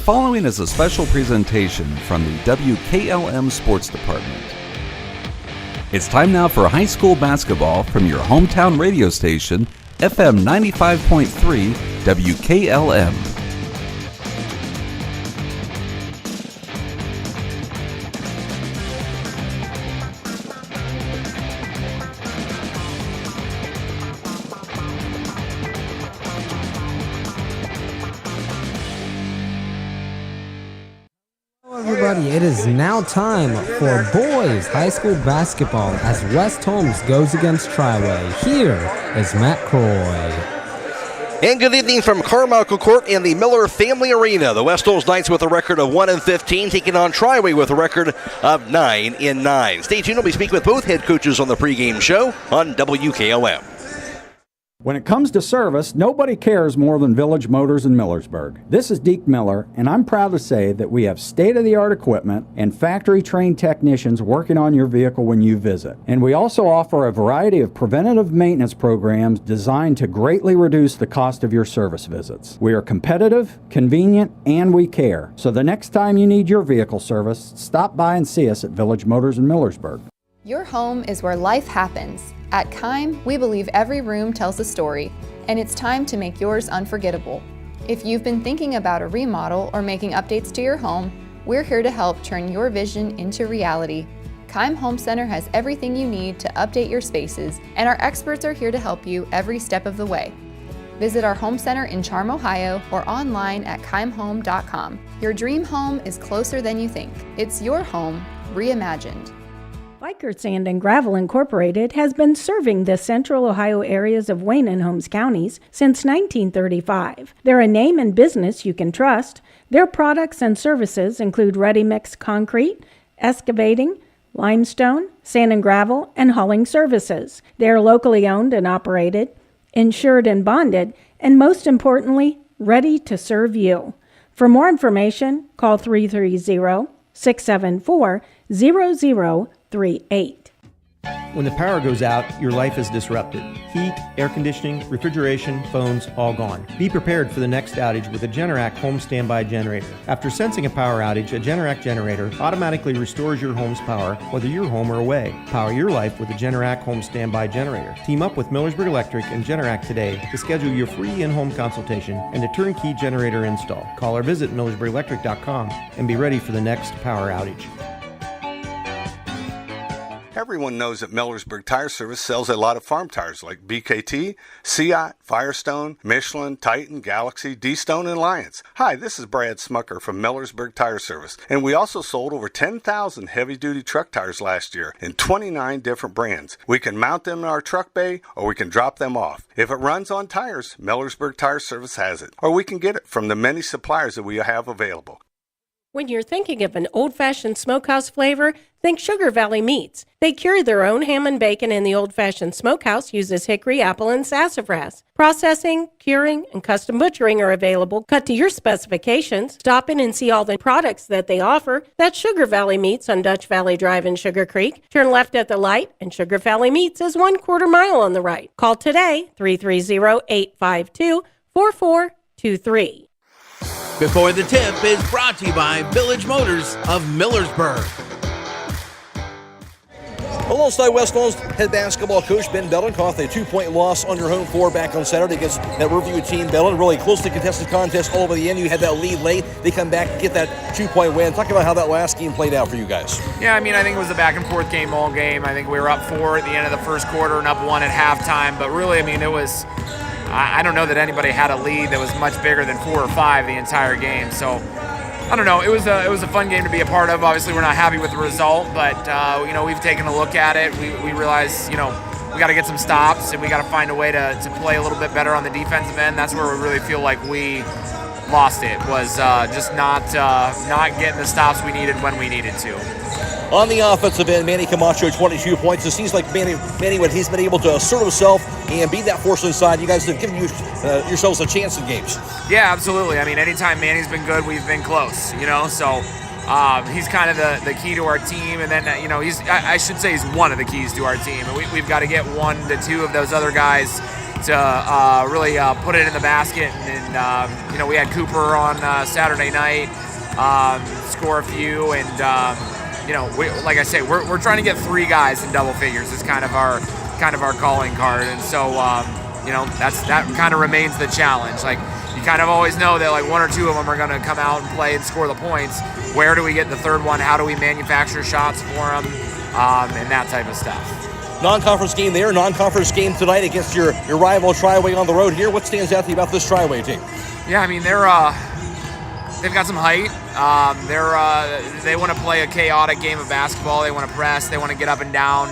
following is a special presentation from the WKLM Sports Department. It's time now for high school basketball from your hometown radio station, FM 95.3 WKLM. It is now time for boys high school basketball as West Holmes goes against Triway. Here is Matt Croy. And good evening from Carmichael Court in the Miller Family Arena. The West Holmes Knights with a record of 1-15, taking on Triway with a record of 9-9. Stay tuned. We'll be speaking with both head coaches on the pregame show on WKLM. When it comes to service, nobody cares more than Village Motors in Millersburg. This is Deke Miller, and I'm proud to say that we have state-of-the-art equipment and factory-trained technicians working on your vehicle when you visit. And we also offer a variety of preventative maintenance programs designed to greatly reduce the cost of your service visits. We are competitive, convenient, and we care. So the next time you need your vehicle service, stop by and see us at Village Motors in Millersburg. Your home is where life happens. At Kime, we believe every room tells a story, and it's time to make yours unforgettable. If you've been thinking about a remodel or making updates to your home, we're here to help turn your vision into reality. Kime Home Center has everything you need to update your spaces, and our experts are here to help you every step of the way. Visit our home center in Charm, Ohio, or online at kimehome.com. Your dream home is closer than you think. It's your home reimagined. Biker Sand and Gravel Incorporated has been serving the central Ohio areas of Wayne and Holmes counties since 1935. They're a name and business you can trust. Their products and services include ready-mix concrete, excavating, limestone, sand and gravel, and hauling services. They are locally owned and operated, insured and bonded, and most importantly, ready to serve you. For more information, call 330-674-0038. When the power goes out, your life is disrupted. Heat, air conditioning, refrigeration, phones, all gone. Be prepared for the next outage with a Generac home standby generator. After sensing a power outage, a Generac generator automatically restores your home's power, whether you're home or away. Power your life with a Generac home standby generator. Team up with Millersburg Electric and Generac today to schedule your free in-home consultation and a turnkey generator install. Call or visit millersburgelectric.com and be ready for the next power outage. Everyone knows that Millersburg Tire Service sells a lot of farm tires like BKT, Seat, Firestone, Michelin, Titan, Galaxy, D-Stone, and Lions. Hi, this is Brad Smucker from Millersburg Tire Service, and we also sold over 10,000 heavy-duty truck tires last year in 29 different brands. We can mount them in our truck bay, or we can drop them off. If it runs on tires, Millersburg Tire Service has it, or we can get it from the many suppliers that we have available. When you're thinking of an old-fashioned smokehouse flavor, think Sugar Valley Meats. They cure their own ham and bacon, and the old-fashioned smokehouse uses hickory, apple, and sassafras. Processing, curing, and custom butchering are available, cut to your specifications. Stop in and see all the products that they offer. That's Sugar Valley Meats on Dutch Valley Drive in Sugar Creek. Turn left at the light, and Sugar Valley Meats is 1/4 mile on the right. Call today, 330-852-4423. Before the Tip is brought to you by Village Motors of Millersburg. Alongside West Holmes head basketball coach Ben Bellencoff, a 2-point loss on your home floor back on Saturday against that Riverview team. Bellen, really closely contested contest all over the end. You had that lead late. They come back and get that 2-point win. Talk about how that last game played out for you guys. Yeah, I mean, I think it was a back-and-forth game all game. I think we were up 4 at the end of the first quarter and up 1 at halftime. But really, I mean, it was... I don't know that anybody had a lead that was much bigger than 4 or 5 the entire game. So, I don't know. It was a fun game to be a part of. Obviously, we're not happy with the result, but we've taken a look at it. We realize, we got to get some stops and we got to find a way to play a little bit better on the defensive end. That's where we really feel like we lost it. Was just not getting the stops we needed when we needed to. On the offensive end, Manny Camacho, 22 points. It seems like Manny, when he's been able to assert himself and beat that force inside, you guys have given yourselves a chance in games. Yeah, absolutely. I mean, anytime Manny's been good, we've been close, So he's kind of the key to our team. And then, I should say he's one of the keys to our team. And we've got to get 1 to 2 of those other guys to really put it in the basket. And we had Cooper on Saturday night. score a few, and like I say, we're trying to get 3 guys in double figures. It's kind of our calling card, and so that kind of remains the challenge. Like, you kind of always know that like 1 or 2 of them are going to come out and play and score the points. Where do we get the third one? How do we manufacture shots for them, and that type of stuff. Non-conference game there, non-conference game tonight against your rival Triway on the road here. What stands out to you about this Triway team? Yeah, I mean, they've got some height. They want to play a chaotic game of basketball. They want to press. They want to get up and down.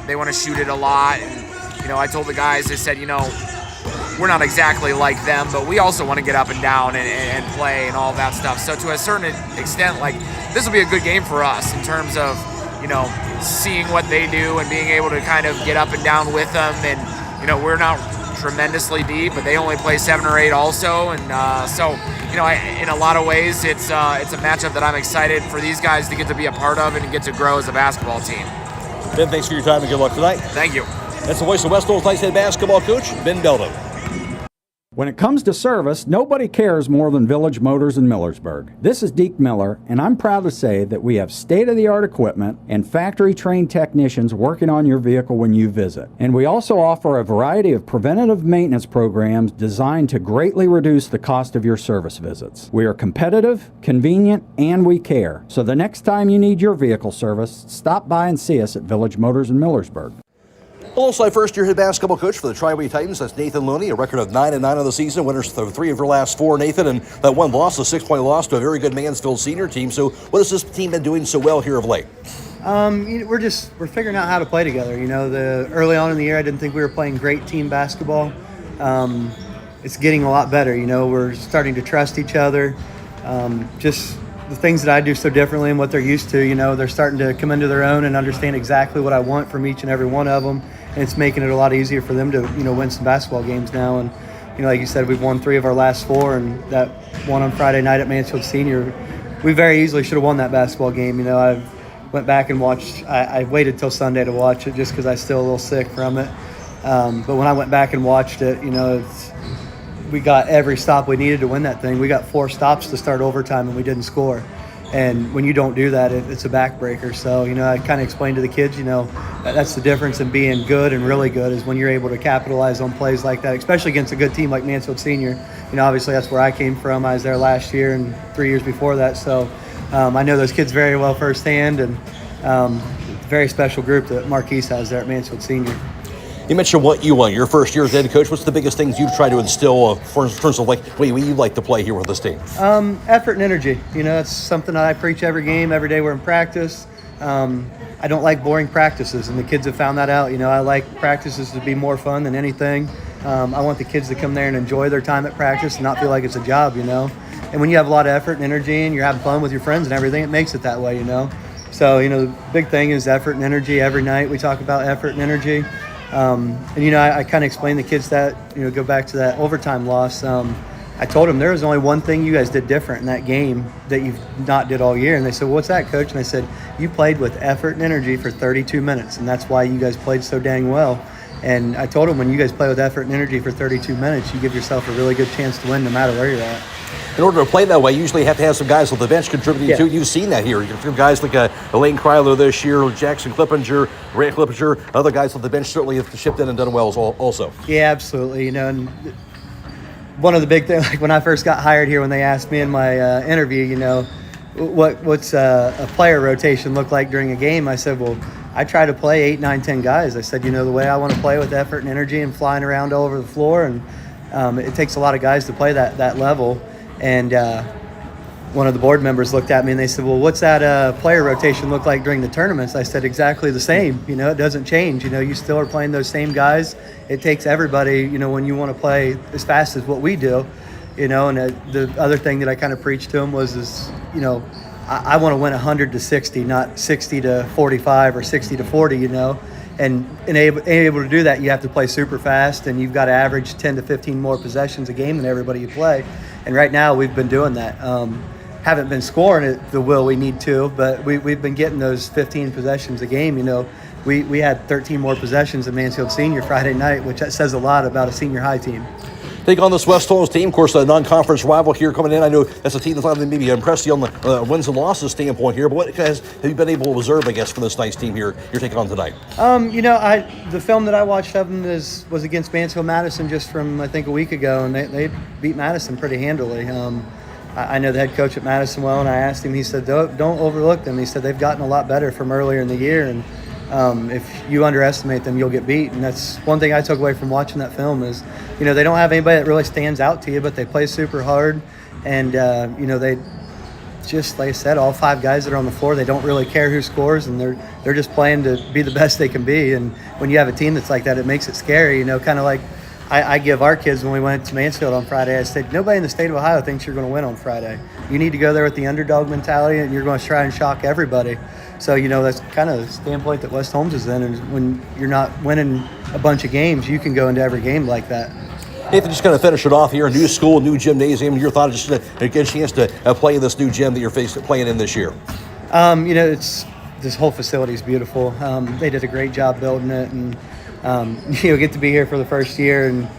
They want to shoot it a lot. And, I told the guys, I said, we're not exactly like them, but we also want to get up and down and play and all of that stuff. So to a certain extent, like, this will be a good game for us in terms of, seeing what they do and being able to kind of get up and down with them. And, we're not tremendously deep, but they only play 7 or 8 also. And in a lot of ways, it's a matchup that I'm excited for these guys to get to be a part of and get to grow as a basketball team. Ben, thanks for your time and good luck tonight. Thank you. That's the voice of West Holmes Knights head basketball coach, Ben Belden. When it comes to service, nobody cares more than Village Motors in Millersburg. This is Deke Miller, and I'm proud to say that we have state-of-the-art equipment and factory-trained technicians working on your vehicle when you visit. And we also offer a variety of preventative maintenance programs designed to greatly reduce the cost of your service visits. We are competitive, convenient, and we care. So the next time you need your vehicle service, stop by and see us at Village Motors in Millersburg. Alongside first-year head basketball coach for the Triway Titans, that's Nathan Looney, a record of 9-9 on the season, winners of 3 of her last 4, Nathan, and that one loss, a 6-point loss to a very good Mansfield senior team. So what has this team been doing so well here of late? We're figuring out how to play together. Early on in the year, I didn't think we were playing great team basketball. It's getting a lot better. We're starting to trust each other. Just the things that I do so differently and what they're used to, they're starting to come into their own and understand exactly what I want from each and every one of them. And it's making it a lot easier for them to, win some basketball games now. And, like you said, we've won 3 of our last 4, and that one on Friday night at Mansfield Senior, we very easily should have won that basketball game. I went back and watched. I waited till Sunday to watch it just because I was still a little sick from it. But when I went back and watched it, we got every stop we needed to win that thing. We got 4 stops to start overtime, and we didn't score. And when you don't do that, it's a backbreaker. So, I kind of explained to the kids, that's the difference in being good and really good, is when you're able to capitalize on plays like that, especially against a good team like Mansfield Senior. Obviously that's where I came from. I was there last year and 3 years before that. So I know those kids very well firsthand, and very special group that Marquise has there at Mansfield Senior. You mentioned what you want, your first year as head coach. What's the biggest things you've tried to instill in terms of what you like to play here with this team? Effort and energy. That's something I preach every game, every day we're in practice. I don't like boring practices, and the kids have found that out. I like practices to be more fun than anything. I want the kids to come there and enjoy their time at practice and not feel like it's a job, And when you have a lot of effort and energy and you're having fun with your friends and everything, it makes it that way, So, the big thing is effort and energy. Every night we talk about effort and energy. I kind of explained to the kids that, go back to that overtime loss. I told them there was only one thing you guys did different in that game that you've not did all year. And they said, well, what's that, Coach? And I said, you played with effort and energy for 32 minutes, and that's why you guys played so dang well. And I told them, when you guys play with effort and energy for 32 minutes, you give yourself a really good chance to win no matter where you're at. In order to play that way, you usually have to have some guys on the bench contributing to it. You've seen that here. You have guys like Elaine Kryler this year, Jackson Clippinger, Ray Clippinger, other guys on the bench certainly have shipped in and done well also. Yeah, absolutely. And one of the big things, like when I first got hired here, when they asked me in my interview, what's a player rotation look like during a game? I said, well, I try to play 8, 9, 10 guys. I said, the way I want to play with effort and energy and flying around all over the floor, and it takes a lot of guys to play that level. And one of the board members looked at me and they said, well, what's that player rotation look like during the tournaments? I said, exactly the same. It doesn't change. You still are playing those same guys. It takes everybody, when you want to play as fast as what we do, and the other thing that I kind of preached to them was I want to win 100-60, not 60-45 or 60-40, And able to do that, you have to play super fast, and you've got to average 10 to 15 more possessions a game than everybody you play. And right now, we've been doing that. Haven't been scoring at the will we need to, but we've been getting those 15 possessions a game. We had 13 more possessions than Mansfield Senior Friday night, which that says a lot about a senior high team. take on this West Holmes team. Of course, a non-conference rival here coming in. I know that's a team that's not maybe impressed you on the wins and losses standpoint here, but what have you been able to observe, I guess, from this nice team here you're taking on tonight? The film that I watched of them was against Mansfield Madison just from, I think, a week ago, and they beat Madison pretty handily. I know the head coach at Madison well, and I asked him, he said, don't overlook them. He said they've gotten a lot better from earlier in the year, and if you underestimate them, you'll get beat. And that's one thing I took away from watching that film is, they don't have anybody that really stands out to you, but they play super hard. And, they just, like I said, all 5 guys that are on the floor, they don't really care who scores, and they're just playing to be the best they can be. And when you have a team that's like that, it makes it scary, kind of like I give our kids when we went to Mansfield on Friday. I said, nobody in the state of Ohio thinks you're going to win on Friday. You need to go there with the underdog mentality, and you're going to try and shock everybody. So, that's kind of the standpoint that West Holmes is in. And when you're not winning a bunch of games, you can go into every game like that. Nathan, just kind of finish it off here. New school, new gymnasium. Your thought is just to get a chance to play in this new gym that you're playing in this year. This whole facility is beautiful. They did a great job building it, and get to be here for the first year, and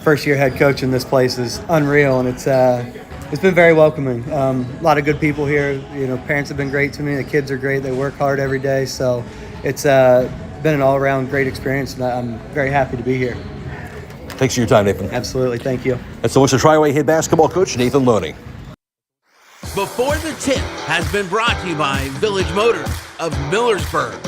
first year head coach in this place is unreal, and it's been very welcoming. A lot of good people here. Parents have been great to me. The kids are great. They work hard every day, so it's been an all-around great experience, and I'm very happy to be here. Thanks for your time, Nathan. Absolutely. Thank you. That's the Triway head basketball coach, Nathan Loney. Before the Tip has been brought to you by Village Motors of Millersburg.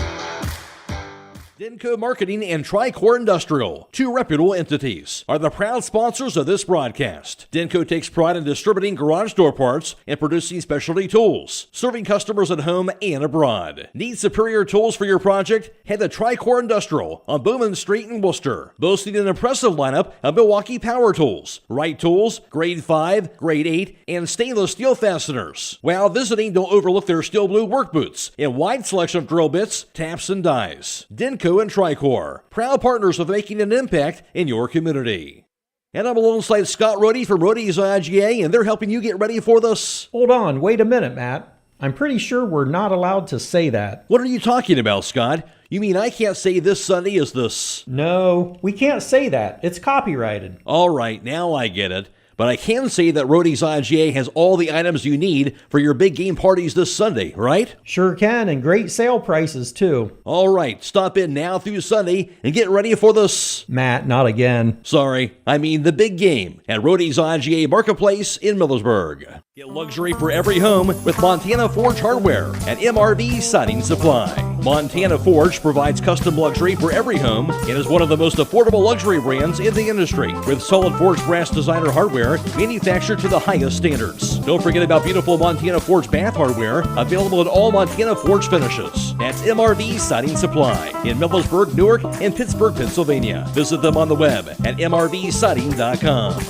Denko Marketing and Tricor Industrial, 2 reputable entities, are the proud sponsors of this broadcast. Denko takes pride in distributing garage door parts and producing specialty tools, serving customers at home and abroad. Need superior tools for your project? Head to Tricor Industrial on Bowman Street in Worcester, boasting an impressive lineup of Milwaukee power tools, Wright tools, grade 5, grade 8, and stainless steel fasteners. While visiting, don't overlook their steel blue work boots and wide selection of drill bits, taps, and dies. Denko and Tricor, proud partners of making an impact in your community. And I'm alongside Scott Rohde from Rohde's IGA, and they're helping you get ready for this. Hold on, wait a minute, Matt. I'm pretty sure we're not allowed to say that. What are you talking about, Scott? You mean I can't say this Sunday is this? No, we can't say that. It's copyrighted. All right, now I get it. But I can say that Rohde's IGA has all the items you need for your big game parties this Sunday, right? Sure can, and great sale prices, too. All right, stop in now through Sunday and get ready for this. Matt, not again. Sorry, I mean the big game at Rohde's IGA Marketplace in Millersburg. Get luxury for every home with Montana Forge Hardware and MRV Siding Supply. Montana Forge provides custom luxury for every home and is one of the most affordable luxury brands in the industry, with solid forged brass designer hardware manufactured to the highest standards. Don't forget about beautiful Montana Forge bath hardware, available in all Montana Forge finishes. That's MRV Siding Supply in Millersburg, Newark, and Pittsburgh, Pennsylvania. Visit them on the web at mrvsiding.com.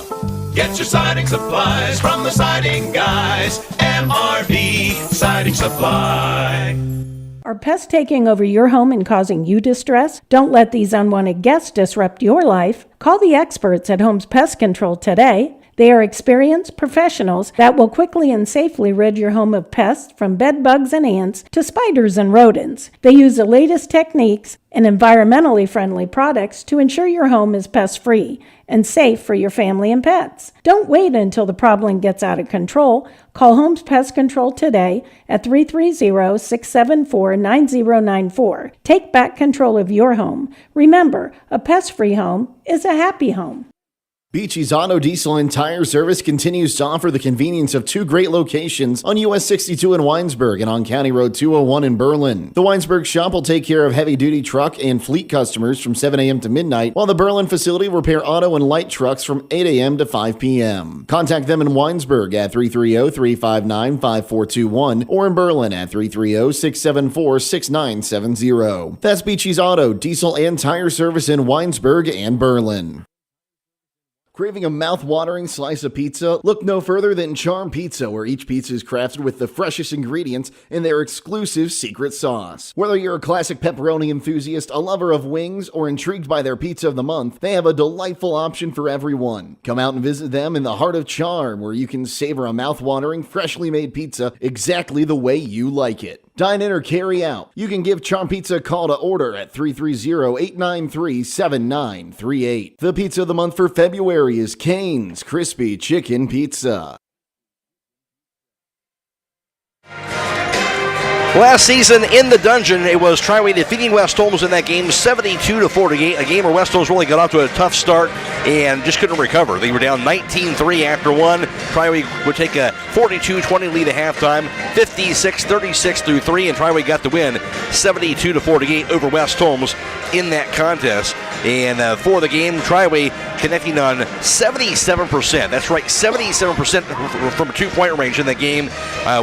Get your siding supplies from the siding guys. MRV Siding Supply. Are pests taking over your home and causing you distress? Don't let these unwanted guests disrupt your life. Call the experts at Holmes Pest Control today. They are experienced professionals that will quickly and safely rid your home of pests, from bed bugs and ants to spiders and rodents. They use the latest techniques and environmentally friendly products to ensure your home is pest-free and safe for your family and pets. Don't wait until the problem gets out of control. Call Holmes Pest Control today at 330-674-9094. Take back control of your home. Remember, a pest-free home is a happy home. Beachy's Auto, Diesel, and Tire Service continues to offer the convenience of 2 great locations on US 62 in Winesburg and on County Road 201 in Berlin. The Winesburg shop will take care of heavy-duty truck and fleet customers from 7 a.m. to midnight, while the Berlin facility will repair auto and light trucks from 8 a.m. to 5 p.m. Contact them in Winesburg at 330-359-5421 or in Berlin at 330-674-6970. That's Beachy's Auto, Diesel, and Tire Service in Winesburg and Berlin. Craving a mouth-watering slice of pizza? Look no further than Charm Pizza, where each pizza is crafted with the freshest ingredients in their exclusive secret sauce. Whether you're a classic pepperoni enthusiast, a lover of wings, or intrigued by their pizza of the month, they have a delightful option for everyone. Come out and visit them in the heart of Charm, where you can savor a mouth-watering, freshly made pizza exactly the way you like it. Dine in or carry out. You can give Charm Pizza a call to order at 330-893-7938. The pizza of the month for February is Cane's Crispy Chicken Pizza. Last season in the dungeon, it was Triway defeating West Holmes in that game 72-48, a game where West Holmes really got off to a tough start and just couldn't recover. They were down 19-3 after one. Triway would take a 42-20 lead at halftime, 56-36 through 3, and Triway got the win 72-48 over West Holmes in that contest. And for the game, Triway connecting on 77%. That's right, 77% from a two-point range in the game.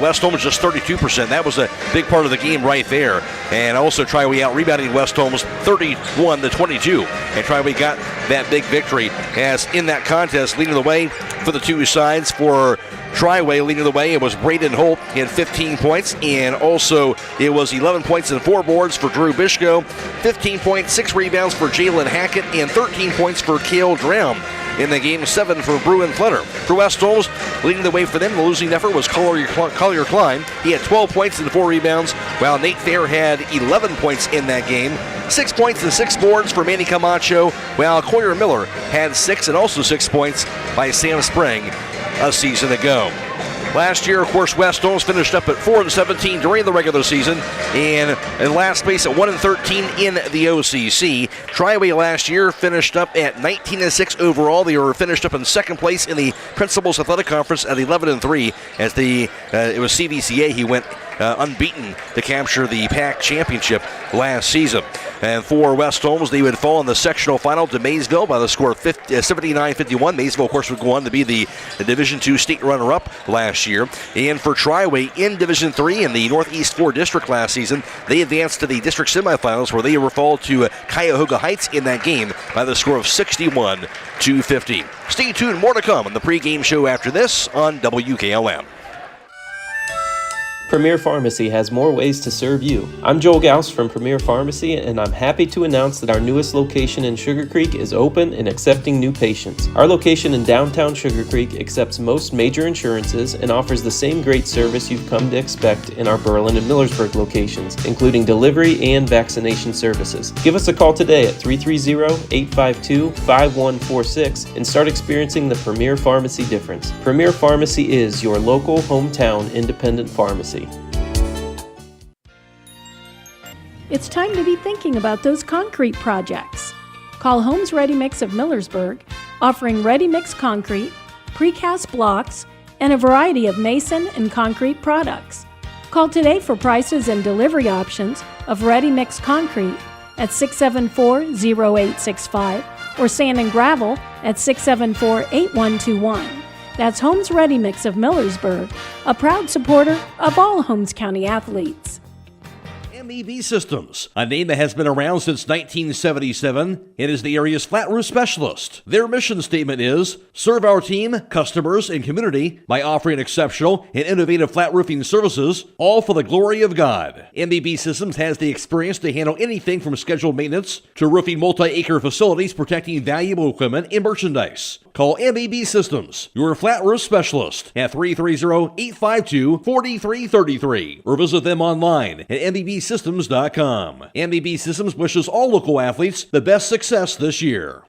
West Holmes just 32%. That was a big part of the game right there. And also Triway out-rebounding West Holmes 31-22. And Triway got that big victory as in that contest, leading the way for the two sides. For Triway leading the way, it was Braden Holt. He had 15 points, and also it was 11 points and 4 boards for Drew Bishko, 15 points, 6 rebounds for Jalen Hackett, and 13 points for Cale Drown. In the game, 7 for Bruin Flutter. For West Holmes, leading the way for them, the losing effort was Collier Klein. He had 12 points and 4 rebounds, while Nate Fair had 11 points in that game. 6 points and 6 boards for Manny Camacho, while Coyer Miller had 6 and also 6 points by Sam Spring a season ago. Last year, of course, West Holmes finished up at 4-17 during the regular season and in last place at 1-13 in the OCC. Triway last year finished up at 19-6 overall. They were finished up in second place in the Principals Athletic Conference at 11-3 as it was CVCA. He went unbeaten to capture the PAC championship last season. And for West Holmes, they would fall in the sectional final to Maysville by the score of 79-51. Maysville, of course, would go on to be the Division II state runner-up last year. And for Triway in Division III in the Northeast 4 District last season, they advanced to the district semifinals where they were fall to Cuyahoga Heights in that game by the score of 61-50. Stay tuned, more to come on the pregame show after this on WKLM. Premier Pharmacy has more ways to serve you. I'm Joel Gauss from Premier Pharmacy, and I'm happy to announce that our newest location in Sugar Creek is open and accepting new patients. Our location in downtown Sugar Creek accepts most major insurances and offers the same great service you've come to expect in our Berlin and Millersburg locations, including delivery and vaccination services. Give us a call today at 330-852-5146 and start experiencing the Premier Pharmacy difference. Premier Pharmacy is your local hometown independent pharmacy. It's time to be thinking about those concrete projects. Call Holmes Ready Mix of Millersburg, offering ready-mix concrete, precast blocks, and a variety of mason and concrete products. Call today for prices and delivery options of ready-mix concrete at 674-0865 or sand and gravel at 674-8121. That's Holmes Ready Mix of Millersburg, a proud supporter of all Holmes County athletes. MEB Systems, a name that has been around since 1977. It is the area's flat roof specialist. Their mission statement is, serve our team, customers, and community by offering exceptional and innovative flat roofing services, all for the glory of God. MEB Systems has the experience to handle anything from scheduled maintenance to roofing multi-acre facilities protecting valuable equipment and merchandise. Call MEB Systems, your flat roof specialist, at 330-852-4333 or visit them online at MEBsystems.com. MEB Systems wishes all local athletes the best success this year.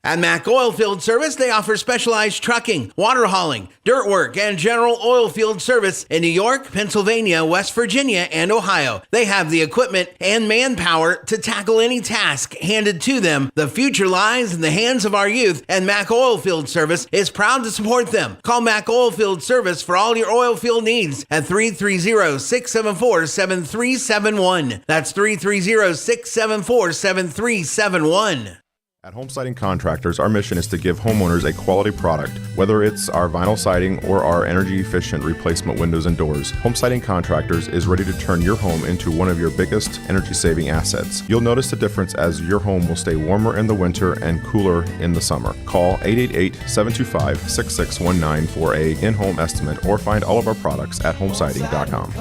At Mack Oilfield Service, they offer specialized trucking, water hauling, dirt work, and general oil field service in New York, Pennsylvania, West Virginia, and Ohio. They have the equipment and manpower to tackle any task handed to them. The future lies in the hands of our youth, and Mack Oilfield Service is proud to support them. Call Mack Oilfield Service for all your oil field needs at 330-674-7371. That's 330-674-7371. At Home Siding Contractors, our mission is to give homeowners a quality product, whether it's our vinyl siding or our energy-efficient replacement windows and doors. Home Siding Contractors is ready to turn your home into one of your biggest energy-saving assets. You'll notice the difference as your home will stay warmer in the winter and cooler in the summer. Call 888-725-6619 for a in-home estimate or find all of our products at homesiding.com.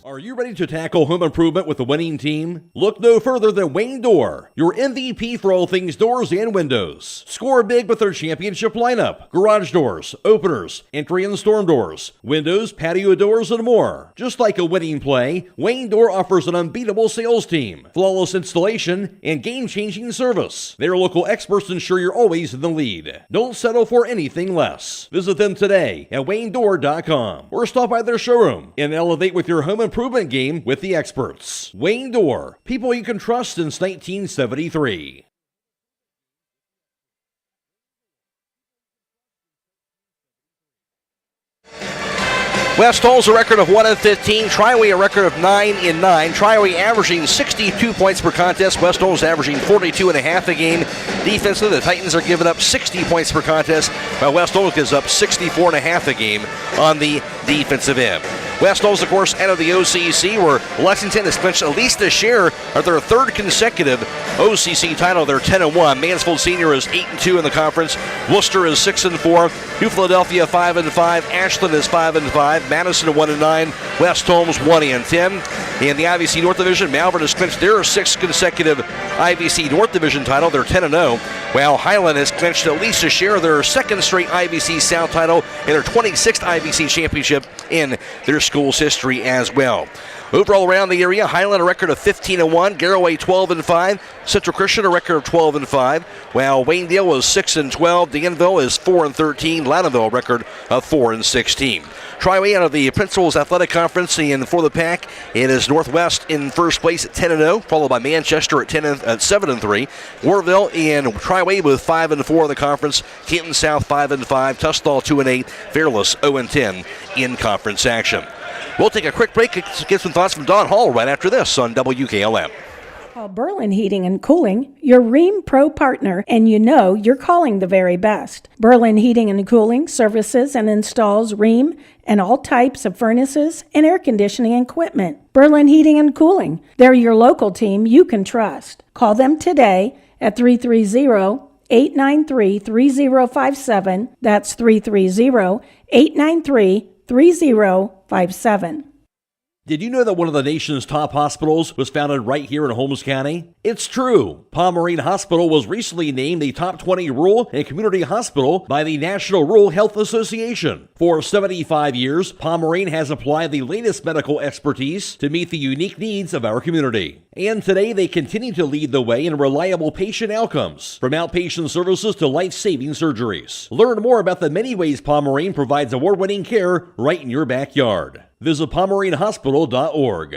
Our Are you ready to tackle home improvement with a winning team? Look no further than Wayne Door, your MVP for all things doors and windows. Score big with their championship lineup: garage doors, openers, entry and storm doors, windows, patio doors, and more. Just like a winning play, Wayne Door offers an unbeatable sales team, flawless installation, and game-changing service. Their local experts ensure you're always in the lead. Don't settle for anything less. Visit them today at waynedoor.com or stop by their showroom and elevate with your home improvement game with the experts. Wayne Door, people you can trust since 1973. West Holmes a record of 1-15. Triway a record of 9-9. Triway averaging 62 points per contest. West Holmes averaging 42.5 a game. Defensively, the Titans are giving up 60 points per contest, while West Holmes gives up 64.5 a game on the defensive end. West Holmes, of course, out of the OCC, where Lexington has clinched at least a share of their third consecutive OCC title. They're 10-1. Mansfield Senior is 8-2 in the conference. Worcester is 6-4. New Philadelphia 5-5. Ashland is 5-5. Madison 1-9. West Holmes 1-10. In the IVC North Division, Malvern has clinched their sixth consecutive IVC North Division title. They're 10-0. While Highland has clinched at least a share of their second straight IVC South title and their 26th IVC championship in their school's history as well. Overall around the area, Highland a record of 15-1, Garraway 12-5, Central Christian a record of 12-5, while Waynedale was 6-12, Danville is 4-13, Loudonville a record of 4-16. Triway out of the Principal's Athletic Conference, and for the pack, it is Northwest in first place at 10-0, followed by Manchester at 7-3. Warville and Triway with 5-4 in the conference. Canton South 5-5, Tustall 2-8, Fairless 0-10 in conference action. We'll take a quick break to get some thoughts from Don Hall right after this on WKLM. Call Berlin Heating and Cooling, your Rheem Pro partner, and you know you're calling the very best. Berlin Heating and Cooling services and installs Rheem and all types of furnaces and air conditioning equipment. Berlin Heating and Cooling, they're your local team you can trust. Call them today at 330-893-3057. That's 330-893-3057. Did you know that one of the nation's top hospitals was founded right here in Holmes County? It's true. Pomerene Hospital was recently named the top 20 rural and community hospital by the National Rural Health Association. For 75 years, Pomerene has applied the latest medical expertise to meet the unique needs of our community. And today they continue to lead the way in reliable patient outcomes, from outpatient services to life-saving surgeries. Learn more about the many ways Pomerene provides award-winning care right in your backyard. Visit PomereneHospital.org.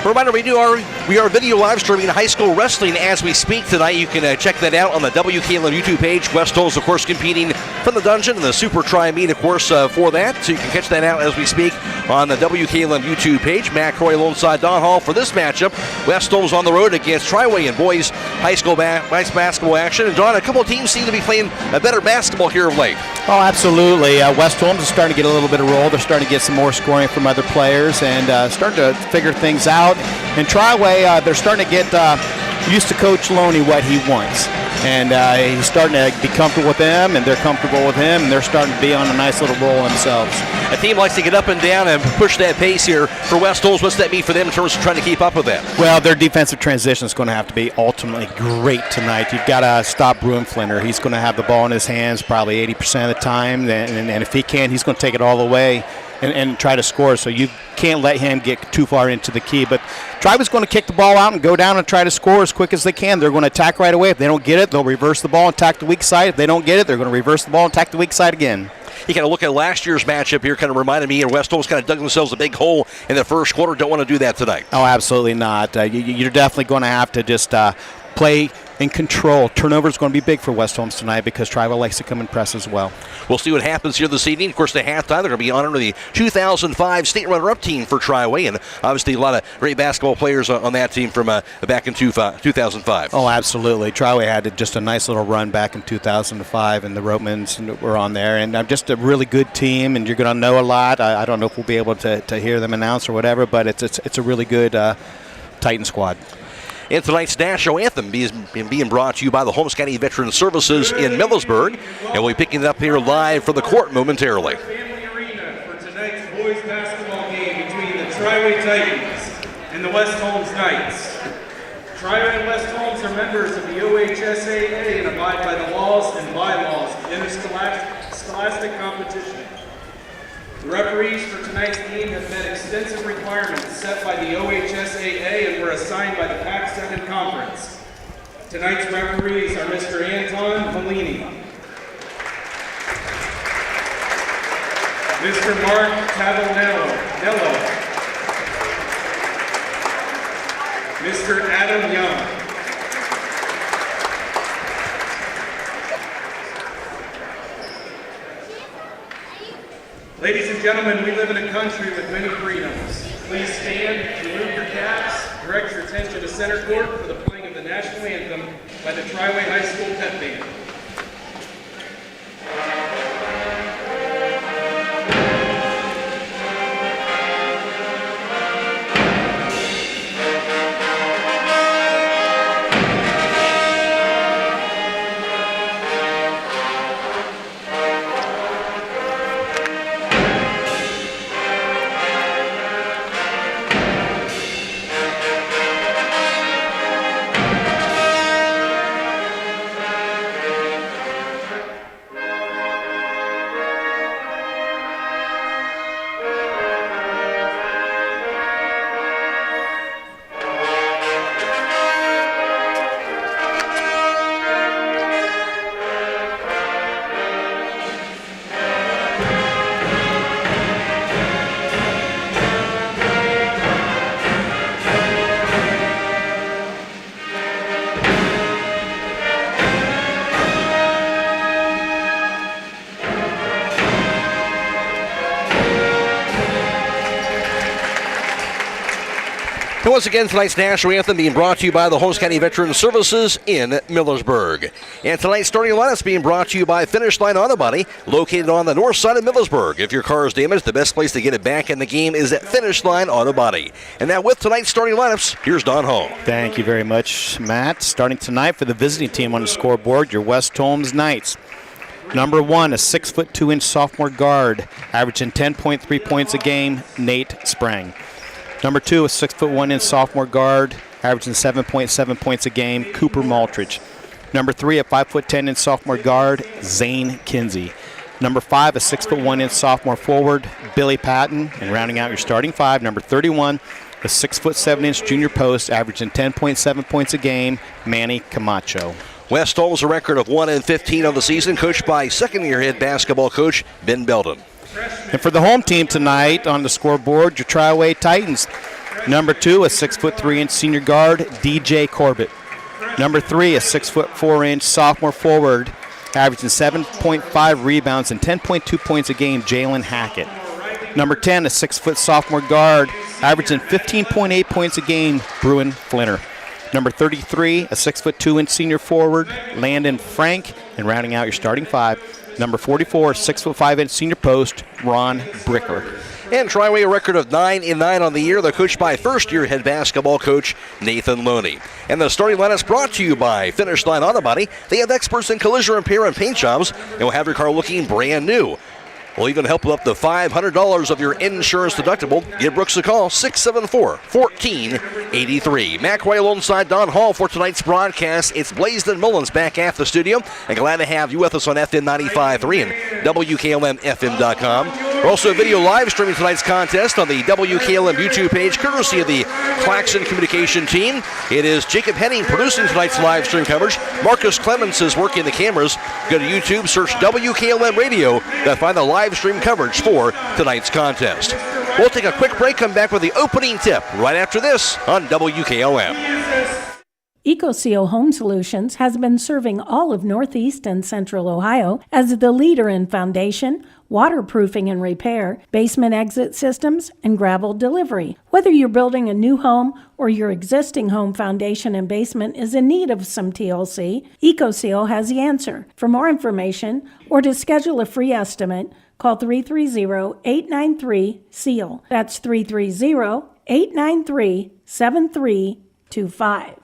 Reminder, we are video live streaming high school wrestling as we speak tonight. You can check that out on the WKLM YouTube page. West Holmes, of course, competing from the dungeon and the Super Tri-Meet, of course, for that. So you can catch that out as we speak on the WKLM YouTube page. Matt Croy alongside Don Hall for this matchup. West Holmes on the road against Triway in boys high school basketball action. And Don, a couple of teams seem to be playing a better basketball here of late. Oh, absolutely. West Holmes is starting to get a little bit of roll. They're starting to get some more scoring from other players and starting to figure things out. And Triway, they're starting to get used to Coach Loney what he wants. And he's starting to be comfortable with them, and they're comfortable with him, and they're starting to be on a nice little roll themselves. A team likes to get up and down and push that pace here for West Holmes. What's that mean for them in terms of trying to keep up with that? Well, their defensive transition is going to have to be ultimately great tonight. You've got to stop Broomflinter. He's going to have the ball in his hands probably 80% of the time, and if he can, he's going to take it all the way and try to score. So you can't let him get too far into the key. But Triway's going to kick the ball out and go down and try to score as quick as they can. They're going to attack right away. If they don't get it, they'll reverse the ball and attack the weak side. If they don't get it, they're going to reverse the ball and attack the weak side again. You kind of look at last year's matchup here, kind of reminded me, and West Holmes kind of dug themselves a big hole in the first quarter. Don't want to do that tonight. Oh, absolutely not. You're definitely going to have to just play in control. Turnover is going to be big for West Holmes tonight because Triway likes to come and press as well. We'll see what happens here this evening. Of course, at halftime, they're going to be honoring the 2005 state runner-up team for Triway, and obviously a lot of great basketball players on that team from back in 2005. Oh, absolutely. Triway had just a nice little run back in 2005, and the Rotemans were on there, and just a really good team, and you're going to know a lot. I don't know if we'll be able to hear them announce or whatever, but it's a really good Titan squad. And tonight's national anthem being brought to you by the Holmes County Veteran Services in Millersburg. And we'll be picking it up here live from the court momentarily. Family Arena for tonight's boys basketball game between the Triway Titans and the West Holmes Knights. Triway and West Holmes are members of the OHSAA and abide by the laws and bylaws of interscholastic competition. The referees for tonight's game have met extensive requirements set by the OHSAA and were assigned by the Claxon Conference. Tonight's referees are Mr. Anton Bellini, Mr. Mark Tavanello, Mr. Adam Young, ladies and gentlemen, we live in a country with many freedoms. Please stand, remove your caps, direct your attention to center court for the playing of the national anthem by the Triway High School Pep Band. And once again, tonight's national anthem being brought to you by the Holmes County Veteran Services in Millersburg. And tonight's starting lineup is being brought to you by Finish Line Auto Body, located on the north side of Millersburg. If your car is damaged, the best place to get it back in the game is at Finish Line Auto Body. And now with tonight's starting lineups, here's Don Hall. Thank you very much, Matt. Starting tonight for the visiting team on the scoreboard, your West Holmes Knights. Number 1, a 6'2" sophomore guard, averaging 10.3 points a game, Nate Sprang. Number 2, a 6'1" sophomore guard, averaging 7.7 points a game, Cooper Maltridge. Number 3, a 5'10" sophomore guard, Zane Kinsey. Number 5, a 6'1" sophomore forward, Billy Patton. And rounding out your starting 5, number 31, a 6'7" junior post, averaging 10.7 points a game, Manny Camacho. West Holmes a record of 1-15 on the season, coached by second-year head basketball coach Ben Belden. And for the home team tonight on the scoreboard, your Triway Titans. Number 2, a 6'3" senior guard, DJ Corbett. Number 3, a 6'4" sophomore forward, averaging 7.5 rebounds and 10.2 points a game, Jalen Hackett. Number 10, a 6' sophomore guard, averaging 15.8 points a game, Bruin Flinner. Number 33, a 6'2" senior forward, Landon Frank. And rounding out your starting 5, number 44, 6'5" senior post, Ron Bricker. And Triway a record of 9-9 on the year. They're coached by first-year head basketball coach Nathan Loney. And the starting line is brought to you by Finish Line Auto Body. They have experts in collision repair and paint jobs, and will have your car looking brand new. We'll even help with up to $500 of your insurance deductible. Give Brooks a call, 674-1483. Mac Roy alongside Don Hall for tonight's broadcast. It's Blaisdon Mullins back at the studio, and glad to have you with us on FM 95.3 and WKLM-FM.com. We're also video live streaming tonight's contest on the WKLM YouTube page, courtesy of the Claxon communication team. It is Jacob Henning producing tonight's live stream coverage. Marcus Clemence is working the cameras. Go to YouTube, search WKLM Radio to find the live stream coverage for tonight's contest. We'll take a quick break, come back with the opening tip right after this on WKLM. EcoSeal Home Solutions has been serving all of Northeast and Central Ohio as the leader in foundation, waterproofing and repair, basement exit systems, and gravel delivery. Whether you're building a new home or your existing home foundation and basement is in need of some TLC, EcoSeal has the answer. For more information or to schedule a free estimate, call 330-893-SEAL. That's 330-893-7325.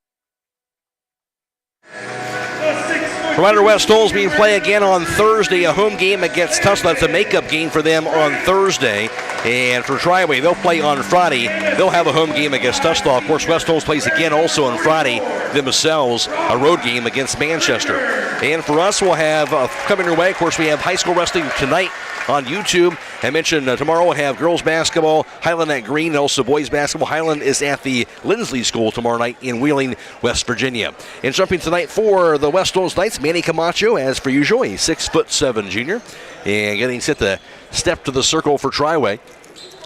Reminder, West Holmes being play again on Thursday, a home game against Tuslaw. That's a makeup game for them on Thursday. And for Triway, they'll play on Friday. They'll have a home game against Tuslaw. Of course, West Holmes plays again also on Friday themselves, a road game against Manchester. And for us, we'll have coming your way, of course, we have high school wrestling tonight on YouTube. I mentioned tomorrow we'll have girls basketball, Highland at Green, and also boys basketball. Highland is at the Lindsley School tomorrow night in Wheeling, West Virginia. And jumping tonight for the West Holmes Knights, Manny Camacho, as per usual, a 6'7" junior. And getting set to step to the circle for Triway.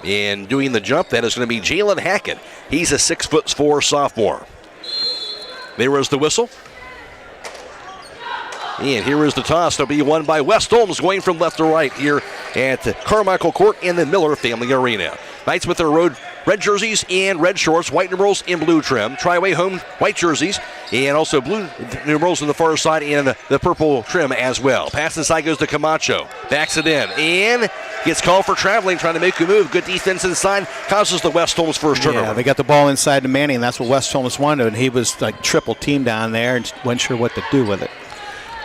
And doing the jump, that is going to be Jalen Hackett. He's a 6'4" sophomore. There was the whistle. And here is the toss to be won by West Holmes, going from left to right here at Carmichael Court in the Miller Family Arena. Knights with their red jerseys and red shorts, white numerals in blue trim. Triway home white jerseys and also blue numerals on the far side and the purple trim as well. Pass inside goes to Camacho. Backs it in and gets called for traveling, trying to make a move. Good defense inside, causes the West Holmes first turnover. Yeah, they got the ball inside to Manny, and that's what West Holmes wanted. And he was like triple team down there and wasn't sure what to do with it.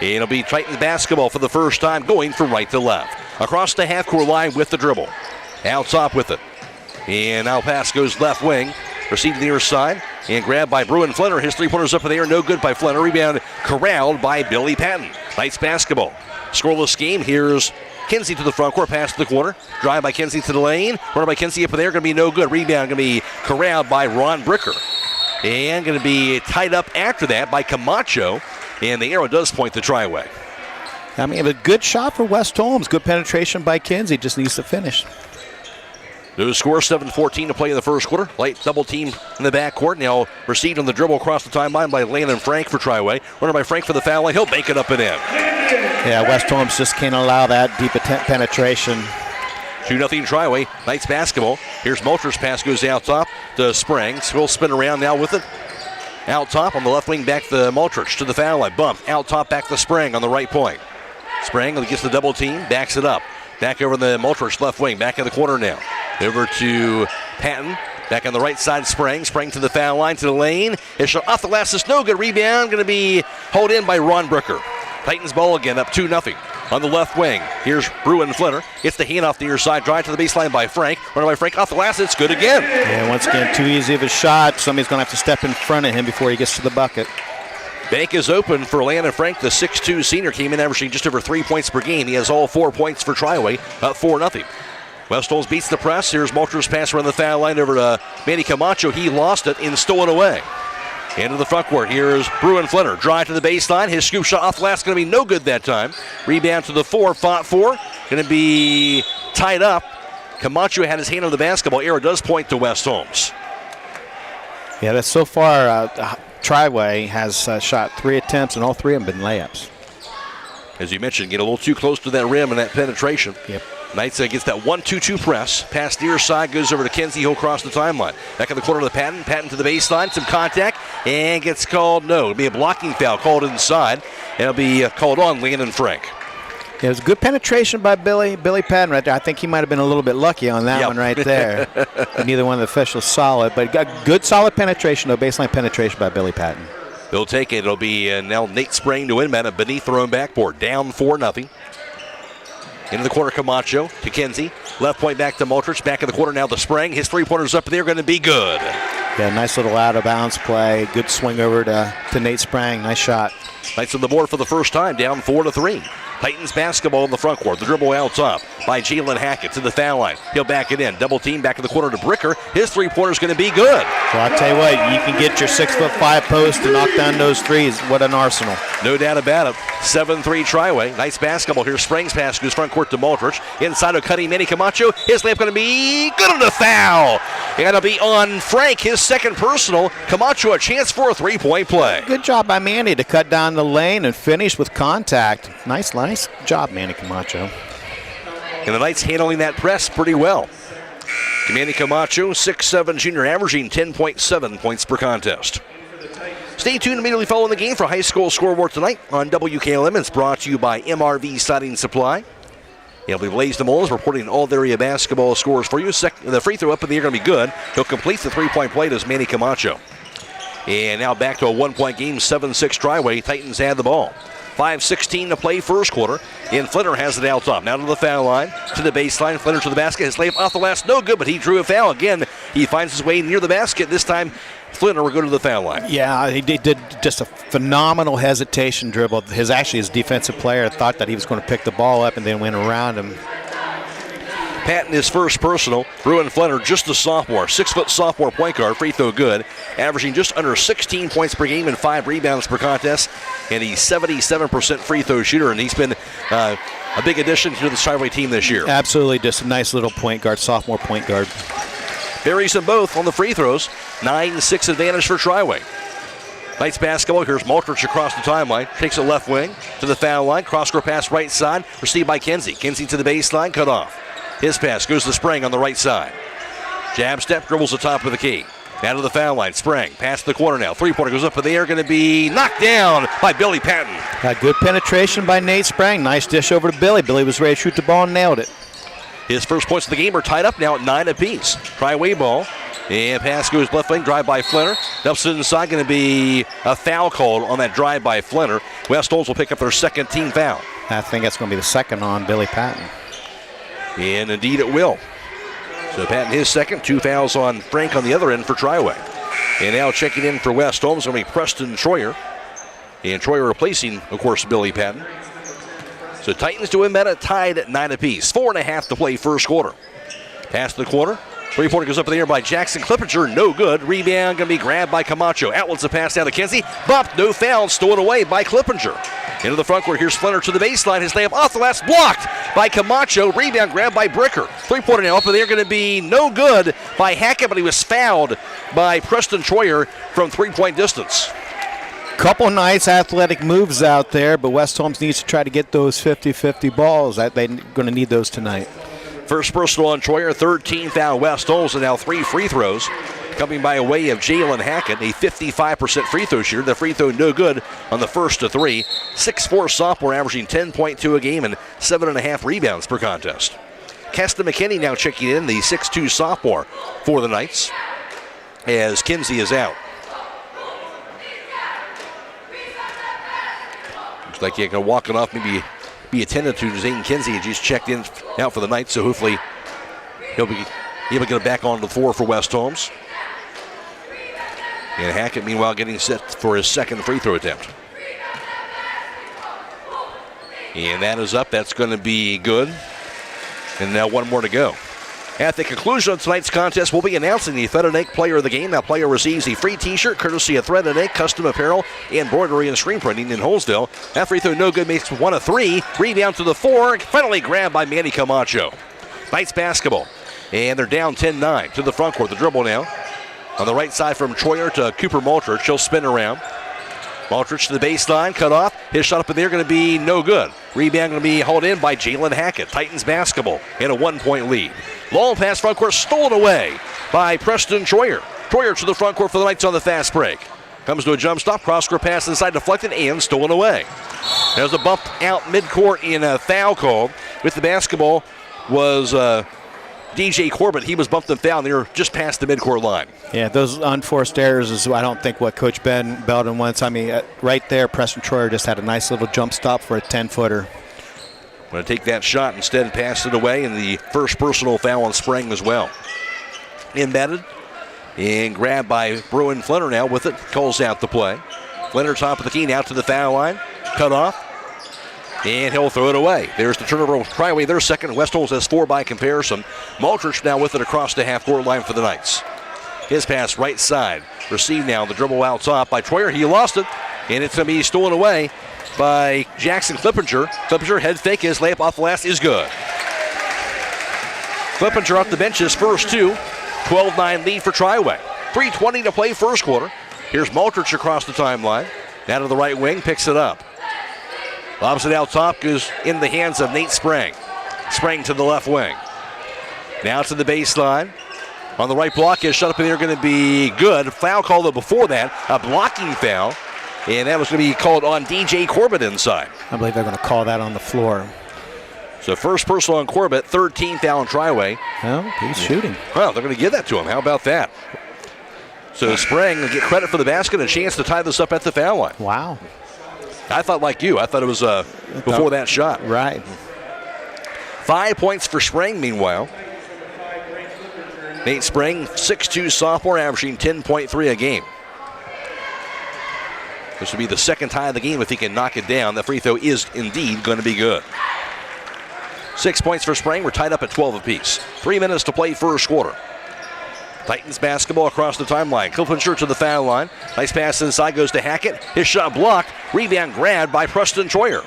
It'll be Titans basketball for the first time, going from right to left. Across the half-court line with the dribble. Out top with it. And now pass goes left wing. Received to the near side. And grabbed by Bruin Flinner. His three-pointers up in the air. No good by Flinner. Rebound corralled by Billy Patton. Knights basketball. Scoreless game. Here's Kinsey to the front court. Pass to the corner. Drive by Kinsey to the lane. Runner by Kinsey up in the air. Going to be no good. Rebound going to be corralled by Ron Bricker. And going to be tied up after that by Camacho. And the arrow does point to Triway. I mean, a good shot for West Holmes. Good penetration by Kinsey. Just needs to finish. The score, 7:14 to play in the first quarter. Light double team in the backcourt. Now received on the dribble across the timeline by Landon Frank for Triway. Runner by Frank for the foul line. He'll bank it up and in. Yeah, West Holmes just can't allow that deep penetration. 2-0 Triway. Knights basketball. Here's Moulters. Pass goes out top to Springs. He'll spin around now with it. Out top on the left wing, back to Multrich to the foul line. Bumped. Out top, back to Spring on the right point. Spring gets the double team, backs it up. Back over the Multrich left wing, back in the corner now. Over to Patton. Back on the right side, Spring. Spring to the foul line, to the lane. It's off the last, it's no good. Rebound going to be held in by Ron Bricker. Titans ball again, up 2-0. On the left wing, here's Bruin Flinner. Gets the hand off the near side, drive to the baseline by Frank. Runner by Frank, off the last, it's good again. Yeah, once again, too easy of a shot. Somebody's going to have to step in front of him before he gets to the bucket. Bank is open for Landon Frank. The 6'2 senior came in averaging just over 3 points per game. He has all 4 points for Triway, up 4-0. West Holmes beats the press. Here's Mulcher's pass around the foul line over to Manny Camacho. He lost it and stole it away. Into the front court. Here's Bruin Flinner. Drive to the baseline. His scoop shot off the last. Going to be no good that time. Rebound to the 4. Fought 4. Going to be tied up. Camacho had his hand on the basketball. Arrow does point to West Holmes. Yeah, that's so far. Triway has shot 3 attempts, and all 3 of them been layups. As you mentioned, get a little too close to that rim and that penetration. Yep. Knights gets that 1-2-2 press. Pass near side, goes over to Kinsey. He'll cross the timeline. Back in the corner to Patton. Patton to the baseline. Some contact. And gets called no. It'll be a blocking foul called inside. And it'll be called on Landon Frank. Yeah, it was good penetration by Billy Patton right there. I think he might have been a little bit lucky on that one right there. Neither one of the officials saw it, but got good solid penetration, though, baseline penetration by Billy Patton. They'll take it. It'll be now Nate Spring to win man beneath their own backboard. Down 4-0. Into the corner, Camacho to Kinsey. Left point back to Multrich. Back in the corner now to Spring. His three-pointers up there going to be good. Yeah, nice little out-of-bounds play. Good swing over to Nate Sprang. Nice shot. Knights on the board for the first time, down 4-3. Titans basketball in the front court. The dribble out top by Jalen Hackett to the foul line. He'll back it in. Double team back in the corner to Bricker. His three-pointer is going to be good. Well, I'll tell you what, you can get your 6'5" post to knock down those threes. What an arsenal. No doubt about it. 7-3 Triway. Nice basketball. Here's Springs pass goes front court to Multrich. Inside of Cutting Manny Camacho. His layup going to be good on the foul. It's going to be on Frank, his second personal. Camacho a chance for a three-point play. Good job by Manny to cut down the lane and finish with contact. Nice job, Manny Camacho. And the Knights handling that press pretty well. Manny Camacho, 6'7" junior, averaging 10.7 points per contest. Stay tuned immediately following the game for high school scoreboard tonight on WKLM. It's brought to you by MRV Siding Supply. It'll be Blaze DeMoles reporting all the area basketball scores for you. The free throw up in the air going to be good. He'll complete the three-point play as Manny Camacho. And now back to a one-point game, 7-6 Triway. Titans had the ball. 5:16 to play first quarter. And Flinner has it out top. Now to the foul line, to the baseline. Flinner to the basket. His layup off the last, no good, but he drew a foul. Again, he finds his way near the basket. This time, Flinner will go to the foul line. Yeah, he did just a phenomenal hesitation dribble. His defensive player thought that he was going to pick the ball up and then went around him. Patton, his first personal. Bruin Flinner, just a sophomore. 6-foot sophomore point guard, free throw good. Averaging just under 16 points per game and 5 rebounds per contest. And he's 77% free throw shooter, and he's been a big addition to the Triway team this year. Absolutely, just a nice little point guard, sophomore point guard. Buries them both on the free throws. 9-6 advantage for Triway. Knights basketball. Here's Maltrich across the timeline. Takes a left wing to the foul line. Cross-court pass right side. Received by Kinsey. Kinsey to the baseline. Cut off. His pass goes to Sprang on the right side. Jab step, dribbles the top of the key. Down to the foul line. Sprang past the corner now. Three-pointer goes up in the air. Going to be knocked down by Billy Patton. Good penetration by Nate Sprang. Nice dish over to Billy. Billy was ready to shoot the ball and nailed it. His first points of the game are tied up now at 9 apiece. Triway ball. And pass goes left wing. Drive by Flinner. Dumps it inside. Going to be a foul called on that drive by Flinner. West Holmes will pick up their second team foul. I think that's going to be the second on Billy Patton. And indeed it will. So Patton his second. 2 fouls on Frank on the other end for Triway. And now checking in for West Holmes going to be Preston Troyer. And Troyer replacing, of course, Billy Patton. So Titans to win that tied at 9 apiece. 4.5 to play first quarter. Pass to the corner. Three-pointer goes up in the air by Jackson Clippinger. No good. Rebound going to be grabbed by Camacho. Outlets a pass down to Kinsey. Bumped. No foul. Stolen away by Clippinger. Into the front court. Here's Flinner to the baseline. His layup off the last. Blocked by Camacho. Rebound grabbed by Bricker. Three-pointer now up in the air. Going to be no good by Hackett, but he was fouled by Preston Troyer from three-point distance. Couple nice athletic moves out there, but West Holmes needs to try to get those 50-50 balls. They're going to need those tonight. First personal on Troyer, 13th out West Holmes, and now 3 free throws coming by way of Jalen Hackett, a 55% free throw shooter. The free throw no good on the first of 3. 6'4 sophomore averaging 10.2 a game and 7.5 rebounds per contest. Keston McKinney now checking in, the 6'2 sophomore for the Knights, as Kinsey is out. Looks like you're going to walk it off, maybe be attended to. Zane Kinsey has just checked in out for the Knights, so hopefully he'll be able to get it back on the floor for West Holmes. And Hackett, meanwhile, getting set for his second free throw attempt. And that is up. That's going to be good. And now one more to go. At the conclusion of tonight's contest, we'll be announcing the Thread and Ink Player of the Game. That player receives a free t-shirt courtesy of Thread and Ink, custom apparel, embroidery, and screen printing in Holmesville. That free throw no good, makes 1 of 3. Rebound to the 4. Finally grabbed by Manny Camacho. Knights basketball. And they're down 10-9 to the front court. The dribble now. On the right side from Troyer to Cooper Maltrich. He'll spin around. Maltrich to the baseline, cut off. His shot up in there going to be no good. Rebound going to be hauled in by Jalen Hackett. Titans basketball in a 1-point lead. Long pass front court stolen away by Preston Troyer. Troyer to the front court for the Knights on the fast break. Comes to a jump stop, cross-court pass inside, deflected and stolen away. There's a bump out midcourt in a foul call. With the basketball was DJ Corbett. He was bumped and fouled. They were just past the midcourt line. Yeah, those unforced errors is, I don't think, what Coach Ben Belden wants. I mean, right there, Preston Troyer just had a nice little jump stop for a 10-footer. Going to take that shot instead and pass it away, and the first personal foul on Sprang as well. Embedded and grabbed by Bruin Flinner now with it. Calls out the play. Flinner top of the key now to the foul line. Cut off. And he'll throw it away. There's the turnover with Triway. Their second. West Holmes has 4 by comparison. Maltrich now with it across the half-court line for the Knights. His pass right side. Received now. The dribble out top by Troyer. He lost it. And it's going to be stolen away by Jackson Clippinger. Clippinger head fake. His layup off the last is good. Clippinger off the bench, his first 2. 12-9 lead for Triway. 3:20 to play first quarter. Here's Maltrich across the timeline. Down to the right wing. Picks it up. Lobs it out top, goes in the hands of Nate Sprang. Sprang to the left wing. Now to the baseline. On the right block, his shot up in there going to be good. Foul call though before that, a blocking foul. And that was going to be called on DJ Corbett inside. I believe they're going to call that on the floor. So first personal on Corbett, 13th foul on Triway. Well, he's shooting. Well, they're going to give that to him. How about that? So Sprang will get credit for the basket and a chance to tie this up at the foul line. Wow. I thought like you. I thought it was before that shot. Right. 5 points for Sprang, meanwhile. Nate Sprang, 6'2 sophomore, averaging 10.3 a game. This will be the second tie of the game if he can knock it down. The free throw is indeed going to be good. 6 points for Sprang. We're tied up at 12 apiece. 3 minutes to play first quarter. Titans basketball across the timeline. Clemence to the foul line. Nice pass inside, goes to Hackett. His shot blocked. Rebound grabbed by Preston Troyer.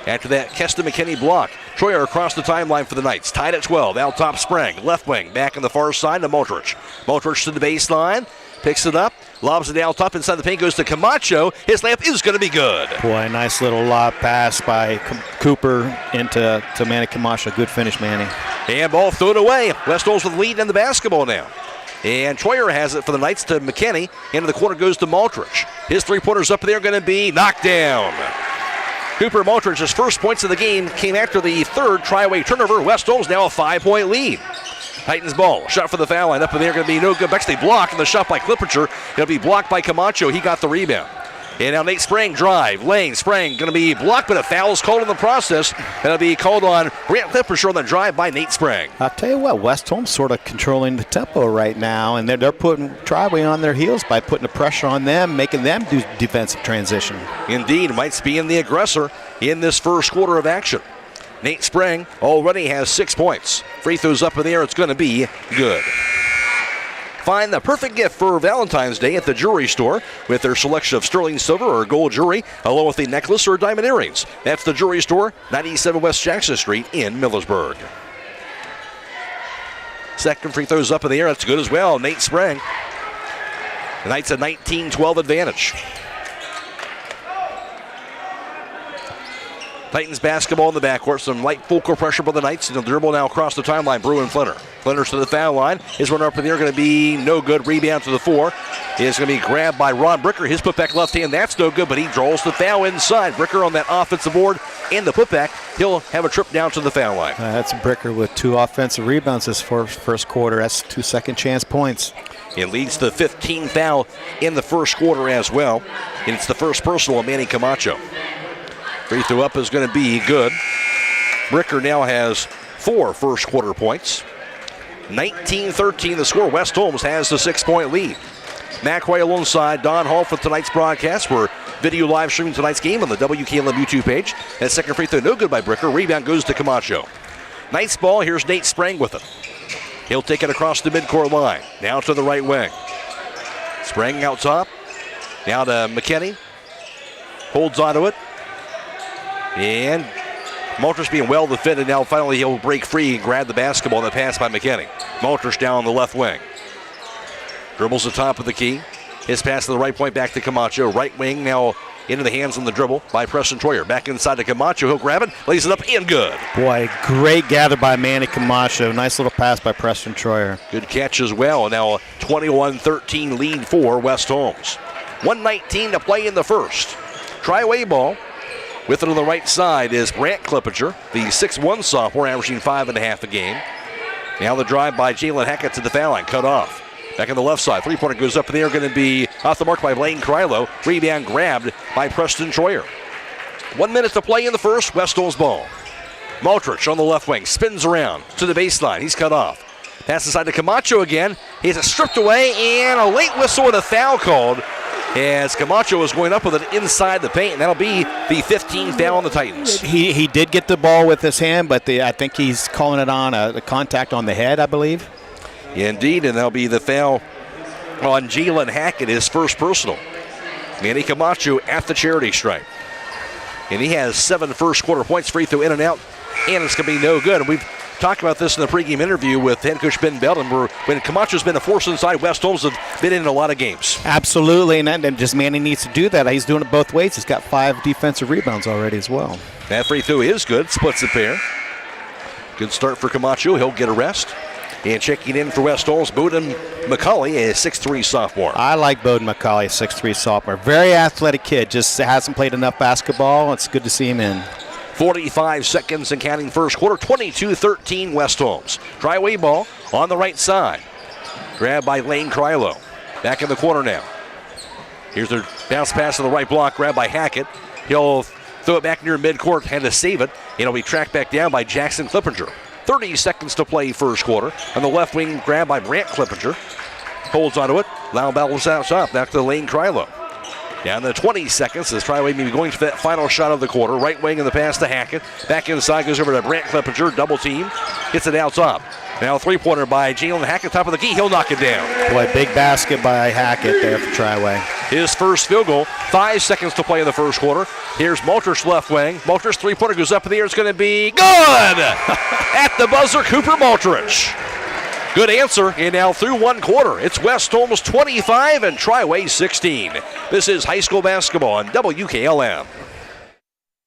After that, Keston McKinney block. Troyer across the timeline for the Knights. Tied at 12. Out top Sprang. Left wing. Back on the far side to Motrich. Motrich to the baseline. Picks it up. Lobs it out top inside the paint. Goes to Camacho. His layup is going to be good. Boy, nice little lob pass by Cooper into Manny Camacho. Good finish, Manny. And ball thrown away. West Holmes with the lead in the basketball now. And Troyer has it for the Knights to McKinney. Into the corner goes to Motrich. His three-pointers up there going to be knocked down. Cooper Motrich's first points of the game came after the third Triway turnover. West Holmes now a 5-point lead. Titans ball. Shot for the foul line. Up in there going to be no good. Actually blocked. And the shot by Clippinger. It'll be blocked by Camacho. He got the rebound. And now Nate Sprang drive. Lane Sprang going to be blocked, but a foul is called in the process. That'll be called on Brant Clippinger on the drive by Nate Sprang. I'll tell you what, West Holmes sort of controlling the tempo right now, and they're putting Triway on their heels by putting the pressure on them, making them do defensive transition. Indeed, Mites being the aggressor in this first quarter of action. Nate Sprang already has 6 points. Free throws up in the air. It's going to be good. Find the perfect gift for Valentine's Day at the jewelry store with their selection of sterling silver or gold jewelry, along with a necklace or diamond earrings. That's the jewelry store, 97 West Jackson Street in Millersburg. Second free throws up in the air. That's good as well. Nate Sprang. The Knights a 19-12 advantage. Titans basketball in the backcourt. Some light full court pressure by the Knights. And the dribble now across the timeline. Bruin Flinner. Flinner's to the foul line. His runner up in the air going to be no good. Rebound to the floor. It's going to be grabbed by Ron Bricker. His putback left hand. That's no good, but he draws the foul inside. Bricker on that offensive board and the putback. He'll have a trip down to the foul line. That's Bricker with 2 offensive rebounds this first quarter. That's 2 second chance points. It leads to the 15th foul in the first quarter as well. And it's the first personal of Manny Camacho. Free throw up is going to be good. Bricker now has 4 first quarter points. 19-13 the score. West Holmes has the 6-point lead. McRae alongside Don Hall for tonight's broadcast. We're video live streaming tonight's game on the WKLM YouTube page. That second free throw no good by Bricker. Rebound goes to Camacho. Nice ball. Here's Nate Sprang with it. He'll take it across the midcourt line. Now to the right wing. Sprang out top. Now to McKinney. Holds onto it. And Moultrie being well defended. Now finally he'll break free and grab the basketball in the pass by McKinney. Moultrie down the left wing. Dribbles the top of the key. His pass to the right point back to Camacho. Right wing now into the hands on the dribble by Preston Troyer. Back inside to Camacho. He'll grab it. Lays it up and good. Boy, great gather by Manny Camacho. Nice little pass by Preston Troyer. Good catch as well. Now a 21-13 lead for West Holmes. 1:19 to play in the first. Triway ball. With it on the right side is Brant Clippinger, the 6'1 sophomore, averaging 5.5 a game. Now the drive by Jalen Hackett to the foul line, cut off. Back on the left side, three-pointer goes up in the air, going to be off the mark by Blaine Krylo. Rebound grabbed by Preston Troyer. 1 minute to play in the first, West Holmes ball. Moultrie on the left wing, spins around to the baseline, he's cut off. Pass inside to Camacho again. He's stripped away, and a late whistle with a foul called as Camacho is going up with it inside the paint, and that'll be the 15th foul on the Titans. He did get the ball with his hand, but I think he's calling it on a contact on the head, I believe. Indeed, and that'll be the foul on Jalen Hackett, his first personal. Manny Camacho at the charity stripe. And he has 7 first quarter points, free throw in and out, and it's going to be no good. And we've talked about this in the pregame interview with head coach Ben Belton, where when Camacho's been a force inside, West Holmes have been in a lot of games. Absolutely, and just Manny needs to do that. He's doing it both ways. He's got 5 defensive rebounds already as well. That free throw is good, splits the pair. Good start for Camacho. He'll get a rest. And checking in for West Holmes, Bowden McCauley, a 6'3 sophomore. I like Bowden McCauley, a 6'3 sophomore. Very athletic kid, just hasn't played enough basketball. It's good to see him in. 45 seconds and counting first quarter, 22-13 West Holmes. Triway ball on the right side. Grabbed by Lane Krylo. Back in the corner now. Here's their bounce pass to the right block, grabbed by Hackett. He'll throw it back near midcourt, had to save it, and it'll be tracked back down by Jackson Clippinger. 30 seconds to play first quarter. On the left wing, grab by Brant Clippinger. Holds onto it. Now battles out top. Back to the lane, Krylo. Down to 20 seconds as Triway may be going for that final shot of the quarter. Right wing in the pass to Hackett. Back inside, goes over to Brant Clippinger. Double team. Gets it out top. Now a three-pointer by Jalen Hackett, top of the key. He'll knock it down. Boy, big basket by Hackett there for Triway. His first field goal. 5 seconds to play in the first quarter. Here's Maltrich left wing. Maltrich three-pointer goes up in the air. It's going to be good! At the buzzer, Cooper Maltrich. Good answer, and now through one quarter, it's West Holmes 25 and Triway 16. This is high school basketball on WKLM.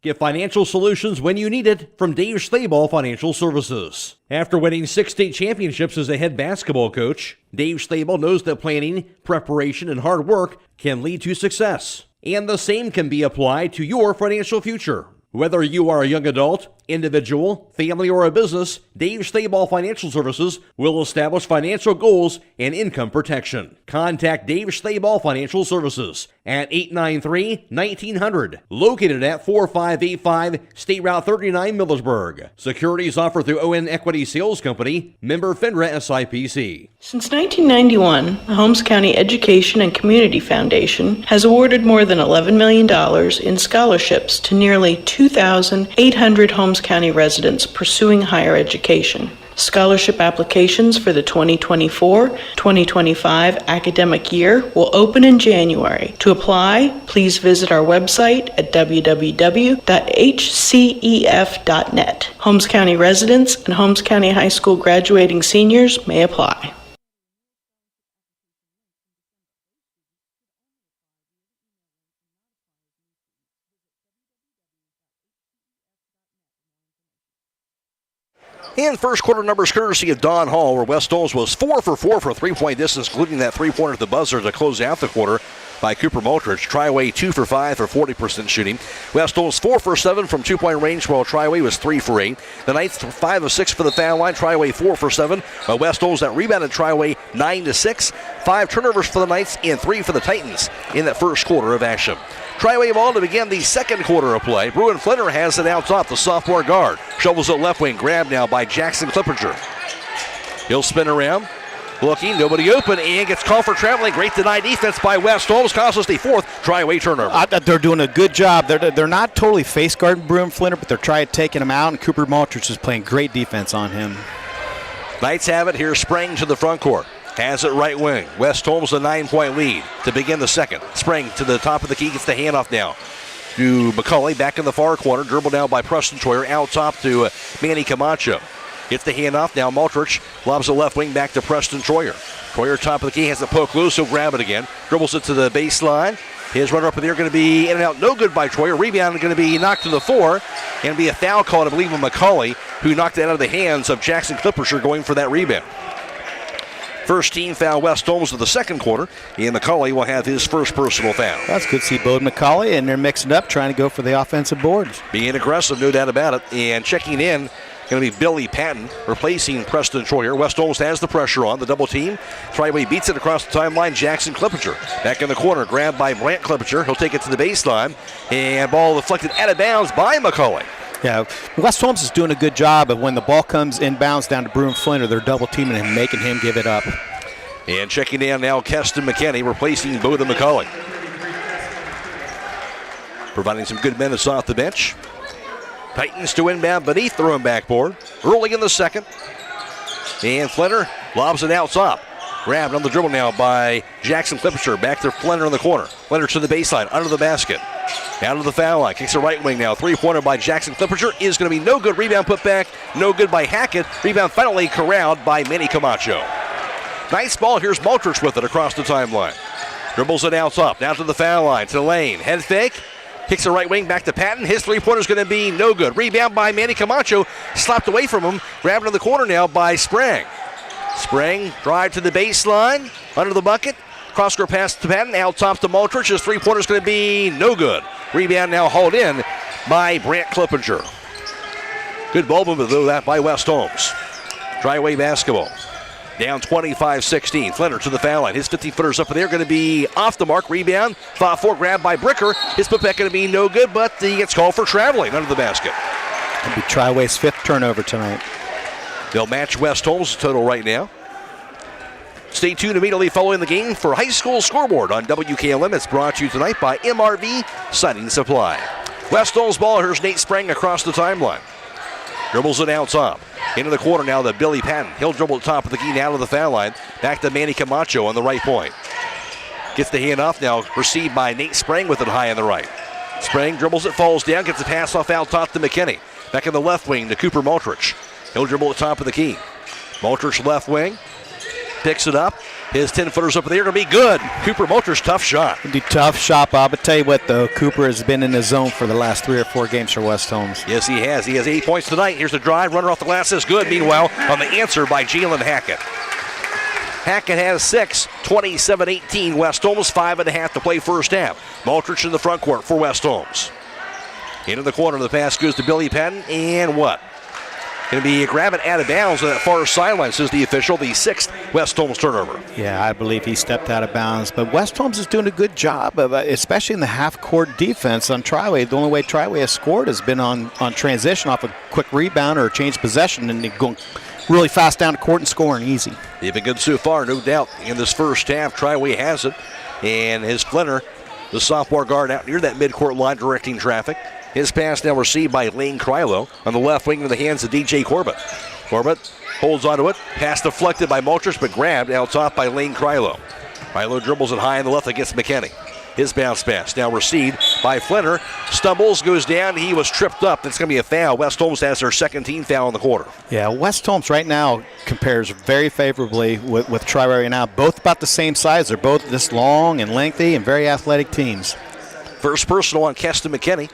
Get financial solutions when you need it from Dave Stayball Financial Services. After winning 6 state championships as a head basketball coach, Dave Stayball knows that planning, preparation, and hard work can lead to success. And the same can be applied to your financial future. Whether you are a young adult, individual, family, or a business, Dave Stayball Financial Services will establish financial goals and income protection. Contact Dave Stayball Financial Services at 893-1900, located at 4585 State Route 39, Millersburg. Securities offered through ON Equity Sales Company, member FINRA SIPC. Since 1991, the Holmes County Education and Community Foundation has awarded more than $11 million in scholarships to nearly 2,800 Holmes County residents pursuing higher education. Scholarship applications for the 2024-2025 academic year will open in January. To apply, please visit our website at www.hcef.net. Holmes County residents and Holmes County High School graduating seniors may apply. And first quarter numbers courtesy of Don Hall, where West Holmes was 4 for 4 for three-point distance, including that three-pointer at the buzzer to close out the quarter by Cooper Maltrich. Triway 2 for 5 for 40% shooting. West Holmes 4 for 7 from two-point range, while Triway was 3 for 8. The Knights 5 of 6 for the foul line. Triway 4 for 7. While West Holmes that rebounded Triway 9-6. 5 turnovers for the Knights and 3 for the Titans in that first quarter of action. Triway ball to begin the second quarter of play. Bruin Flinner has it out top, the sophomore guard. Shovels it left wing, grabbed now by Jackson Clippinger. He'll spin around, looking, nobody open, and gets called for traveling. Great denied defense by West Holmes, costs us the fourth Triway turnover. They're doing a good job. They're not totally face guarding Bruin Flinner, but they're trying to take him out, and Cooper Maltrich is playing great defense on him. Knights have it. Here's Sprang to the front court. Has it right wing. West Holmes a 9-point lead to begin the second. Sprang to the top of the key, gets the handoff now to McCulley, back in the far corner. Dribble now by Preston Troyer, out top to Manny Camacho. Gets the handoff now. Maltrich lobs the left wing back to Preston Troyer. Troyer top of the key, has the poke loose, he'll grab it again. Dribbles it to the baseline. His runner up in the air going to be in and out, no good by Troyer. Rebound going to be knocked to the floor and be a foul call, I believe, of McCulley, who knocked it out of the hands of Jackson Clippinger going for that rebound. First team foul West Holmes of the second quarter, and McCulley will have his first personal foul. That's good to see Bode McCulley, and they're mixing up, trying to go for the offensive boards. Being aggressive, no doubt about it, and checking in, going to be Billy Patton, replacing Preston Troyer. West Holmes has the pressure on, the double team. Triway beats it across the timeline, Jackson Clippinger. Back in the corner, grabbed by Brant Clippinger. He'll take it to the baseline, and ball deflected out of bounds by McCulley. Yeah, West Holmes is doing a good job of when the ball comes inbounds down to Bruin Flinner, they're double teaming him, making him give it up. And checking in now, Keston McKinney, replacing Bode McCulley. Providing some good minutes off the bench. Titans to inbound beneath their own backboard. Early in the second. And Flinner lobs it out top. Grabbed on the dribble now by Jackson Clippinger. Back to Flinner in the corner. Flinner to the baseline, under the basket. Down to the foul line. Kicks the right wing now. Three-pointer by Jackson Clippinger is going to be no good. Rebound put back. No good by Hackett. Rebound finally corralled by Manny Camacho. Nice ball. Here's Maltrich with it across the timeline. Dribbles it out top. Down to the foul line. To the lane. Head fake. Kicks the right wing back to Patton. His three-pointer is going to be no good. Rebound by Manny Camacho. Slapped away from him. Grabbed in the corner now by Sprang. Sprang drive to the baseline. Under the bucket. Cross-court pass to Patton. Out top to Maltrich. His three-pointer is going to be no good. Rebound now hauled in by Brant Clippinger. Good ball movement though that by West Holmes. Triway basketball. Down 25-16. Flinner to the foul line. His 50-footer's up in there, going to be off the mark. Rebound, fought for, grabbed by Bricker. His putback going to be no good, but he gets called for traveling under the basket. It'll be Triway's 5th turnover tonight. They'll match West Holmes' total right now. Stay tuned immediately following the game for High School Scoreboard on WKLM. It's brought to you tonight by MRV Siding Supply. West Holmes ball. Here's Nate Sprang across the timeline. Dribbles it out top. Into the corner now to Billy Patton. He'll dribble at the top of the key now to the foul line. Back to Manny Camacho on the right point. Gets the handoff now. Received by Nate Sprang with it high on the right. Sprang dribbles it, falls down, gets a pass off out top to McKinney. Back in the left wing to Cooper Maltrich. He'll dribble at the top of the key. Maltrich left wing. Picks it up. His 10-footers up there going to be good. Cooper Maltrich, tough shot. It'll be tough shot, Bob. But tell you what, though, Cooper has been in the zone for the last 3 or 4 games for West Holmes. Yes, he has. He has 8 points tonight. Here's the drive. Runner off the glass is good. Meanwhile, on the answer by Jalen Hackett. Hackett has 6, 27-18. West Holmes, 5.5 to play first half. Maltrich in the front court for West Holmes. Into the corner, the pass goes to Billy Patton, and what? Going to be grabbing out of bounds on that far sideline, says the official, the 6th West Holmes turnover. Yeah, I believe he stepped out of bounds. But West Holmes is doing a good job, of, especially in the half-court defense on Triway. The only way Triway has scored has been on transition off a quick rebound or a change possession, and they're going really fast down the court and scoring easy. They've been good so far, no doubt. In this first half, Triway has it. And his Flinner, the sophomore guard, out near that midcourt line directing traffic. His pass now received by Lane Krylo on the left wing in the hands of DJ Corbett. Corbett holds onto it. Pass deflected by Maltrich, but grabbed out top by Lane Krylo. Krylo dribbles it high on the left against McKinney. His bounce pass now received by Flinner. Stumbles, goes down. He was tripped up. That's going to be a foul. West Holmes has their second team foul in the quarter. Yeah, West Holmes right now compares very favorably with Triway right now. Both about the same size. They're both this long and lengthy and very athletic teams. First personal on Keston McKinney.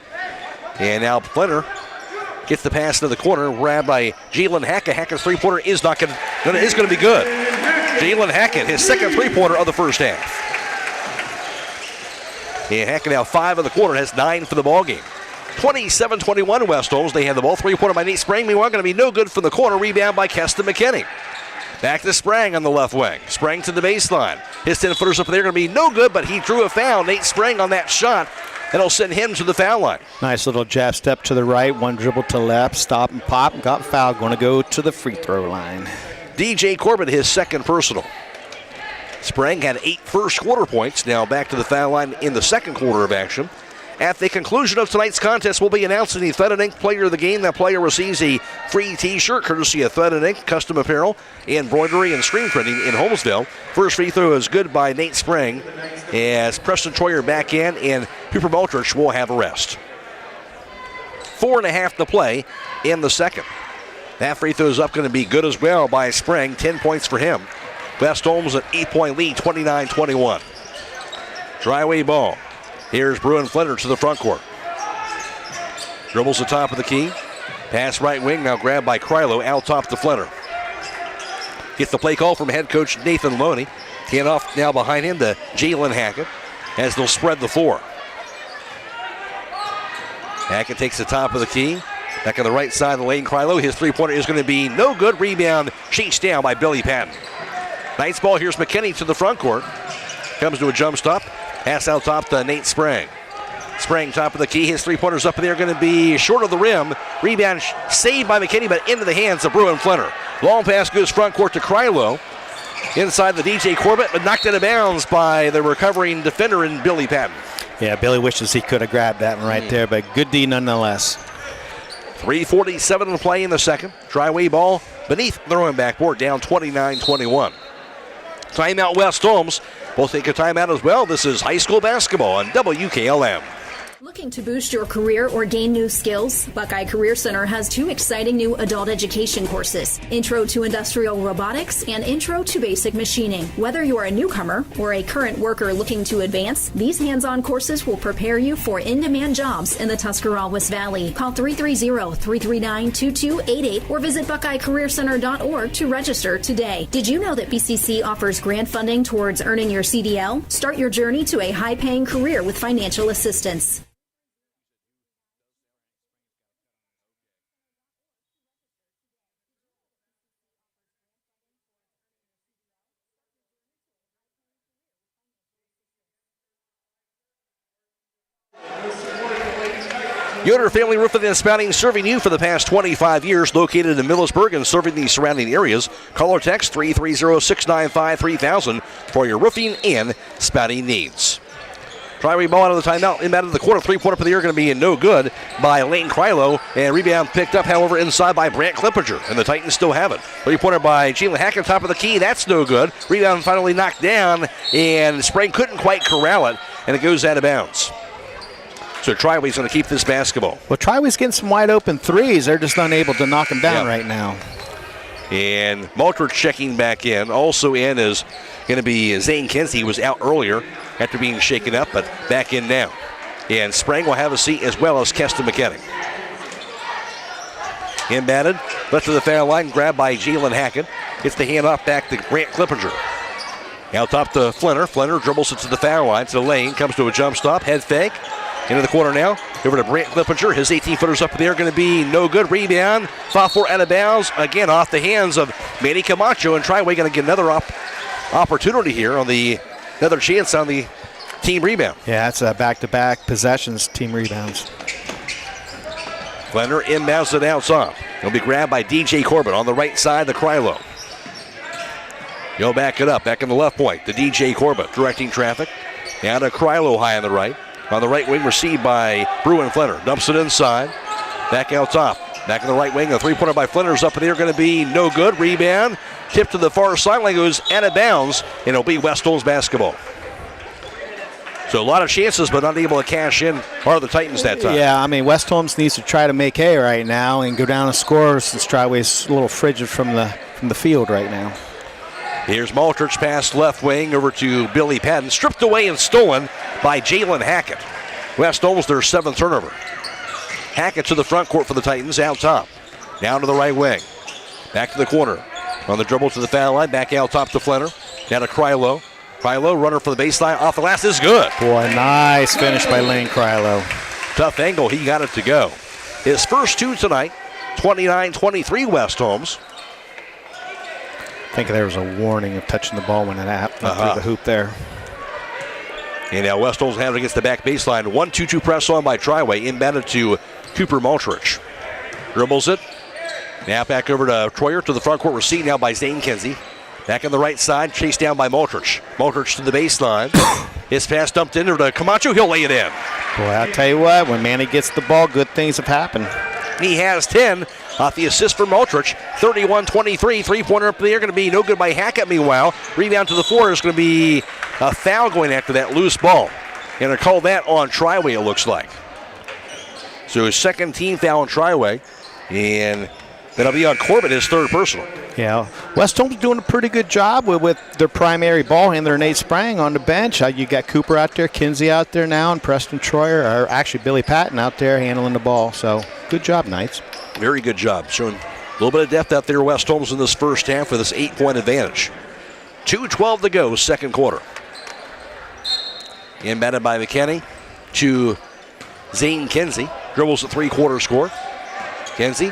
And now Flinner gets the pass into the corner, grabbed by Jalen Hackett. Hackett's three-pointer is going to be good. Jalen Hackett, his second three-pointer of the first half. And Hackett now 5 of the quarter, has 9 for the ball game. 27-21 West Holmes. They have the ball. Three-pointer by Nate Sprang. Meanwhile, going to be no good from the corner. Rebound by Keston McKinney. Back to Sprang on the left wing. Sprang to the baseline. His 10-footers up there going to be no good, but he drew a foul. Nate Sprang on that shot. That'll send him to the foul line. Nice little jab step to the right, one dribble to left, stop and pop, got fouled, going to go to the free throw line. DJ Corbett, his second personal. Sprang had 8 first quarter points. Now back to the foul line in the second quarter of action. At the conclusion of tonight's contest, we'll be announcing the Thread and Ink player of the game. That player receives a free t-shirt courtesy of Thread and Ink, custom apparel, embroidery, and screen printing in Holmesville. First free throw is good by Nate Sprang as Preston Troyer back in, and Cooper Maltrich will have a rest. 4.5 to play in the second. That free throw is up, going to be good as well by Sprang. 10 points for him. West Holmes an 8-point lead, 29-21. Triway ball. Here's Bruin Flinner to the front court. Dribbles the top of the key. Pass right wing, now grabbed by Krylo, out top to Flinner. Gets the play call from head coach Nathan Loney. Hand off now behind him to Jalen Hackett as they'll spread the floor. Hackett takes the top of the key. Back on the right side of the lane, Krylo. His three-pointer is going to be no good. Rebound chased down by Billy Patton. Nice ball. Here's McKinney to the front court. Comes to a jump stop. Pass out top to Nate Sprang. Sprang top of the key. His three-pointers up in there going to be short of the rim. Rebound saved by McKinney, but into the hands of Bruin Flinner. Long pass goes front court to Krylo. Inside the DJ Corbett, but knocked out of bounds by the recovering defender in Billy Patton. Yeah, Billy wishes he could have grabbed that one right there, but good D nonetheless. 3:47 to play in the second. Triway ball beneath the throwing backboard, down 29-21. Timeout West Holmes. We'll take a timeout as well. This is high school basketball on WKLM. Looking to boost your career or gain new skills? Buckeye Career Center has 2 exciting new adult education courses, Intro to Industrial Robotics and Intro to Basic Machining. Whether you are a newcomer or a current worker looking to advance, these hands-on courses will prepare you for in-demand jobs in the Tuscarawas Valley. Call 330-339-2288 or visit BuckeyeCareerCenter.org to register today. Did you know that BCC offers grant funding towards earning your CDL? Start your journey to a high-paying career with financial assistance. Yoder Family Roofing and Spouting, serving you for the past 25 years, located in Millersburg and serving the surrounding areas. Call or text 330-695-3000 for your roofing and spouting needs. Triway ball out of the timeout, inbound of the quarter, three-pointer for the year, going to be no good by Lane Krylo, and rebound picked up, however, inside by Brant Clippinger, and the Titans still have it. Three-pointer by Jalen Hackett, top of the key, that's no good. Rebound finally knocked down, and Sprague couldn't quite corral it, and it goes out of bounds. So Triway's going to keep this basketball. Well, Triway's getting some wide open threes. They're just unable to knock them down right now. And Malter checking back in. Also in is going to be Zane Kinsey, who was out earlier after being shaken up, but back in now. And Sprang will have a seat as well as Keston McKinney. Inbounded, left to the foul line, grabbed by Jalen Hackett. Gets the handoff back to Grant Clippinger. Out top to Flinner. Flinner dribbles it to the foul line, to the lane, comes to a jump stop, head fake. Into the corner now. Over to Brant Clippinger. His 18-footers up there going to be no good. Rebound. Fought for out of bounds. Again, off the hands of Manny Camacho. And Triway going to get another opportunity here on another chance on the team rebound. Yeah, it's a back-to-back possessions, team rebounds. Flinner inbounds it outside. He'll be grabbed by DJ Corbett on the right side, the Krylo. He'll back it up. Back in the left point. The DJ Corbett directing traffic. Down to Krylo high on the right. On the right wing, received by Bruin Flinner. Dumps it inside. Back out top. Back in the right wing. A three-pointer by Flinner's up in there. Going to be no good. Rebound. Tip to the far sideline. Goes out of bounds. And it'll be West Holmes basketball. So a lot of chances, but not able to cash in are the Titans that time. Yeah, I mean, West Holmes needs to try to make hay right now and go down and score since Triway's a little frigid from the field right now. Here's Maltrich pass left wing over to Billy Patton. Stripped away and stolen by Jalen Hackett. West Holmes, their seventh turnover. Hackett to the front court for the Titans, out top. Down to the right wing. Back to the corner. On the dribble to the foul line. Back out top to Flinner. Down to Krylo. Krylo, runner for the baseline. Off the glass is good. Boy, nice finish by Lane Krylo. Tough angle. He got it to go. His first two tonight. 29-23 West Holmes. I think there was a warning of touching the ball when it happened through the hoop there. And now West Holmes have it against the back baseline. 1-2-2 press on by Triway. Inbounded to Cooper Maltrich. Dribbles it. Now back over to Troyer to the front court. Received now by Zane Kinsey. Back on the right side. Chased down by Maltrich. Maltrich to the baseline. His pass dumped in to Camacho. He'll lay it in. Boy, I'll tell you what. When Manny gets the ball, good things have happened. He has 10 off the assist for Maltrich. 31-23. Three-pointer up there. Going to be no good by Hackett, meanwhile. Rebound to the floor is going to be a foul going after that loose ball. And they'll call that on Triway, it looks like. So his second team foul on Triway. And that'll be on Corbett, his third personal. Yeah, West Holmes doing a pretty good job with their primary ball handler, Nate Sprang, on the bench. You got Cooper out there, Kinsey out there now, and Preston Troyer, or actually Billy Patton out there handling the ball. So good job, Knights. Very good job. Showing a little bit of depth out there, West Holmes, in this first half with this 8-point advantage. 2:12 to go, second quarter. Inbounded by McKinney to Zane Kinsey. Dribbles the three-quarter score. Kinsey.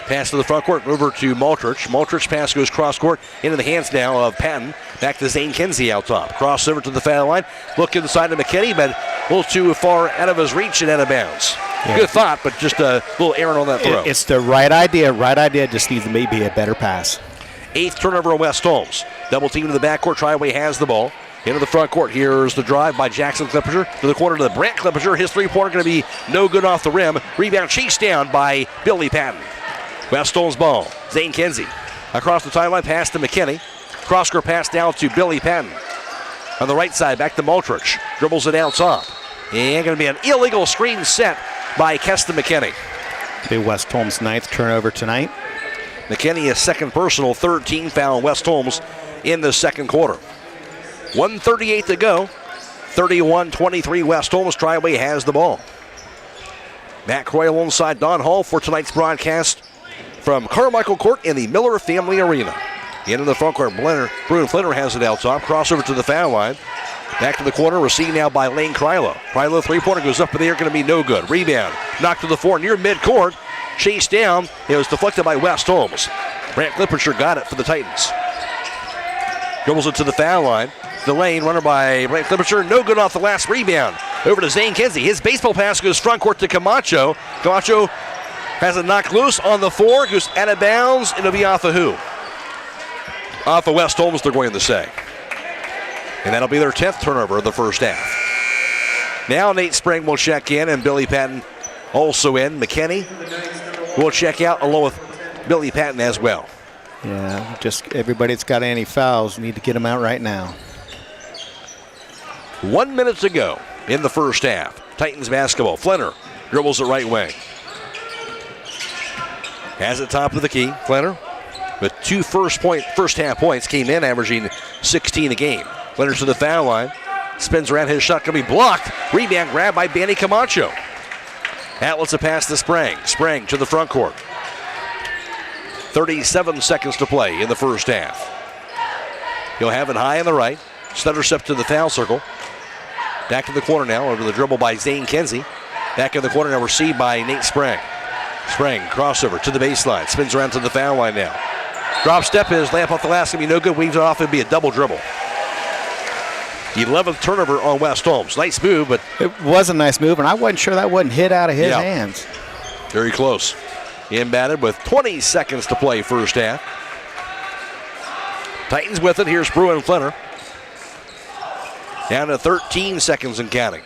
Pass to the front court, over to Maltrich. Maltrich pass goes cross court into the hands now of Patton. Back to Zane Kinsey out top. Crossover to the foul line. Look inside to McKinney, but a little too far out of his reach and out of bounds. Yeah. Good thought, but just a little errant on that throw. It's the right idea. Right idea. Just needs to maybe a better pass. 8th turnover on West Holmes. Double team to the backcourt. Triway has the ball. Into the front court. Here's the drive by Jackson Clippinger. To the corner to the Brant Clippinger. His three-pointer going to be no good off the rim. Rebound chased down by Billy Patton. West Holmes ball. Zane Kinsey. Across the timeline, pass to McKinney. Cross-court pass down to Billy Patton. On the right side, back to Maltrich. Dribbles it out top. And going to be an illegal screen set by Keston McKinney. Be West Holmes' 9th turnover tonight. McKinney is second personal, third team foul. West Holmes in the second quarter. 1:38 to go. 31-23 West Holmes. Triway has the ball. Matt Croy alongside Don Hall for tonight's broadcast from Carmichael Court in the Miller Family Arena. Into the front court, Bruin Flinner has it out top. Crossover to the foul line. Back to the corner, received now by Lane Krylo. Krylo three-pointer goes up in the air, going to be no good. Rebound, knocked to the floor near midcourt. Chased down, it was deflected by West Holmes. Brant Clippinger got it for the Titans. Dribbles it to the foul line. The lane, runner by Brant Clippinger, no good off the last rebound. Over to Zane Kinsey. His baseball pass goes front court to Camacho. Camacho has it knocked loose on the 4. Goes out of bounds. It'll be off of who? Off of West Holmes, they're going to say. And that'll be their 10th turnover of the first half. Now Nate Spring will check in, and Billy Patton also in. McKinney will check out along with Billy Patton as well. Yeah, just everybody that's got any fouls need to get them out right now. 1 minute to go in the first half. Titans basketball. Flinner dribbles it right wing. Has it top of the key. Flinner with 2 first half points, came in averaging 16 a game. Flinner to the foul line. Spins around, his shot going to be blocked. Rebound grab by Danny Camacho. Outlets a pass to Sprang. Sprang to the front court. 37 seconds to play in the first half. He'll have it high on the right. Stutter step to the foul circle. Back to the corner now, over the dribble by Zane Kinsey. Back in the corner now, received by Nate Sprang. Sprang, crossover to the baseline. Spins around to the foul line now. Drop step is layup off the glass, going to be no good. Weaves it off, it'll be a double dribble. 11th turnover on West Holmes. Nice move, but it was a nice move, and I wasn't sure that wasn't hit out of his hands. Very close. Inbounded with 20 seconds to play first half. Titans with it. Here's Bruin Flinner. Down to 13 seconds and counting.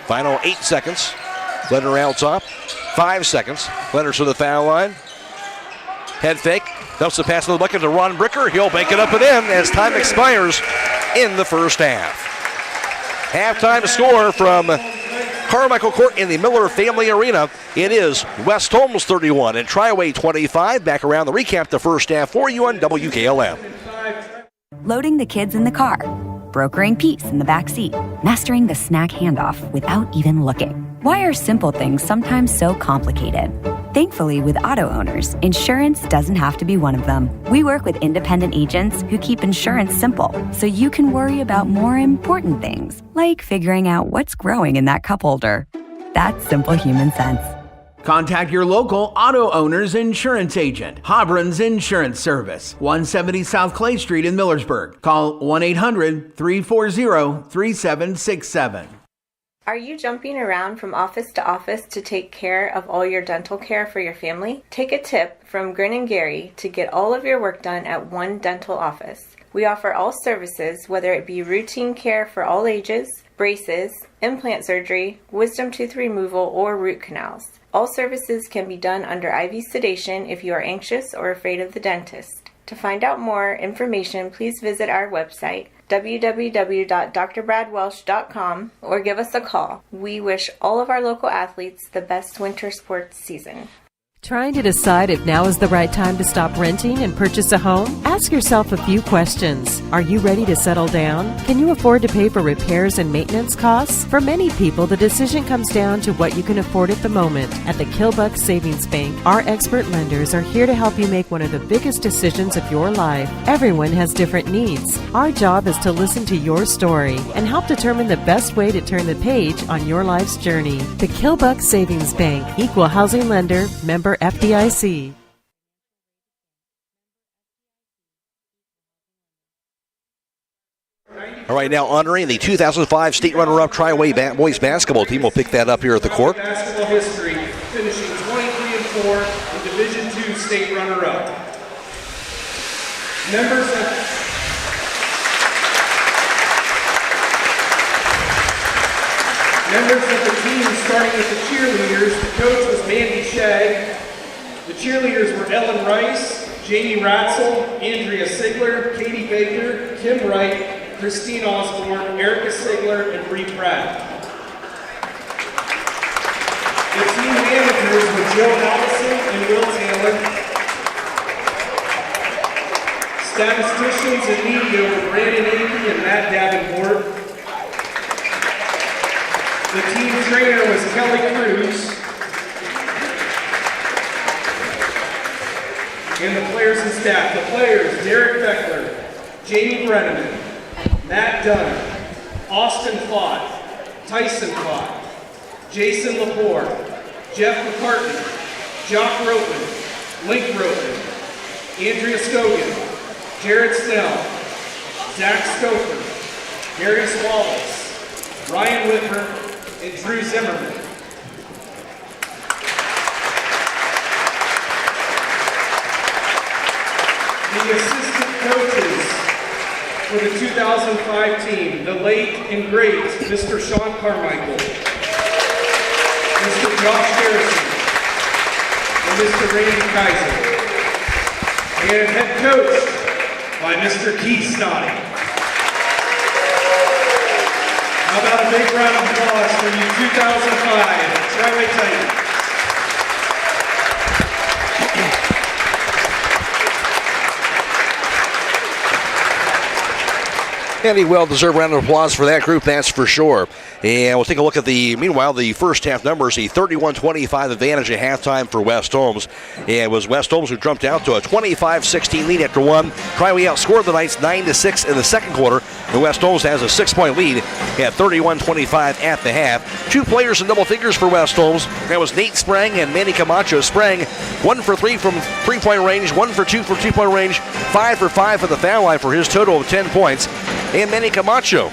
Final 8 seconds. Flinner out top. 5 seconds. Flinner to the foul line. Head fake. Dumps the pass to the bucket to Ron Bricker. He'll bank it up and in as time expires in the first half. Halftime score from Carmichael Court in the Miller Family Arena. It is West Holmes 31 and Triway 25. Back around the recap the first half for you on WKLM. Loading the kids in the car, brokering peace in the back seat, mastering the snack handoff without even looking. Why are simple things sometimes so complicated? Thankfully, with auto owners, insurance doesn't have to be one of them. We work with independent agents who keep insurance simple, so you can worry about more important things, like figuring out what's growing in that cup holder. That's simple human sense. Contact your local auto owner's insurance agent. Hobron's Insurance Service, 170 South Clay Street in Millersburg. Call 1-800-340-3767. Are you jumping around from office to office to take care of all your dental care for your family? Take a tip from Grin and Gary to get all of your work done at one dental office. We offer all services, whether it be routine care for all ages, braces, implant surgery, wisdom tooth removal, or root canals. All services can be done under IV sedation if you are anxious or afraid of the dentist. To find out more information, please visit our website, www.drbradwelsh.com, or give us a call. We wish all of our local athletes the best winter sports season. Trying to decide if now is the right time to stop renting and purchase a home? Ask yourself a few questions. Are you ready to settle down? Can you afford to pay for repairs and maintenance costs? For many people, the decision comes down to what you can afford at the moment. At the Kilbuck Savings Bank, our expert lenders are here to help you make one of the biggest decisions of your life. Everyone has different needs. Our job is to listen to your story and help determine the best way to turn the page on your life's journey. The Kilbuck Savings Bank, equal housing lender, member FDIC. All right, now honoring the 2005 state runner-up Triway boys basketball team. We'll pick that up here at the court. Basketball history, finishing 23-4 in Division II state runner-up. Members of the team, starting with the cheerleaders, the coach was Mandy Shagg. The cheerleaders were Ellen Rice, Jamie Ratzel, Andrea Sigler, Katie Baker, Kim Wright, Christine Osborne, Erica Sigler, and Bree Pratt. The team managers were Joe Allison and Will Taylor. Statisticians and media were Brandon Akey and Matt Davenport. The team trainer was Kelly Cruz. And the players and staff. The players, Derek Beckler, Jamie Brenneman, Matt Dunn, Austin Fott, Tyson Fott, Jason Lepore, Jeff McCartney, Jock Ropen, Link Ropen, Andrea Scogan, Jared Snell, Zach Stoker, Gary Wallace, Ryan Whitmer, and Drew Zimmerman. The assistant coaches for the 2005 team, the late and great Mr. Sean Carmichael, Mr. Josh Harrison, and Mr. Randy Kaiser. And head coached by Mr. Keith Snoddy. How about a big round of applause for you 2005 Triway Titans. And a well-deserved round of applause for that group, that's for sure. And we'll take a look at the first half numbers. The 31-25 advantage at halftime for West Holmes. And it was West Holmes who jumped out to a 25-16 lead after one. Triway outscored the Knights 9-6 in the second quarter. And West Holmes has a 6-point lead at 31-25 at the half. Two players in double figures for West Holmes. That was Nate Sprang and Manny Camacho. Sprang 1 for 3 from three-point range, 1 for 2 from two-point range, 5 for 5 from the foul line for his total of 10 points. And Manny Camacho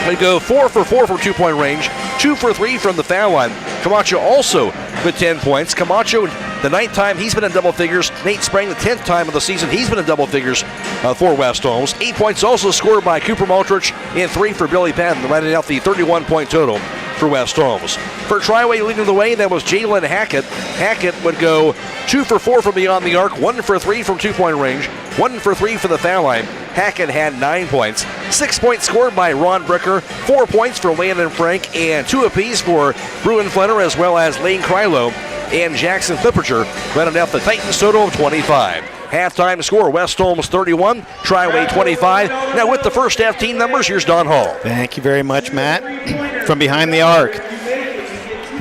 would go 4 for 4 from two-point range, 2 for 3 from the foul line. Camacho also with 10 points. Camacho, the 9th time he's been in double figures. Nate Sprang, the 10th time of the season he's been in double figures for West Holmes. 8 points also scored by Cooper Maltrich and 3 for Billy Patton, rounding out the 31-point total for West Holmes. For Triway leading the way, that was Jalen Hackett. Hackett would go 2 for 4 from beyond the arc, 1 for 3 from two-point range, 1 for 3 for the foul line. Hackett had 9 points. 6 points scored by Ron Bricker, 4 points for Landon Frank, and 2 apiece for Bruin Flenner, as well as Lane Krylo and Jackson Clipperger, rounding out the Titans total of 25. Halftime score, West Holmes 31, Triway 25. Now with the first half team numbers, here's Don Hall. Thank you very much, Matt. From behind the arc,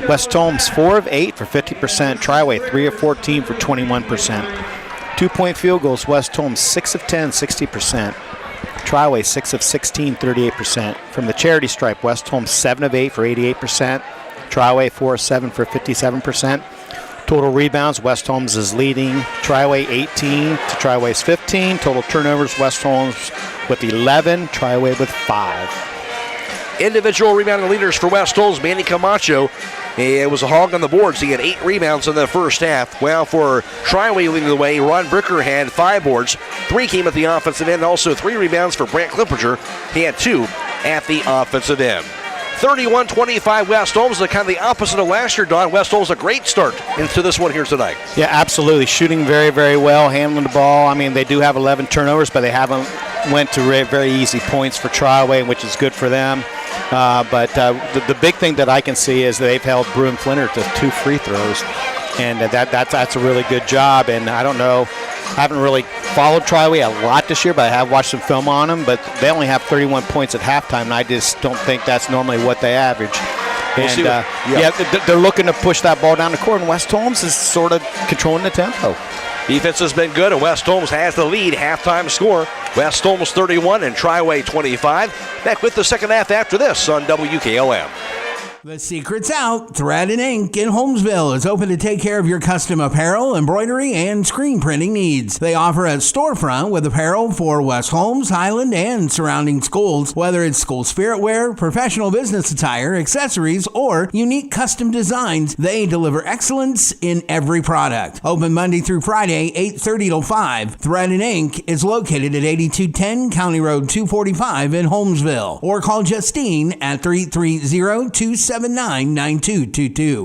West Holmes 4 of 8 for 50%, Triway 3 of 14 for 21%. 2-point field goals, West Holmes 6 of 10, 60%. Triway 6 of 16, 38%. From the charity stripe, West Holmes 7 of 8 for 88%. Triway 4 of 7 for 57%. Total rebounds, West Holmes is leading. Triway 18 to Triway's 15. Total turnovers, West Holmes with 11, Triway with 5. Individual rebounding leaders for West Holmes, Manny Camacho. It was a hog on the boards. He had 8 rebounds in the first half. Well, for Triway leading the way, Ron Bricker had 5 boards. 3 came at the offensive end. Also 3 rebounds for Brant Clipperger. He had 2 at the offensive end. 31-25 West Holmes, kind of the opposite of last year, Don. West Holmes a great start into this one here tonight. Yeah, absolutely. Shooting very, very well, handling the ball. I mean, they do have 11 turnovers, but they haven't went to very easy points for Triway, which is good for them. But the big thing that I can see is they've held Bruin Flinner to 2 free throws, and that's a really good job. And I don't know, I haven't really followed Triway a lot this year, but I have watched some film on them. But they only have 31 points at halftime, and I just don't think that's normally what they average. And they're looking to push that ball down the court, and West Holmes is sort of controlling the tempo. Defense has been good, and West Holmes has the lead. Halftime score, West Holmes 31 and Triway 25. Back with the second half after this on WKLM. The secret's out. Thread and Ink in Holmesville is open to take care of your custom apparel, embroidery, and screen printing needs. They offer a storefront with apparel for West Holmes, Highland, and surrounding schools. Whether it's school spirit wear, professional business attire, accessories, or unique custom designs, they deliver excellence in every product. Open Monday through Friday, 8:30 till 5. Thread and Ink is located at 8210 County Road 245 in Holmesville. Or call Justine at 330-279-9222.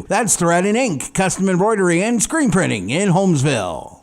That's Thread and Ink, custom embroidery and screen printing in Holmesville.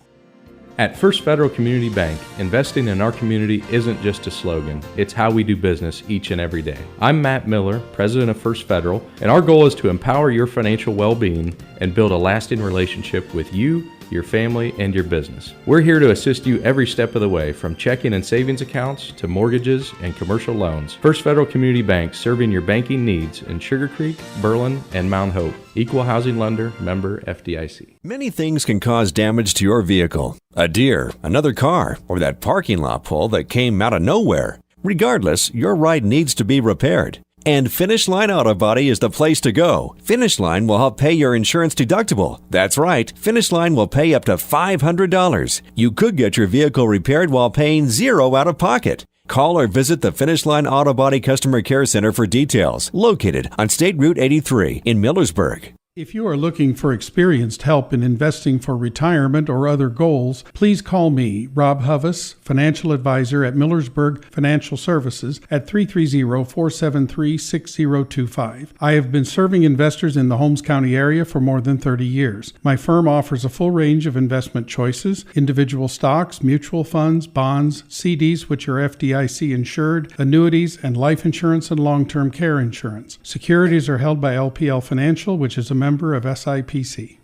At First Federal Community Bank, investing in our community isn't just a slogan, it's how we do business each and every day. I'm Matt Miller, president of First Federal, and our goal is to empower your financial well-being and build a lasting relationship with you, your family, and your business. We're here to assist you every step of the way, from checking and savings accounts to mortgages and commercial loans. First Federal Community Bank, serving your banking needs in Sugar Creek, Berlin, and Mount Hope. Equal housing lender, member FDIC. Many things can cause damage to your vehicle. A deer, another car, or that parking lot pole that came out of nowhere. Regardless, your ride needs to be repaired. And Finish Line Auto Body is the place to go. Finish Line will help pay your insurance deductible. That's right, Finish Line will pay up to $500. You could get your vehicle repaired while paying $0 out of pocket. Call or visit the Finish Line Auto Body Customer Care Center for details, located on State Route 83 in Millersburg. If you are looking for experienced help in investing for retirement or other goals, please call me, Rob Huvis, financial advisor at Millersburg Financial Services at 330-473-6025. I have been serving investors in the Holmes County area for more than 30 years. My firm offers a full range of investment choices, individual stocks, mutual funds, bonds, CDs which are FDIC insured, annuities, and life insurance and long-term care insurance. Securities are held by LPL Financial, which is a member of SIPC.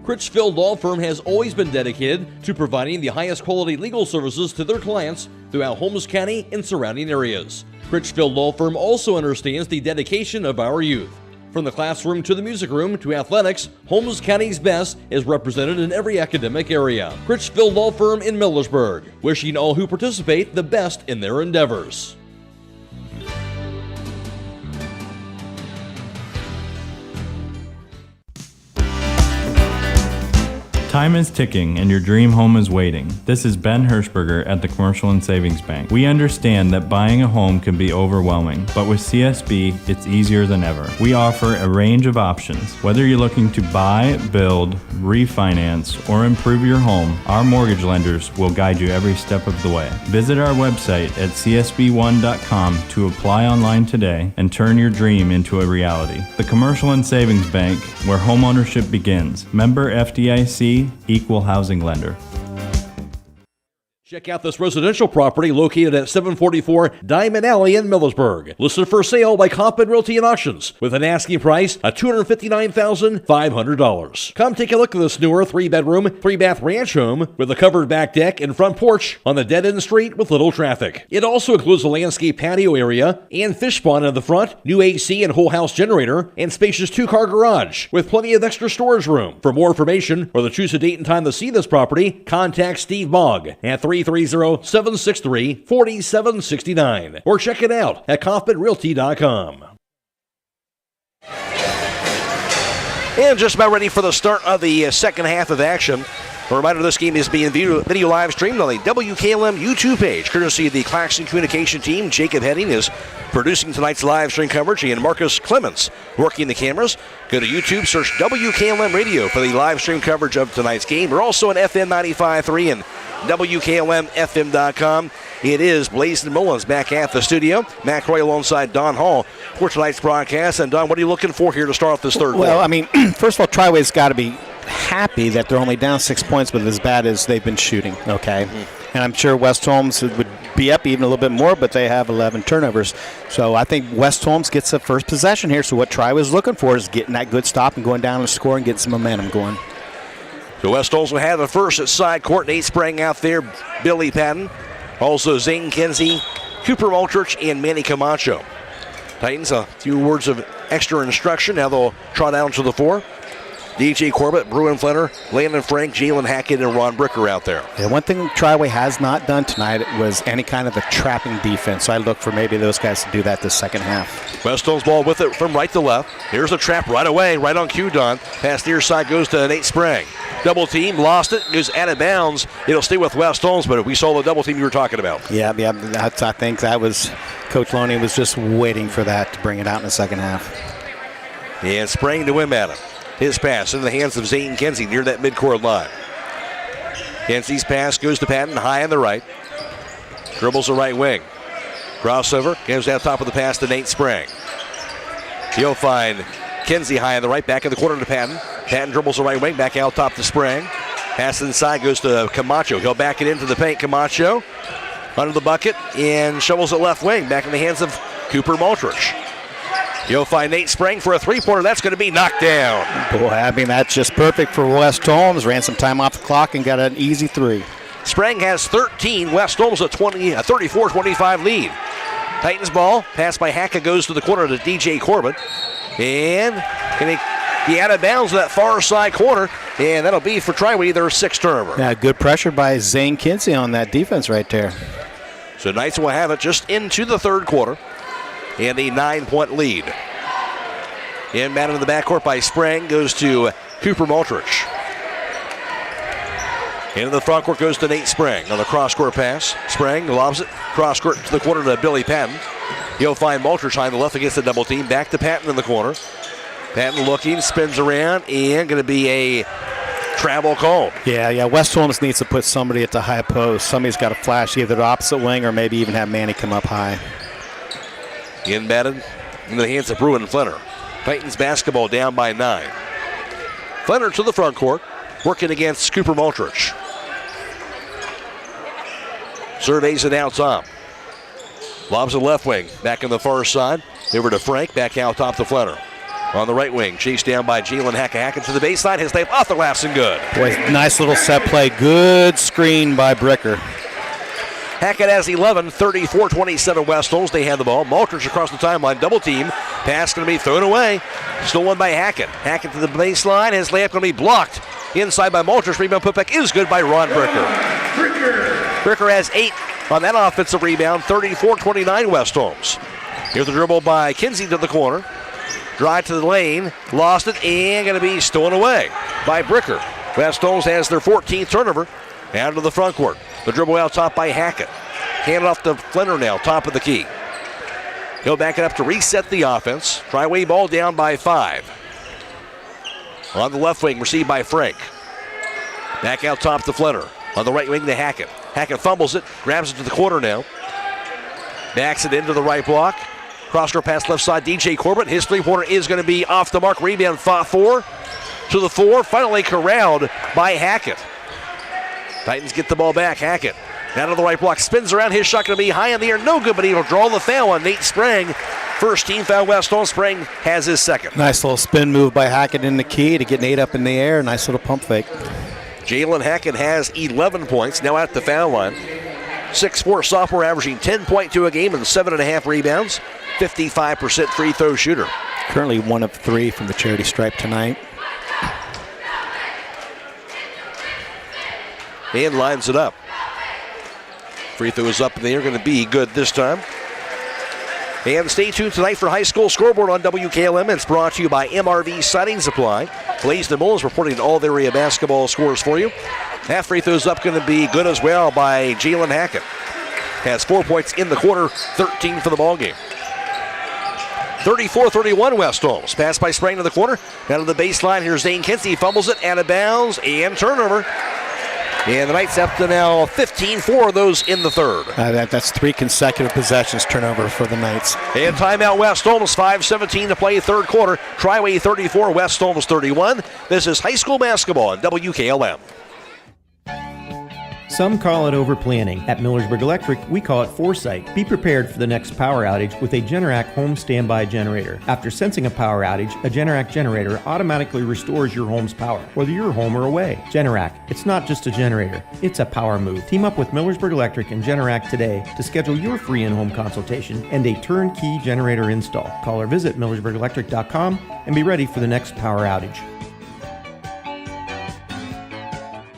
Critchfield Law Firm has always been dedicated to providing the highest quality legal services to their clients throughout Holmes County and surrounding areas. Critchfield Law Firm also understands the dedication of our youth. From the classroom to the music room to athletics, Holmes County's best is represented in every academic area. Critchfield Law Firm in Millersburg, wishing all who participate the best in their endeavors. Time is ticking and your dream home is waiting. This is Ben Hirschberger at the Commercial and Savings Bank. We understand that buying a home can be overwhelming, but with CSB, it's easier than ever. We offer a range of options. Whether you're looking to buy, build, refinance, or improve your home, our mortgage lenders will guide you every step of the way. Visit our website at csb1.com to apply online today and turn your dream into a reality. The Commercial and Savings Bank, where homeownership begins. Member FDIC, Equal Housing Lender. Check out this residential property located at 744 Diamond Alley in Millersburg. Listed for sale by Kaufman Realty and Auctions with an asking price of $259,500. Come take a look at this newer 3-bedroom, 3-bath ranch home with a covered back deck and front porch on the dead-end street with little traffic. It also includes a landscape patio area and fish pond in the front, new AC and whole house generator, and spacious 2-car garage with plenty of extra storage room. For more information or to choose a date and time to see this property, contact Steve Mogg at 330-763-4769 or check it out at kaufmanrealty.com. And just about ready for the start of the second half of action. A reminder, this game is being video live streamed on the WKLM YouTube page, courtesy of the Claxon Communication team. Jacob Heading is producing tonight's live stream coverage, and Marcus Clemence working the cameras. Go to YouTube, search WKLM Radio for the live stream coverage of tonight's game. We're also on FM 95.3 and WKLM-FM.com. It is Blazin Mullins back at the studio. Matt Croy alongside Don Hall for tonight's broadcast. And Don, what are you looking for here to start off this third quarter? Well, I mean, first of all, Triway's got to be happy that they're only down 6 points, but as bad as they've been shooting, okay? Mm-hmm. And I'm sure West Holmes would be up even a little bit more, but they have 11 turnovers. So I think West Holmes gets the first possession here. So what Triway's looking for is getting that good stop and going down and scoring, getting some momentum going. So West Holmes will have the first at side court. Nate Sprang out there, Billy Patton. Also Zane Kinsey, Cooper Waltrich, and Manny Camacho. Titans, a few words of extra instruction. Now they'll trot down to the floor. DJ Corbett, Bruin Flinner, Landon Frank, Jalen Hackett, and Ron Bricker out there. Yeah, one thing Triway has not done tonight was any kind of a trapping defense. So I look for maybe those guys to do that the second half. West Holmes ball with it from right to left. Here's the trap right away, right on cue, Don. Pass near side goes to Nate Sprang. Double team, lost it, goes out of bounds. It'll stay with West Holmes, but we saw the double team you were talking about. Yeah, I think that was Coach Loney was just waiting for that to bring it out in the second half. And Sprang to win at him. His pass in the hands of Zane Kinsey near that midcourt line. Kinsey's pass goes to Patton high on the right. Dribbles the right wing. Crossover, goes out top of the pass to Nate Sprang. He'll find Kinsey high on the right, back in the corner to Patton. Patton dribbles the right wing, back out top to Sprang. Pass inside goes to Camacho. He'll back it into the paint. Camacho under the bucket and shovels it left wing, back in the hands of Cooper Maltrich. You'll find Nate Sprang for a three-pointer. That's going to be knocked down. Boy, I mean, that's just perfect for West Holmes. Ran some time off the clock and got an easy three. Sprang has 13. West Holmes a 34-25 lead. Titans ball. Pass by Hacka goes to the corner to DJ Corbett. And can he be out of bounds to that far side corner? And that'll be for Triway, their sixth turnover. Yeah, good pressure by Zane Kinsey on that defense right there. So Knights will have it just into the third quarter. And a 9-point lead. Inbound in the backcourt by Sprang goes to Cooper Maltrich. Into the front court goes to Nate Sprang on the cross-court pass. Sprang lobs it cross-court to the corner to Billy Patton. He'll find Maltridge high on the left against the double team. Back to Patton in the corner. Patton looking, spins around, and going to be a travel call. Yeah. West Holmes needs to put somebody at the high post. Somebody's got to flash either the opposite wing or maybe even have Manny come up high. Inbatted in the hands of Bruin Flinner. Titans basketball down by 9. Flinner to the front court, working against Cooper Maltridge. Surveys it out top. Lobs the left wing, back on the far side. Over to Frank, back out top to Flinner. On the right wing, chased down by Jalen Hackett to the baseline. His layup off the glass and good. Boy, nice little set play. Good screen by Bricker. Hackett has 11, 34-27 West Holmes. They have the ball. Maltridge across the timeline, double team. Pass going to be thrown away. Stolen by Hackett. Hackett to the baseline. His layup going to be blocked. Inside by Maltridge. Rebound putback is good by Ron Bricker. Bricker has 8 on that offensive rebound. 34-29 West Holmes. Here's the dribble by Kinsey to the corner. Drive to the lane. Lost it and going to be stolen away by Bricker. West Holmes has their 14th turnover. Out to the front court. The dribble out top by Hackett. Hand it off to Flinner now, top of the key. He'll back it up to reset the offense. Triway ball down by 5. On the left wing, received by Frank. Back out top to Flinner. On the right wing to Hackett. Hackett fumbles it, grabs it to the corner now. Backs it into the right block. Cross-court pass left side, DJ Corbett. His three-pointer is going to be off the mark. Rebound 4 to the 4. Finally corralled by Hackett. Titans get the ball back. Hackett down to the right block. Spins around. His shot going to be high in the air. No good, but he'll draw the foul on Nate Sprang. First team foul West Holmes. Sprang has his second. Nice little spin move by Hackett in the key to get Nate up in the air. Nice little pump fake. Jalen Hackett has 11 points. Now at the foul line. 6'4" sophomore averaging 10.2 a game and 7.5 rebounds. 55% free throw shooter. Currently 1 of 3 from the charity stripe tonight. And lines it up. Free throw is up in the air, going to be good this time. And stay tuned tonight for High School Scoreboard on WKLM. It's brought to you by MRV Siding Supply. Blaze Mullins reporting all the area basketball scores for you. Half free throws up, going to be good as well by Jalen Hackett. Has 4 points in the quarter, 13 for the ball game. 34-31 West Holmes. Pass by Sprang to the corner. Down to the baseline. Here's Zane Kinsey. Fumbles it out of bounds and turnover. And the Knights up to now 15, 4 of those in the third. That's 3 consecutive possessions turnover for the Knights. And timeout West Holmes, 5:17 to play third quarter. Triway 34, West Holmes 31. This is high school basketball on WKLM. Some call it overplanning. At Millersburg Electric, we call it foresight. Be prepared for the next power outage with a Generac home standby generator. After sensing a power outage, a Generac generator automatically restores your home's power, whether you're home or away. Generac, it's not just a generator, it's a power move. Team up with Millersburg Electric and Generac today to schedule your free in-home consultation and a turnkey generator install. Call or visit millersburgelectric.com and be ready for the next power outage.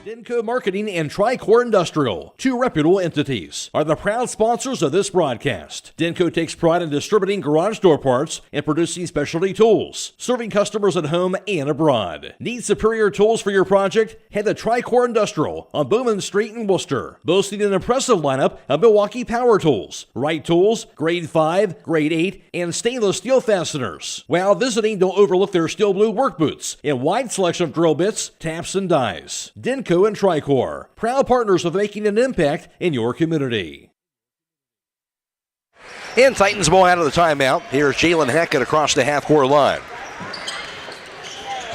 Denko Marketing and Tricor Industrial, 2 reputable entities, are the proud sponsors of this broadcast. Denko takes pride in distributing garage door parts and producing specialty tools, serving customers at home and abroad. Need superior tools for your project? Head to Tricor Industrial on Bowman Street in Worcester, boasting an impressive lineup of Milwaukee power tools, Wright tools, grade 5, grade 8, and stainless steel fasteners. While visiting, don't overlook their steel blue work boots and wide selection of drill bits, taps, and dies. Denko and Tricor, proud partners of making an impact in your community. And Titans ball out of the timeout. Here's Jalen Hackett across the half-court line.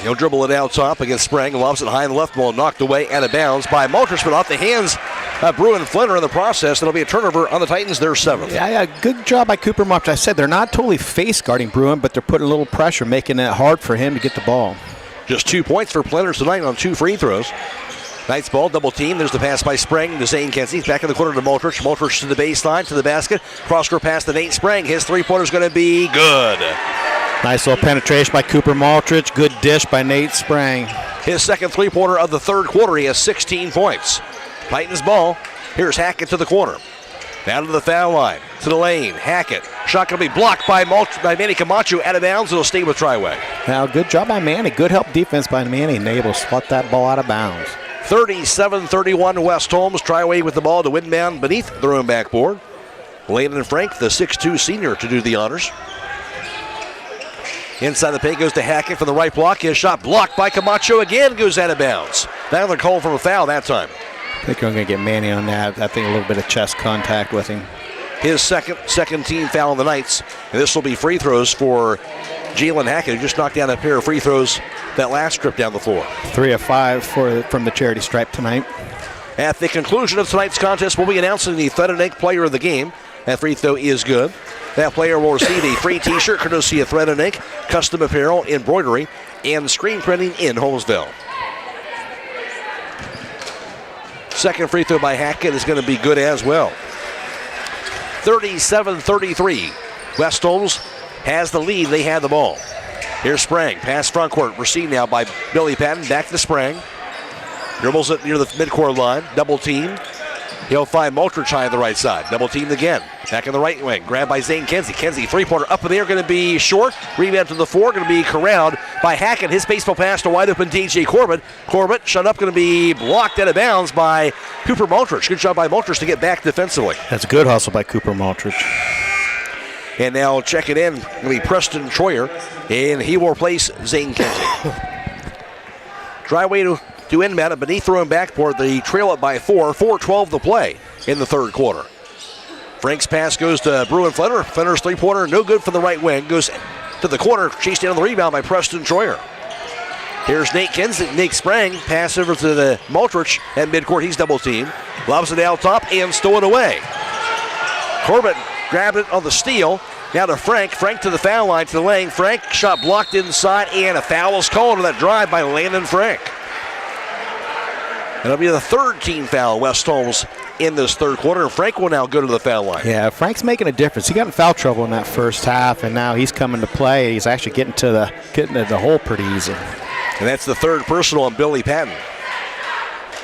He'll dribble it out top against Sprang. Lobs it high in the left, ball knocked away out of bounds by Maltridge, but off the hands of Bruin Flinner in the process. It'll be a turnover on the Titans, their 7th. Yeah, good job by Cooper Maltridge. I said they're not totally face guarding Bruin, but they're putting a little pressure, making it hard for him to get the ball. Just 2 points for Flinner tonight on 2 free throws. Knights ball, double team. There's the pass by Sprang to Zane Kinsey. Back in the corner to Maltridge. Maltridge to the baseline, to the basket. Cross-court pass to Nate Sprang. His three-pointer's going to be good. Nice little penetration by Cooper Maltridge. Good dish by Nate Sprang. His second three-pointer of the third quarter. He has 16 points. Titans ball. Here's Hackett to the corner. Down to the foul line. To the lane. Hackett. Shot going to be blocked by Manny Camacho. Out of bounds. It'll stay with Triway. Now, good job by Manny. Good help defense by Manny. And able to spot that ball out of bounds. 37-31 West Holmes. Triway with the ball to windbound beneath their own backboard. Landon Frank, the 6'2 senior, to do the honors. Inside the paint goes to Hackett for the right block. His shot blocked by Camacho again, goes out of bounds. Now they're called for a foul that time. I think I'm going to get Manny on that. I think a little bit of chest contact with him. His second team foul on the Knights. And this will be free throws for Jalen Hackett, who just knocked down a pair of free throws that last trip down the floor. 3 of 5 from the charity stripe tonight. At the conclusion of tonight's contest, we'll be announcing the Thread and Ink player of the game. That free throw is good. That player will receive a free t-shirt courtesy of Thread and Ink, custom apparel, embroidery, and screen printing in Holmesville. Second free throw by Hackett is going to be good as well. 37-33. West Holmes has the lead. They have the ball. Here's Sprang. Pass front court. Received now by Billy Patton. Back to Sprang. Dribbles it near the midcourt line. Double team. He'll find Multrich high on the right side. Double teamed again. Back in the right wing. Grabbed by Zane Kenzie. Kenzie, three-pointer up in the air. Going to be short. Rebound to the floor. Going to be corralled by Hackett. His baseball pass to wide open DJ Corbett. Corbett shut up. Going to be blocked out of bounds by Cooper Multrich. Good job by Multrich to get back defensively. That's a good hustle by Cooper Multrich. And now check it in. Going to be Preston Troyer. And he will replace Zane Kenzie. Triway to inbound it beneath their own backboard. They trail it by 4. 4:12 to play in the third quarter. Frank's pass goes to Bruin Flenner. Flenner's three-pointer, no good from the right wing. Goes to the corner, chased down on the rebound by Preston Troyer. Here's Nate Kenzie. Nate Sprang. Pass over to the Multrich at midcourt. He's double-teamed. Lobs it out top and stolen away. Corbett grabbed it on the steal. Now to Frank. Frank to the foul line, to the lane. Frank shot blocked inside, and a foul is called on that drive by Landon Frank. It'll be the third team foul, West Holmes, in this third quarter. And Frank will now go to the foul line. Yeah, Frank's making a difference. He got in foul trouble in that first half, and now he's coming to play. He's actually getting to the hole pretty easy. And that's the third personal on Billy Patton.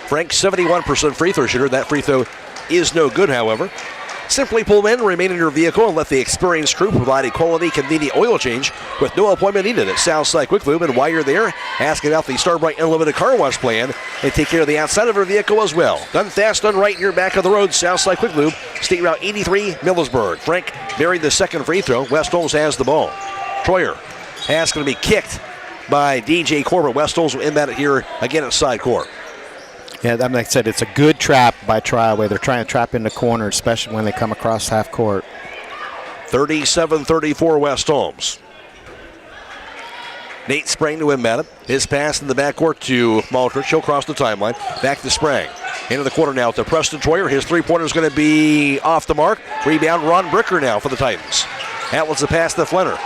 Frank, 71% free throw shooter. That free throw is no good, however. Simply pull in, remain in your vehicle, and let the experienced crew provide a quality, convenient oil change with no appointment needed at Southside Quick Lube. And while you're there, ask about the Starbright Unlimited Car Wash plan and take care of the outside of your vehicle as well. Done fast, done right, you're back on the road. Southside Quick Lube, State Route 83, Millersburg. Frank buried the second free throw. West Holmes has the ball. Troyer. Pass going to be kicked by DJ Corbett. West Holmes will inbound it here again at side court. Yeah, like I said, it's a good trap by Triway. They're trying to trap in the corner, especially when they come across half court. 37-34 West Holmes. Nate Sprang to inbound it. His pass in the backcourt to Multrich. He'll cross the timeline. Back to Sprang. Into the corner now to Preston Troyer. His three-pointer is going to be off the mark. Rebound Ron Bricker now for the Titans. Atlas a pass to Flenner.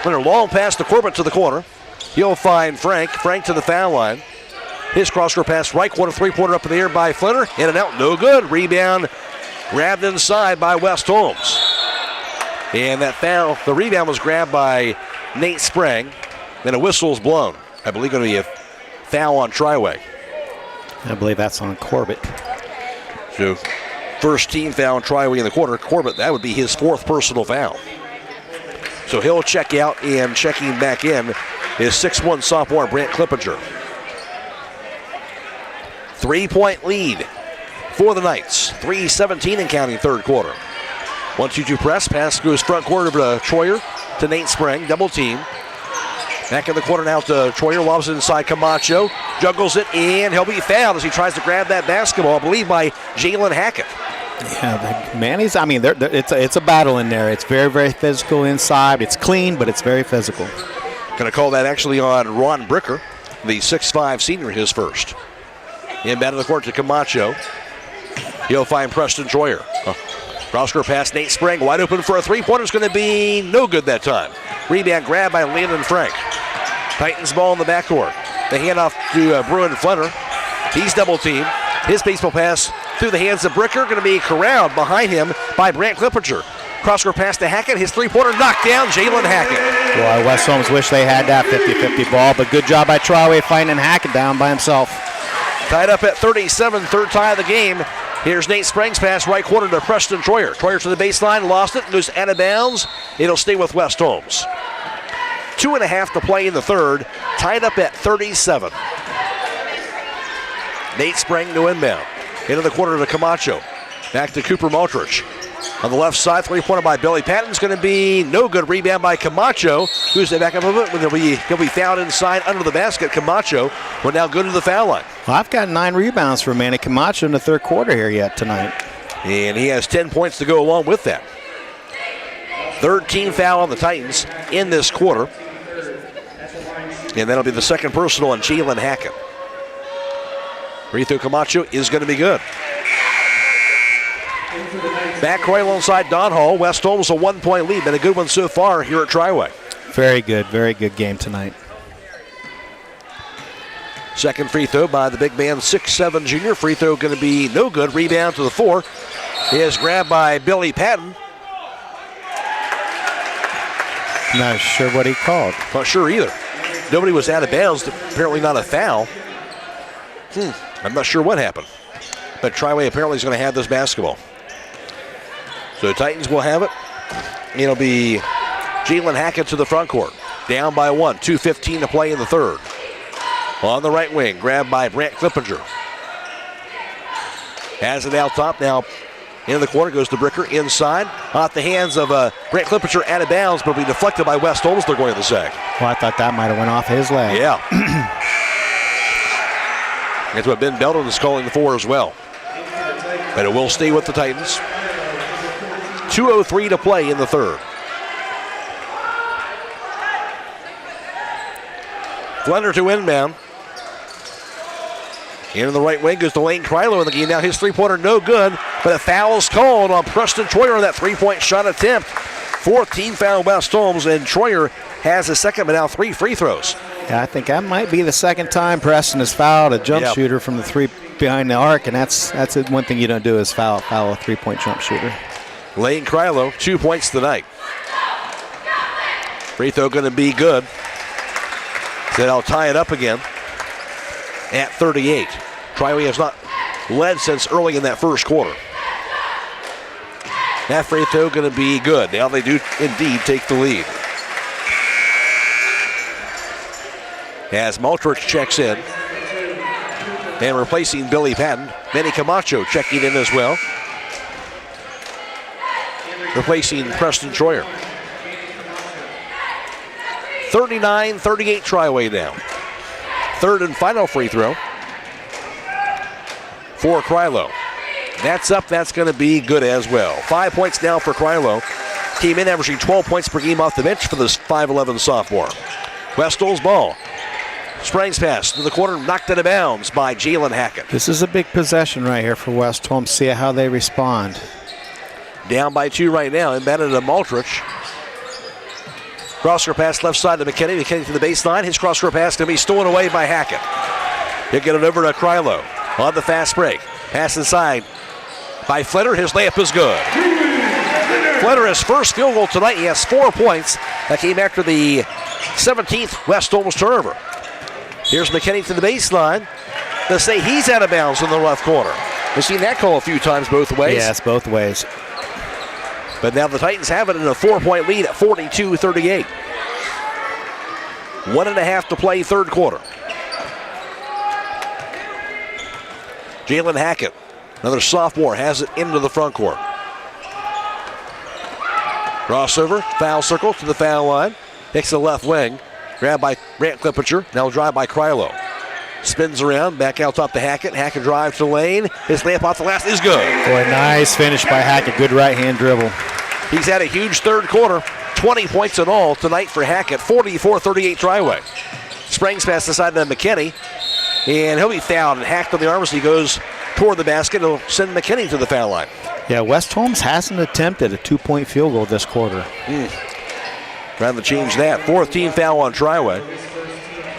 Flenner long pass to Corbett to the corner. He'll find Frank. Frank to the foul line. His cross-court pass right corner, three-pointer up in the air by Flenner. In and out, no good. Rebound grabbed inside by West Holmes. And that foul, the rebound was grabbed by Nate Sprang. Then a whistle is blown. I believe going to be a foul on Triway. I believe that's on Corbett. So first team foul on Triway in the quarter. Corbett, that would be his fourth personal foul. So he'll check out, and checking back in is 6'1" sophomore Brant Clippinger. 3-point lead for the Knights. 3:17 and counting third quarter. 1-2-2 press. Pass goes front court over to Troyer to Nate Sprang. Double team. Back in the corner now to Troyer. Lobs it inside Camacho. Juggles it, and he'll be fouled as he tries to grab that basketball, I believe, by Jalen Hackett. Yeah, Manny's, I mean, it's a battle in there. It's very, very physical inside. It's clean, but it's very physical. Going to call that actually on Ron Bricker, the 6'5" senior, his first. Inbound of the court to Camacho. He'll find Preston Troyer. Cross-court pass, Nate Sprang wide open for a three-pointer. It's going to be no good that time. Rebound grab by Landon Frank. Titans ball in the backcourt. The handoff to Bruin Flenner. He's double-teamed. His baseball pass through the hands of Bricker. Going to be corralled behind him by Brant Clippinger. Cross-court pass to Hackett. His three-pointer knocked down. Jalen Hackett. Boy, West Holmes wish they had that 50-50 ball, but good job by Triway finding Hackett down by himself. Tied up at 37, third tie of the game. Here's Nate Sprang's pass right corner to Preston Troyer. Troyer to the baseline, lost it, goes out of bounds. It'll stay with West Holmes. 2.5 to play in the third, tied up at 37. Nate Sprang to inbound. Into the quarter to Camacho. Back to Cooper Maltrich. On the left side, three-pointer by Billy Patton's going to be no good. Rebound by Camacho. Who's the back up of it? He'll be fouled inside under the basket. Camacho will now go to the foul line. Well, I've got 9 rebounds for Manny Camacho in the third quarter here yet tonight. And he has 10 points to go along with that. Third team foul on the Titans in this quarter. And that'll be the second personal on Jalen Hackett. Free throw Camacho is going to be good. Back Croyle inside Don Hall. West Holmes a 1-point lead. Been a good one so far here at Triway. Very good game tonight. Second free throw by the big man, 6'7" junior. Free throw going to be no good. Rebound to the floor is grabbed by Billy Patton. Not sure what he called. Not sure either. Nobody was out of bounds. Apparently not a foul. I'm not sure what happened. But Triway apparently is going to have this basketball. So Titans will have it. It'll be Jalen Hackett to the front court. Down by 1. 2:15 to play in the third. On the right wing, grabbed by Brant Clippinger. Has it out top now. Into the corner goes to Bricker inside. Off the hands of Brant Clippinger out of bounds, but will be deflected by West Holmes. They're going to the sack. Well, I thought that might have went off his leg. Yeah. That's what Ben Belton is calling for as well. But it will stay with the Titans. 2:03 to play in the third. Flender to inbound. Into the right wing goes to Lane Krylo in the game. Now his three-pointer no good, but a foul is called on Preston Troyer on that three-point shot attempt. Fourth team foul West Holmes, and Troyer has a second, but now 3 free throws. Yeah, I think that might be the second time Preston has fouled a jump shooter from the three behind the arc, and that's one thing you don't do is foul a three-point jump shooter. Lane Krylo, 2 points tonight. Free throw going to be good. Then I'll tie it up again at 38. Triway has not led since early in that first quarter. That free throw going to be good. Now they do indeed take the lead. As Maltrich checks in. And replacing Billy Patton, Manny Camacho checking in as well. Replacing Preston Troyer. 39-38 Triway now. Third and final free throw for Krylo. That's up. That's going to be good as well. 5 points now for Krylo. Came in averaging 12 points per game off the bench for this 5'11 sophomore. West Holmes ball. Springs pass to the corner, knocked out of bounds by Jalen Hackett. This is a big possession right here for West Holmes. See how they respond. Down by 2 right now. Embedded to Maltrich. Cross-court pass left side to McKinney. McKinney to the baseline. His cross-court pass going to be stolen away by Hackett. He'll get it over to Krylo on the fast break. Pass inside by Fletter. His layup is good. Fletter, his first field goal tonight. He has 4 points. That came after the 17th West Holmes turnover. Here's McKinney to the baseline. They'll say he's out of bounds in the left corner. We've seen that call a few times both ways. Yes, both ways. But now the Titans have it in a 4-point lead at 42-38. 1.5 to play third quarter. Jalen Hackett, another sophomore, has it into the front court. Crossover, foul circle to the foul line. Takes the left wing. Grabbed by Brant Clippinger. Now drive by Krylo. Spins around, back out top to Hackett. Hackett drives to Lane. His layup off the last is good. Boy, nice finish by Hackett. Good right-hand dribble. He's had a huge third quarter. 20 points in all tonight for Hackett. 44-38 Triway. Springs pass aside to McKinney. And he'll be fouled and hacked on the arm as he goes toward the basket. He'll send McKinney to the foul line. Yeah, West Holmes hasn't attempted a 2-point field goal this quarter. Trying to change that. Fourth team foul on Triway.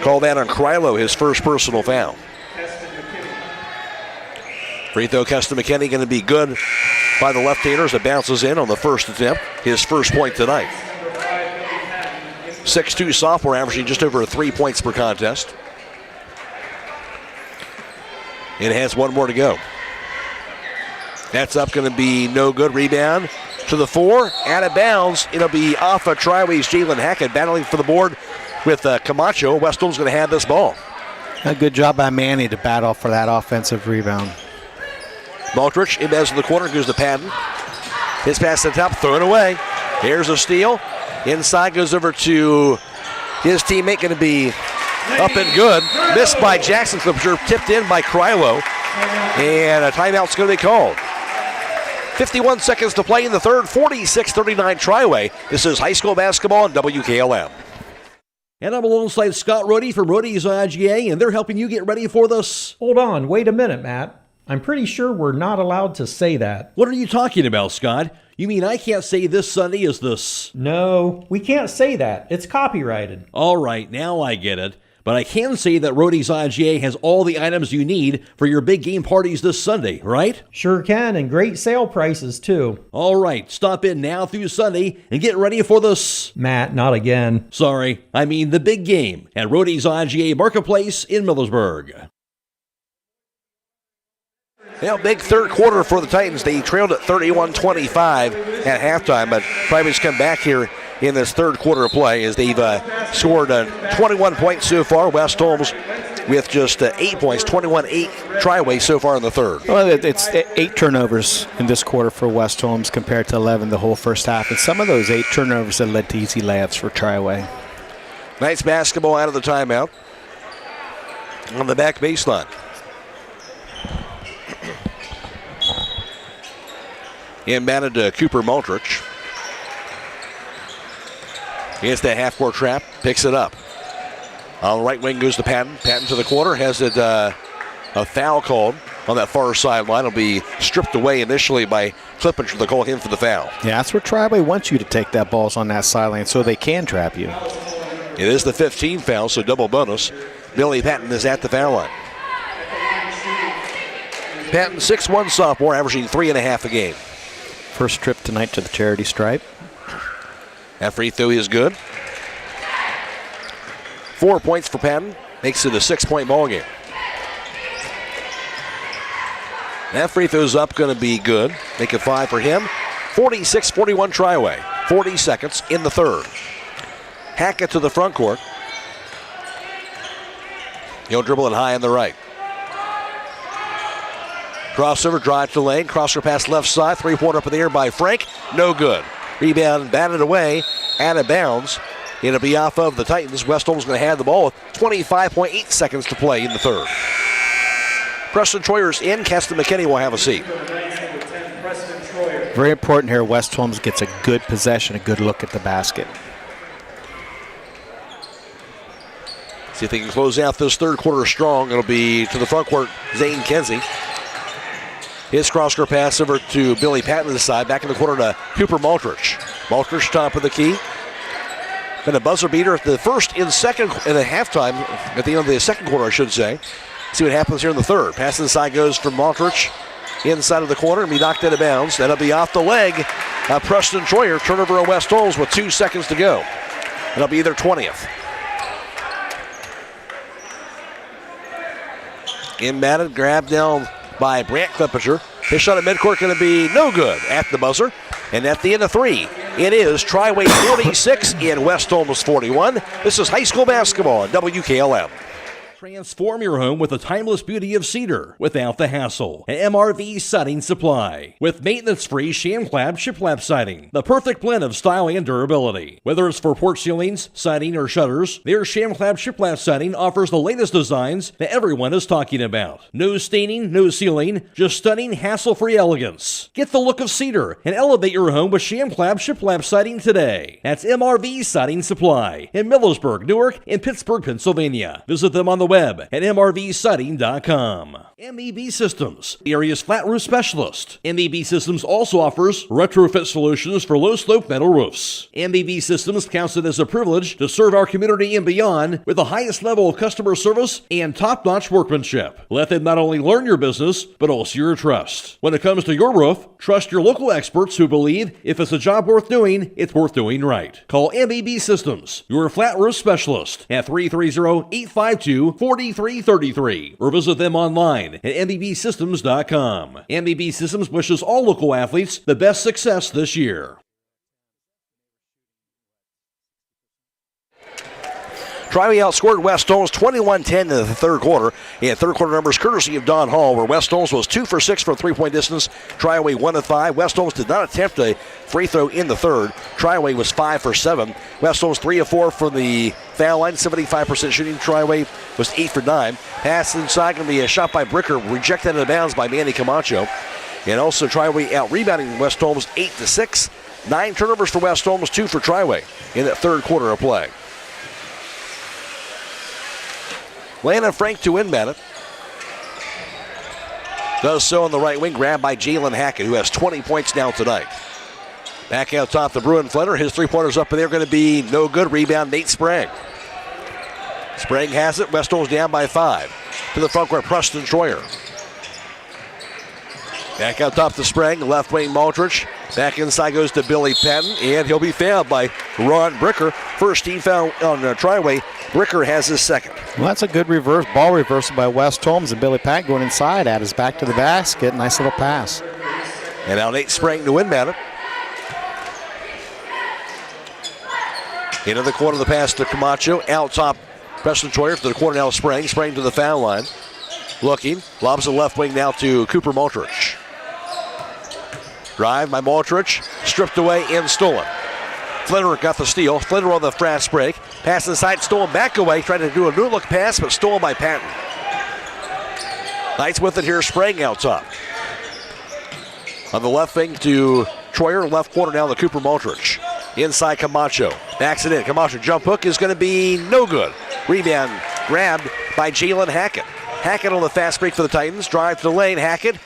Call that on Krylo, his first personal foul. Free throw, Keston McKinney going to be good by the left-handers. It bounces in on the first attempt. His first point tonight. 6'2" sophomore, averaging just over 3 points per contest. It has 1 more to go. That's up, going to be no good. Rebound to the 4, out of bounds. It'll be off of Triway's Jalen Hackett, battling for the board with Camacho. West Holmes going to have this ball. A good job by Manny to battle for that offensive rebound. Maltrich inbounds in the corner, goes to Patton. His pass to the top, thrown away. Here's a steal. Inside goes over to his teammate, going to be up and good. Missed by Jackson Clipper, tipped in by Krylo. And a timeout's going to be called. 51 seconds to play in the third, 46-39 Triway. This is high school basketball on WKLM. And I'm alongside Scott Rohde from Rohde's IGA, and they're helping you get ready for this. Hold on, wait a minute, Matt. I'm pretty sure we're not allowed to say that. What are you talking about, Scott? You mean I can't say this Sunday is this? No, we can't say that. It's copyrighted. All right, now I get it. But I can say that Rohde's IGA has all the items you need for your big game parties this Sunday, right? Sure can, and great sale prices, too. All right, stop in now through Sunday and get ready for this. Matt, not again. Sorry, I mean the big game at Rohde's IGA Marketplace in Millersburg. Now, big third quarter for the Titans. They trailed at 31-25 at halftime, but Triway's come back here in this third quarter of play as they've scored 21 points so far. West Holmes with just 8 points, 21-8 Triway so far in the third. Well, it's 8 turnovers in this quarter for West Holmes compared to 11 the whole first half. And some of those 8 turnovers have led to easy layups for Triway. Nice basketball out of the timeout on the back baseline. Inbounded to Cooper Maltrich. Here's that half-court trap, picks it up. On the right wing goes to Patton. Patton to the corner, has it a foul called on that far sideline. It'll be stripped away initially by Clemence. They'll call him for the foul. Yeah, that's where Triway wants you to take that balls on that sideline so they can trap you. It is the 15th foul, so double bonus. Billy Patton is at the foul line. Patton, 6'1" sophomore, averaging 3.5 a game. First trip tonight to the charity stripe. That free throw is good. 4 points for Patton. Makes it a 6-point ball game. That free throw's up, going to be good. Make it 5 for him. 46-41 Triway. 40 seconds in the third. Hackett to the front court. He'll dribble it high on the right. Crossover, drive to the lane. Crossover pass left side. Three-pointer up in the air by Frank. No good. Rebound batted away. Out of bounds. It'll be off of the Titans. West Holmes going to have the ball with 25.8 seconds to play in the third. Preston Troyer's in. Keston McKinney will have a seat. Very important here. West Holmes gets a good possession, a good look at the basket. See if they can close out this third quarter strong. It'll be to the front court, Zane Kenzie. His cross-court pass over to Billy Patton to the side. Back in the corner to Cooper Maltrich. Maltrich top of the key. Been a buzzer beater at the first and second and a halftime, at the end of the second quarter, I should say. See what happens here in the third. Pass to the side goes from Maltrich. Inside of the corner and be knocked out of bounds. That'll be off the leg. Preston Troyer, turnover on West Holmes with 2 seconds to go. It'll be their 20th. Inbounded, grabbed down by Brant Kleppinger. His shot at midcourt going to be no good at the buzzer. And at the end of 3, it is Triway 46 in West Holmes 41. This is high school basketball at WKLM. Transform your home with the timeless beauty of cedar without the hassle. At MRV Siding Supply. With maintenance-free sham-clad shiplap siding. The perfect blend of style and durability. Whether it's for porch ceilings, siding, or shutters, their sham-clad shiplap siding offers the latest designs that everyone is talking about. No staining, no sealing, just stunning, hassle-free elegance. Get the look of cedar and elevate your home with sham-clad shiplap siding today. That's MRV Siding Supply in Millersburg, Newark, and Pittsburgh, Pennsylvania. Visit them on the web at mrvsiding.com. MEB Systems, the area's flat roof specialist. MEB Systems also offers retrofit solutions for low-slope metal roofs. MEB Systems counts it as a privilege to serve our community and beyond with the highest level of customer service and top-notch workmanship. Let them not only learn your business, but also your trust. When it comes to your roof, trust your local experts who believe if it's a job worth doing, it's worth doing right. Call MEB Systems, your flat roof specialist, at 330-852-4333 or visit them online at mbsystems.com. MBB Systems wishes all local athletes the best success this year. Triway outscored West Holmes 21-10 in the third quarter. And third quarter numbers courtesy of Don Hall, where West Holmes was 2 for 6 from three-point distance. Triway 1 of 5. West Holmes did not attempt a free throw in the third. Triway was 5 for 7. West Holmes 3 of 4 from the foul line, 75% shooting. Triway was 8 for 9. Pass inside going to be a shot by Bricker, rejected out of bounds by Manny Camacho. And also Triway out-rebounding West Holmes 8-6. 9 turnovers for West Holmes, 2 for Triway in that third quarter of play. Landon Frank to inbound it. Does so on the right wing, grabbed by Jalen Hackett, who has 20 points now tonight. Back out top to Bruin Flinner. His three-pointers up in there going to be no good. Rebound, Nate Sprague. Sprague has it. West Holmes down by 5. To the front court, Preston Troyer. Back out top to Sprague, left wing Maldridge. Back inside goes to Billy Patton, and he'll be fouled by Ron Bricker. First team foul on Triway. Bricker has his second. Well, that's a good ball reversal by West Holmes, and Billy Patton going inside at his back to the basket. Nice little pass. And now Nate Sprague to inbound it. Into the corner of the pass to Camacho. Out top, Preston Troyer to the corner now, Sprague. Sprague to the foul line. Looking, lobs the left wing now to Cooper Maltrich. Drive by Maltrich, stripped away and stolen. Flinner got the steal. Flinner on the fast break. Pass inside, stolen back away. Trying to do a new look pass, but stolen by Patton. Knights with it here, Sprague out top. On the left wing to Troyer, left corner now to Cooper Maltrich. Inside Camacho. Backs it in. Camacho jump hook is going to be no good. Rebound grabbed by Jalen Hackett. Hackett on the fast break for the Titans. Drive to the lane. Hackett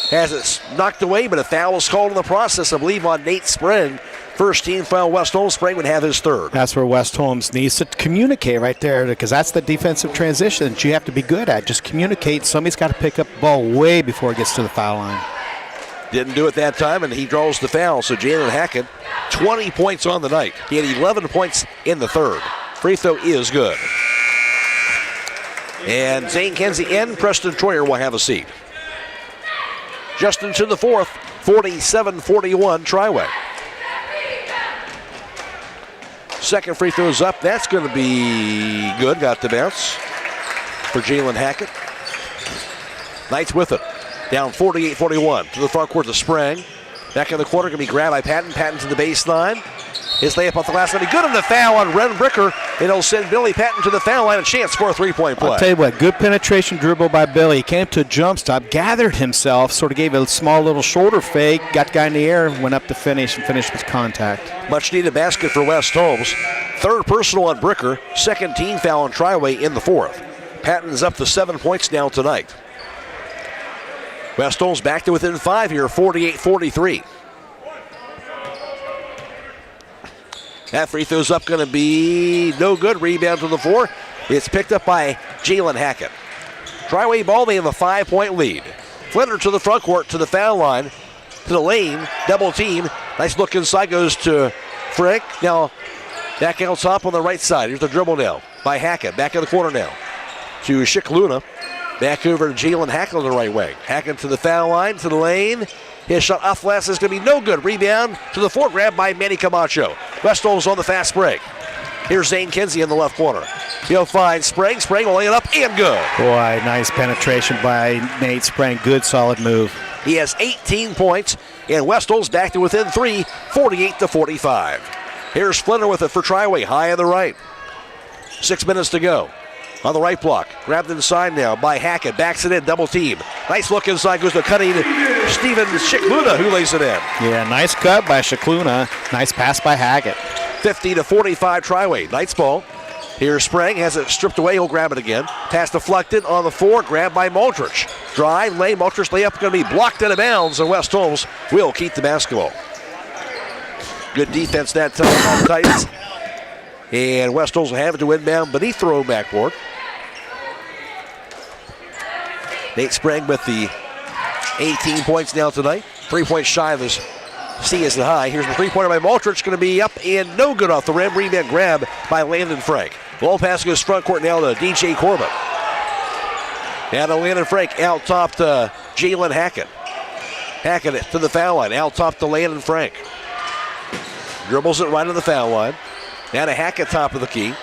has it knocked away, but a foul is called in the process, I believe, on Nate Sprague. First team foul, West Holmes. Sprague would have his third. That's where West Holmes needs to communicate right there, because that's the defensive transition that you have to be good at. Just communicate. Somebody's got to pick up the ball way before it gets to the foul line. Didn't do it that time, and he draws the foul. So Jalen Hackett, 20 points on the night. He had 11 points in the third. Free throw is good. And Zane Kenzie and Preston Troyer will have a seat. Justin to the fourth, 47-41 Triway. Second free throw is up. That's going to be good. Got the bounce for Jalen Hackett. Knights with it. Down 48-41 to the front court to Sprague. Back in the corner, going to be grabbed by Patton. Patton to the baseline. His layup off the last line. Good on the foul on Ren Bricker. It'll send Billy Patton to the foul line. A chance for a three-point play. I'll tell you what, good penetration dribble by Billy. He came to a jump stop, gathered himself, sort of gave a small little shoulder fake, got the guy in the air, went up to finish, and finished with contact. Much needed basket for West Holmes. Third personal on Bricker. Second team foul on Triway in the fourth. Patton's up to 7 points now tonight. West Holmes back to within 5 here, 48-43. That free throw's up, going to be no good. Rebound to the floor. It's picked up by Jalen Hackett. Triway ball, they have a 5-point lead. Flinner to the front court, to the foul line, to the lane, double team. Nice look inside, goes to Frank. Now back out top on the right side. Here's the dribble now by Hackett. Back in the corner now to Shikluna. Back over to Jalen Hackett on the right wing. Hackett to the foul line, to the lane. His shot off last is going to be no good. Rebound to the floor, grabbed by Manny Camacho. West Holmes on the fast break. Here's Zane Kinsey in the left corner. He'll find Sprague. Sprague will lay it up and good. Boy, nice penetration by Nate Sprague. Good, solid move. He has 18 points, and West Holmes back to within 3, 48-45. Here's Flinner with it for Triway, high on the right. 6 minutes to go. On the right block, grabbed inside now by Hackett, backs it in, double team. Nice look inside, goes to cutting Steven Shikluna, who lays it in. Yeah, nice cut by Shikluna. Nice pass by Hackett. 50-45 Triway, Knights ball. Here's Sprague, has it stripped away, he'll grab it again. Pass deflected on the floor, grabbed by Maltrich. Drive, lane, Maltrich layup going to be blocked out of bounds, and West Holmes will keep the basketball. Good defense that time on the Titans. And West Holmes will have it to inbound beneath the row backboard. Nate Sprague with the 18 points now tonight. 3 points shy of his season high. Here's the three-pointer by Maltrich, going to be up and no good off the rim. Rebound grab by Landon Frank. Ball pass goes front court now to DJ Corbett. Now to Landon Frank, out top to Jalen Hackett. Hackett to the foul line, out top to Landon Frank. Dribbles it right on the foul line. Now to Hackett, top of the key.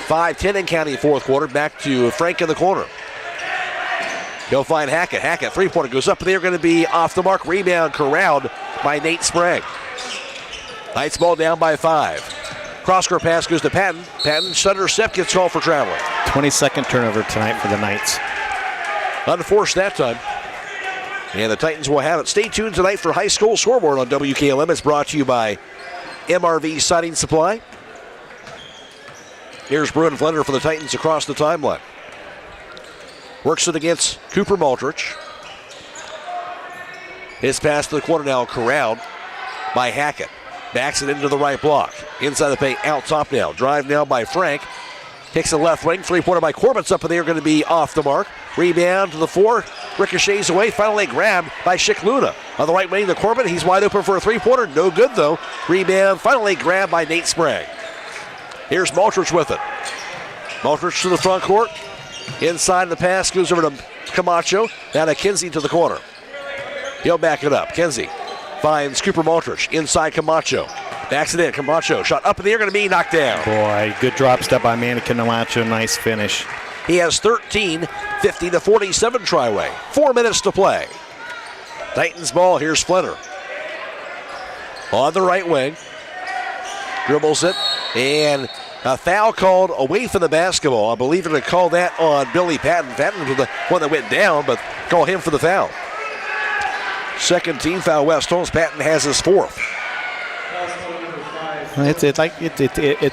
5:10 in county fourth quarter. Back to Frank in the corner. He'll find Hackett. Hackett, three-pointer goes up. They're going to be off the mark. Rebound corralled by Nate Sprague. Knights ball down by 5. Cross-court pass goes to Patton. Patton, stutter step, gets called for traveling. 22nd turnover tonight for the Knights. Unforced that time. And the Titans will have it. Stay tuned tonight for High School Scoreboard on WKLM. It's brought to you by MRV Siding Supply. Here's Bruin Flender for the Titans across the timeline. Works it against Cooper Maltrich. His pass to the corner now corralled by Hackett. Backs it into the right block. Inside the paint, out top now. Drive now by Frank. Kicks the left wing. Three-pointer by Corbett's up, and they're going to be off the mark. Rebound to the 4. Ricochets away. Finally grabbed by Schick Luna. On the right wing to Corbett. He's wide open for a three-pointer. No good, though. Rebound finally grabbed by Nate Sprague. Here's Maltrich with it. Maltrich to the front court. Inside the pass goes over to Camacho. Now to Kinsey to the corner. He'll back it up. Kinsey finds Cooper Maltrich. Inside Camacho. Backs it in. Camacho shot up in the air, going to be knocked down. Boy, good drop step by Manny Camacho. Nice finish. He has 13, 50-47 Triway. 4 minutes to play. Titans ball. Here's Flinner. On the right wing. Dribbles it. And a foul called away from the basketball. I believe they're going to call that on Billy Patton. Patton was the one that went down, but call him for the foul. Second team foul, West Holmes. Patton has his 4th. It's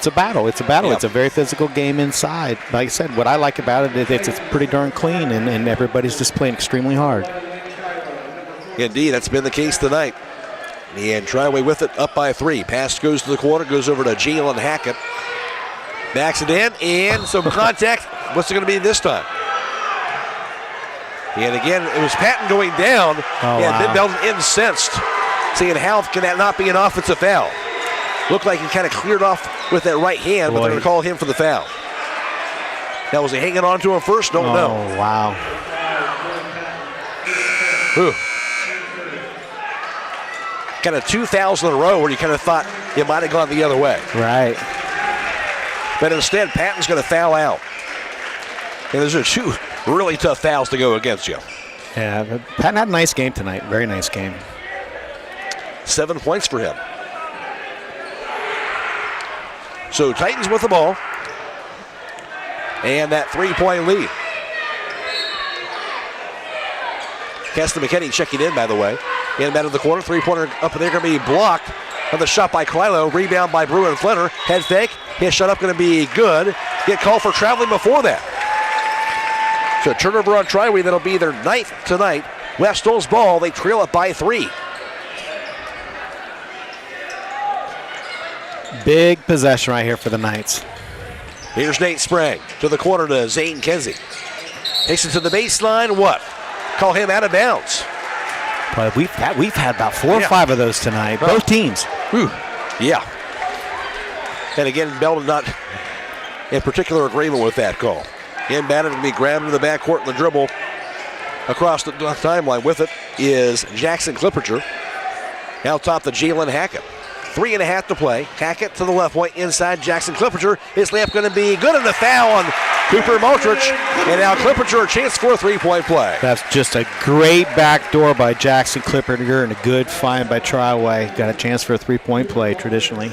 a battle. It's a battle. Yep. It's a very physical game inside. Like I said, what I like about it is it's pretty darn clean, and everybody's just playing extremely hard. Indeed, that's been the case tonight. And Triway with it, up by 3. Pass goes to the corner, goes over to Jalen Hackett. Backs it in, and some contact. What's it going to be this time? And again, it was Patton going down, Ben Belton incensed, saying, how can that not be an offensive foul? Looked like he kind of cleared off with that right hand, but they're going to call him for the foul. Now, was he hanging on to him first? Don't know. Oh, wow. Ooh. Kind of 2 fouls in a row where you kind of thought it might have gone the other way. Right. But instead, Patton's going to foul out. And those are 2 really tough fouls to go against you. Yeah, Patton had a nice game tonight. Very nice game. 7 points for him. So Titans with the ball. And that 3-point lead. Keston McKinney checking in, by the way. Inbound of the corner. 3-pointer up and they're going to be blocked. On the shot by Clyllo. Rebound by Bruin Flinner. Head fake. His shot up going to be good. Get called for traveling before that. So turnover on Triway. That'll be their 9th tonight. West Holmes ball. They trail it by 3. Big possession right here for the Knights. Here's Nate Sprague to the corner to Zane Kinsey. Takes it to the baseline. What? Call him out of bounds. But we've had about 4 or 5 of those tonight. Both teams. Whew. Yeah. And again, Belton not in particular agreement with that call. Inbounded to be grabbed into the backcourt and the dribble across the timeline. With it is Jackson Clipperger. Now top to Jalen Hackett. 3.5 to play. Hackett to the left point inside Jackson Clipperger. His layup going to be good, and the foul on Cooper Maltrich. And now Clipperger a chance for a 3-point play. That's just a great backdoor by Jackson Clipperger and a good find by Triway. Got a chance for a 3-point play traditionally.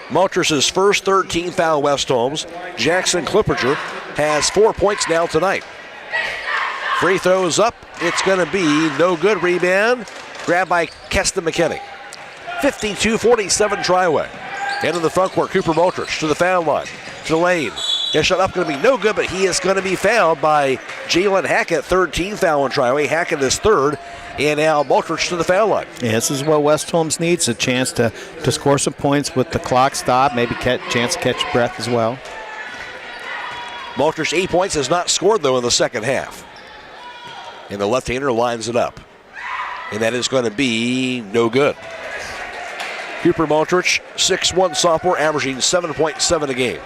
Maltrich's first 13th foul, West Holmes. Jackson Clipperger has 4 points now tonight. Free throws up. It's going to be no good. Rebound. Grabbed by Keston McKinney. 52-47 Triway. Into the front court, Cooper Maltrich to the foul line. To the lane. His shot up going to be no good, but he is going to be fouled by Jalen Hackett. 13th foul on Triway. Hackett is 3rd. And now Maltrich to the foul line. Yeah, this is what West Holmes needs, a chance to score some points with the clock stop, maybe chance to catch breath as well. Maltrich 8 points, has not scored, though, in the second half. And the left-hander lines it up. And that is going to be no good. Cooper Maltrich, 6'1" sophomore, averaging 7.7 a game.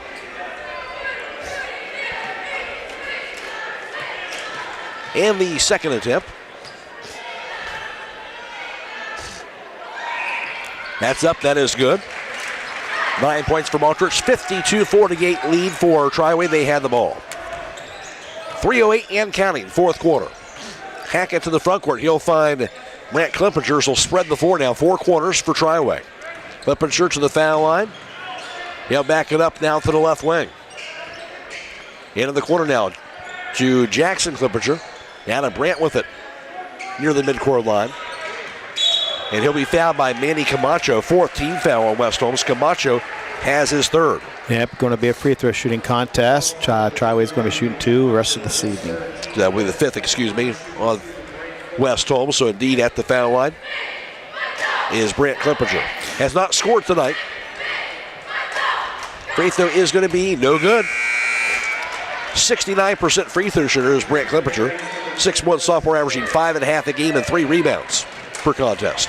And the second attempt. That's up, that is good. 9 points for Maltridge, 52-48 lead for Triway. They had the ball. 3:08 and counting, fourth quarter. Hackett to the front court. He'll find Brant Klempinger. So spread the floor now. 4 corners for Triway. Klempinger to the foul line. He'll back it up now to the left wing. Into the corner now to Jackson Klempinger. Down to Brant with it near the midcourt line. And he'll be fouled by Manny Camacho. 4th team foul on West Holmes. Camacho has his 3rd. Yep, going to be a free throw shooting contest. Triway's going to be shooting 2 the rest of this evening. That will be the 5th, on West Holmes. So indeed at the foul line is Brant Klempinger. Has not scored tonight. Free throw is going to be no good. 69% free throw shooter is Brant Klempinger. 6'1" sophomore, averaging 5.5 a game and 3 rebounds per contest.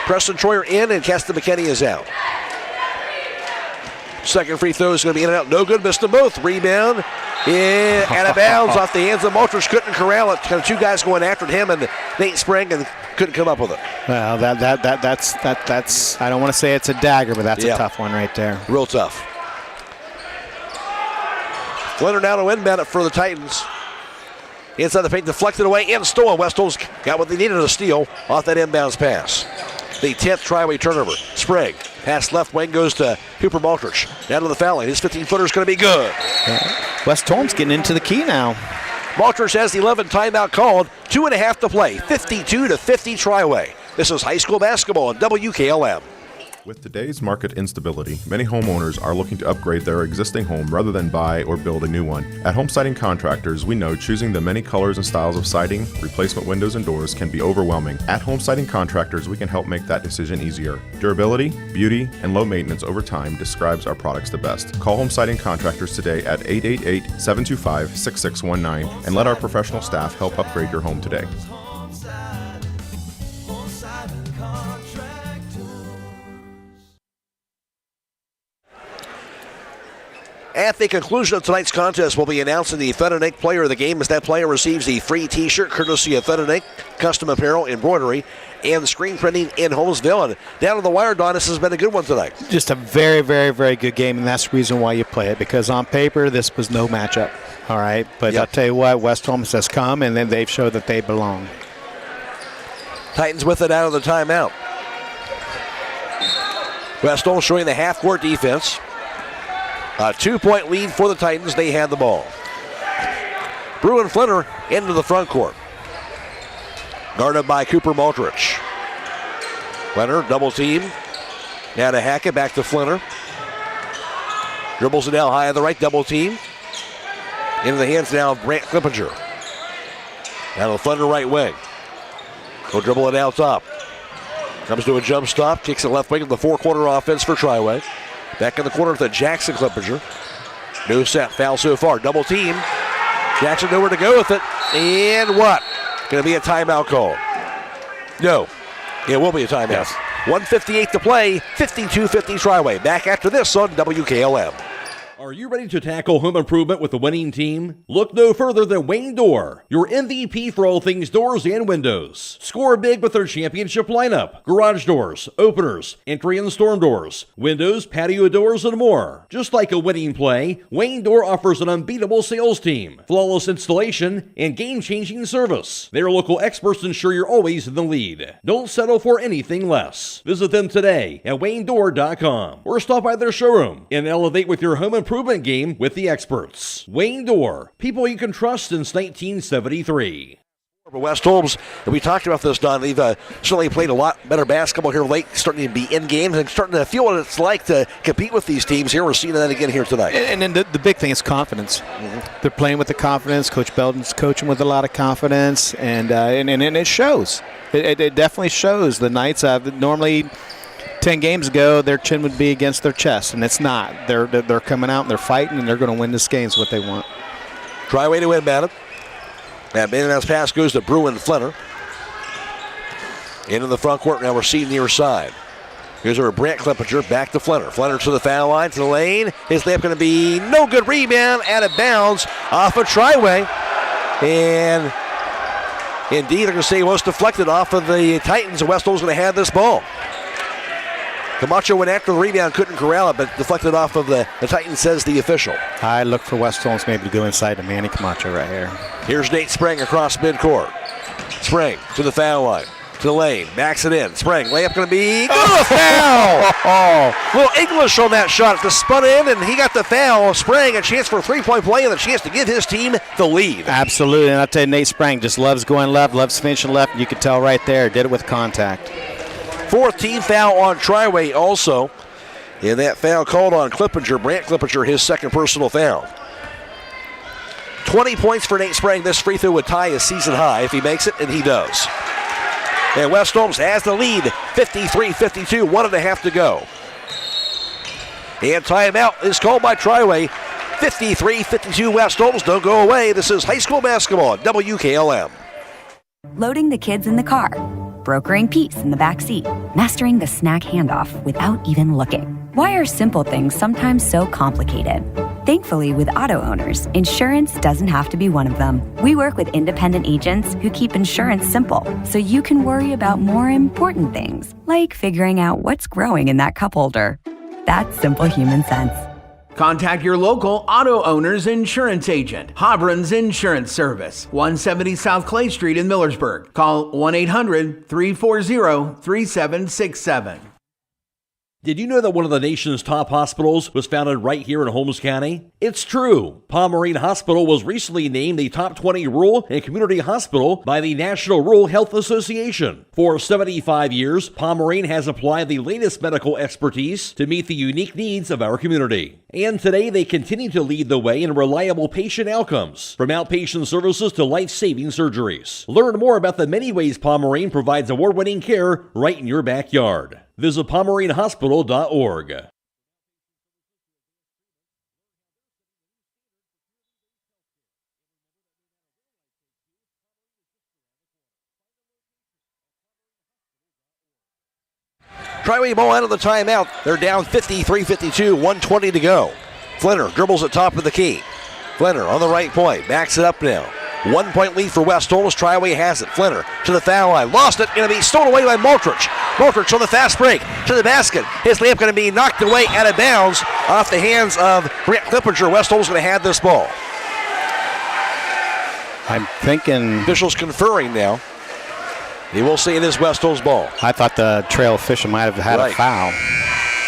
Preston Troyer in and Keston McKinney is out. Second free throw is going to be in and out. No good, missed them both. Rebound in, out of bounds off the hands of Maltridge. Couldn't corral it. Kind of 2 guys going after him, and Nate sprang and couldn't come up with it. Well, that's I don't want to say it's a dagger, but that's a tough one right there. Real tough. Flinner now to inbound it for the Titans. Inside the paint, deflected away and stolen. West Holmes got what they needed, a steal off that inbounds pass. The 10th Triway turnover. Sprague, pass left wing, goes to Cooper Maltridge. Down to the foul line. His 15-footer is going to be good. West Holmes getting into the key now. Maltridge has the 11th timeout called. 2.5 to play. 52-50 Triway. This is high school basketball on WKLM. With today's market instability, many homeowners are looking to upgrade their existing home rather than buy or build a new one. At Home Siding Contractors, we know choosing the many colors and styles of siding, replacement windows, and doors can be overwhelming. At Home Siding Contractors, we can help make that decision easier. Durability, beauty, and low maintenance over time describes our products the best. Call Home Siding Contractors today at 888-725-6619 and let our professional staff help upgrade your home today. At the conclusion of tonight's contest, we'll be announcing the Feninick player of the game as that player receives the free t-shirt courtesy of Feninick, custom apparel, embroidery, and screen printing in Holmesville. And down to the wire, Don, this has been a good one tonight. Just a very, very, very good game, and that's the reason why you play it, because on paper, this was no matchup. All right, but I'll tell you what, West Holmes has come, and then they've showed that they belong. Titans with it out of the timeout. West Holmes showing the half-court defense. A 2-point lead for the Titans. They had the ball. Bruin Flinner into the front court. Guarded by Cooper Maltridge. Flinner, double team. Now to Hackett, back to Flinner. Dribbles it down high on the right, double team. Into the hands now of Brant Klempinger. Now to Flinner, right wing. He'll dribble it out top. Comes to a jump stop, kicks it left wing of the 4-quarter offense for Triway. Back in the corner to Jackson Klempinger. No set, foul so far. Double team. Jackson nowhere to go with it. And what? Going to be a timeout call. No. It will be a timeout. Yes. 1:58 to play. 52-50 Triway. Back after this on WKLM. Are you ready to tackle home improvement with a winning team? Look no further than Wayne Door, your MVP for all things doors and windows. Score big with their championship lineup. Garage doors, openers, entry and storm doors, windows, patio doors, and more. Just like a winning play, Wayne Door offers an unbeatable sales team, flawless installation, and game-changing service. Their local experts ensure you're always in the lead. Don't settle for anything less. Visit them today at WayneDoor.com or stop by their showroom and elevate with your home improvement game with the experts. Wayne Door, people you can trust since 1973. West Holmes, and we talked about this, Don. They've certainly played a lot better basketball here late, starting to be in games and starting to feel what it's like to compete with these teams here. We're seeing that again here tonight. And then the big thing is confidence. Mm-hmm. They're playing with the confidence. Coach Belton's coaching with a lot of confidence, and it shows. It definitely shows. The Knights normally 10 games ago, their chin would be against their chest, and it's not. They're coming out and they're fighting, and they're going to win this game is what they want. Triway to inbound it. That inbounds pass goes to Bruin Flinner. Into the front court, now we're seeing near side. Here's over Brant Klempinger, back to Flinner. Flinner to the foul line, to the lane. His layup going to be no good. Rebound, out of bounds, off of Triway. And indeed, they're going to say it was deflected off of the Titans. West Holmes going to have this ball. Camacho went after the rebound, couldn't corral it, but deflected off of the Titans, says the official. I look for West Holmes maybe to go inside to Manny Camacho right here. Here's Nate Sprang across midcourt. Sprang to the foul line. To the lane, backs it in. Sprang, layup going to be good. Foul! Little English on that shot. Just spun in, and he got the foul. Sprang, a chance for a three-point play and a chance to give his team the lead. Absolutely, and I'll tell you, Nate Sprang just loves going left, loves finishing left. You can tell right there, did it with contact. Fourth team foul on Triway also. And that foul called on Clippinger. Brant Clippinger, his second personal foul. 20 points for Nate Sprang. This free throw would tie his season high if he makes it, and he does. And West Holmes has the lead, 53-52, 1.5 to go. And timeout is called by Triway. 53-52 West Holmes. Don't go away. This is high school basketball at WKLM. Loading the kids in the car, brokering peace in the back seat, mastering the snack handoff without even looking. Why are simple things sometimes so complicated? Thankfully, with auto owners, insurance doesn't have to be one of them. We work with independent agents who keep insurance simple, so you can worry about more important things, like figuring out what's growing in that cup holder. That's simple human sense. Contact your local auto owner's insurance agent, Hobron's Insurance Service, 170 South Clay Street in Millersburg. Call 1-800-340-3767. Did you know that one of the nation's top hospitals was founded right here in Holmes County? It's true. Pomerene Hospital was recently named the top 20 rural and community hospital by the National Rural Health Association. For 75 years, Pomerene has applied the latest medical expertise to meet the unique needs of our community. And today they continue to lead the way in reliable patient outcomes, from outpatient services to life-saving surgeries. Learn more about the many ways Pomerene provides award-winning care right in your backyard. Visit PomereneHospital.org. Triway ball out of the timeout. They're down 53-52, 1:20 to go. Flinner dribbles at top of the key. Flinner on the right point, backs it up now. 1 point lead for West Holmes. Triway has it. Flinner to the foul line. Lost it. Going to be stolen away by Maltrich. Maltrich on the fast break to the basket. His layup going to be knocked away out of bounds off the hands of Brant Clippinger. West Holmes going to have this ball. I'm thinking... Officials conferring now. He will say it is West Holmes' ball. I thought the trail official might have had a foul.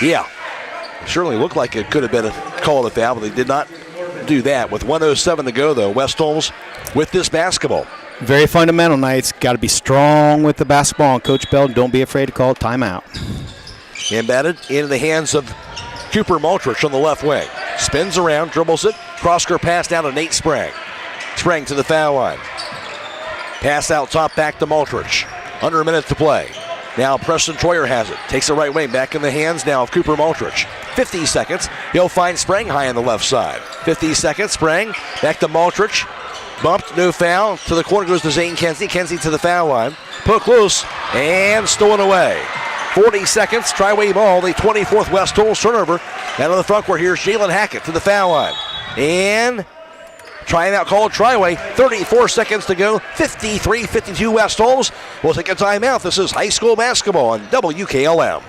Yeah. It certainly looked like it could have been a call of a foul, but they did not do that. With 1:07 to go, though, West Holmes with this basketball. Very fundamental nights. Got to be strong with the basketball. And Coach Bell, don't be afraid to call timeout. Embedded into the hands of Cooper Maltrich on the left wing. Spins around, dribbles it. Cross-court pass down to Nate Sprang. Sprang to the foul line. Pass out top back to Maltrich. Under a minute to play. Now Preston Troyer has it. Takes the right wing back in the hands now of Cooper Maltrich. 50 seconds. He'll find Sprang high on the left side. 50 seconds. Sprang back to Maltrich. Bumped, no foul. To the corner goes to Zane Kenzie. Kenzie to the foul line. Poke loose and stolen away. 40 seconds. Triway ball. The 24th West Holmes turnover. Down to the front court. Here's Jalen Hackett to the foul line. And trying out called Triway. 34 seconds to go. 53-52 West Holmes. We'll take a timeout. This is high school basketball on WKLM.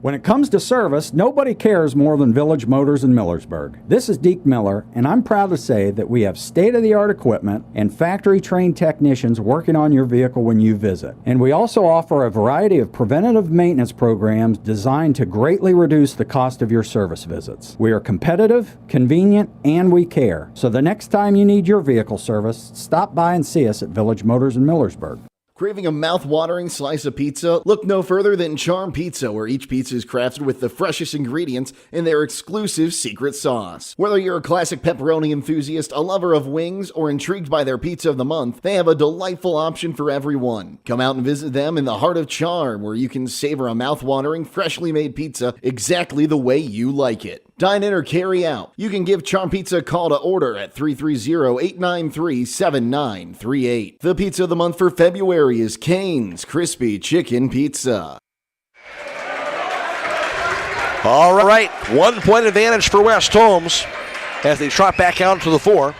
When it comes to service, nobody cares more than Village Motors in Millersburg. This is Deke Miller, and I'm proud to say that we have state-of-the-art equipment and factory-trained technicians working on your vehicle when you visit. And we also offer a variety of preventative maintenance programs designed to greatly reduce the cost of your service visits. We are competitive, convenient, and we care. So the next time you need your vehicle service, stop by and see us at Village Motors in Millersburg. Craving a mouth-watering slice of pizza? Look no further than Charm Pizza, where each pizza is crafted with the freshest ingredients in their exclusive secret sauce. Whether you're a classic pepperoni enthusiast, a lover of wings, or intrigued by their pizza of the month, they have a delightful option for everyone. Come out and visit them in the heart of Charm, where you can savor a mouth-watering, freshly made pizza exactly the way you like it. Dine in or carry out. You can give Charm Pizza a call to order at 330-893-7938. The pizza of the month for February is Cane's Crispy Chicken Pizza. All right, 1 point advantage for West Holmes as they trot back out to the floor.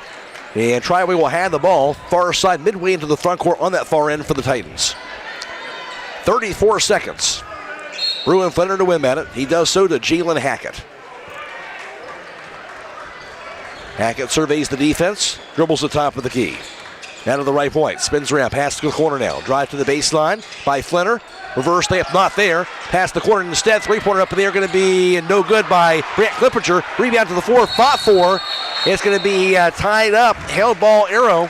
And Triway will have the ball far side midway into the front court on that far end for the Titans. 34 seconds. Bruin Flinner to win at it. He does so to Jalen Hackett. Hackett surveys the defense, dribbles the top of the key. Down to the right point, spins around, pass to the corner now. Drive to the baseline by Flinner. Reverse layup not there. Pass the corner instead. Three-pointer up in the air, going to be no good by Brant Clippinger. Rebound to the floor, fought for. It's going to be tied up. Held ball arrow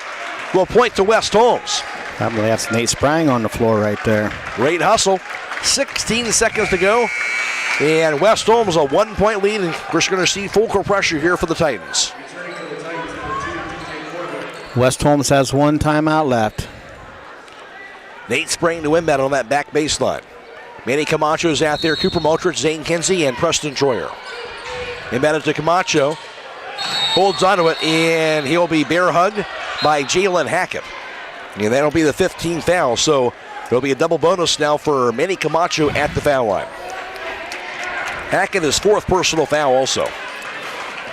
will point to West Holmes. I believe that's Nate Sprang on the floor right there. Great hustle. 16 seconds to go. And West Holmes a 1-point lead. And we're going to see full court pressure here for the Titans. West Holmes has one timeout left. Nate Sprang to win on that back baseline. Manny Camacho's out there. Cooper Multrich, Zane Kinsey, and Preston Troyer. Inbounded to Camacho. Holds onto it, and he'll be bear hugged by Jalen Hackett. And that'll be the 15th foul, so there'll be a double bonus now for Manny Camacho at the foul line. Hackett his fourth personal foul also.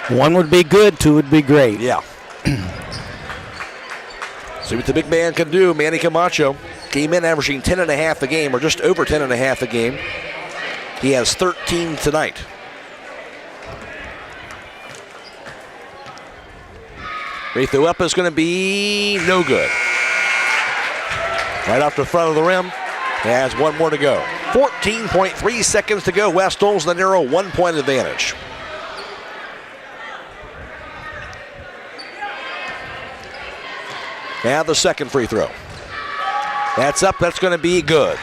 One would be good, two would be great. Yeah. See what the big man can do. Manny Camacho came in averaging 10.5 a game, or just over 10.5 a game. He has 13 tonight. Free throw up is going to be no good. Right off the front of the rim. He has one more to go. 14.3 seconds to go. West Holmes the narrow 1-point advantage. Now the second free throw. That's up. That's going to be good.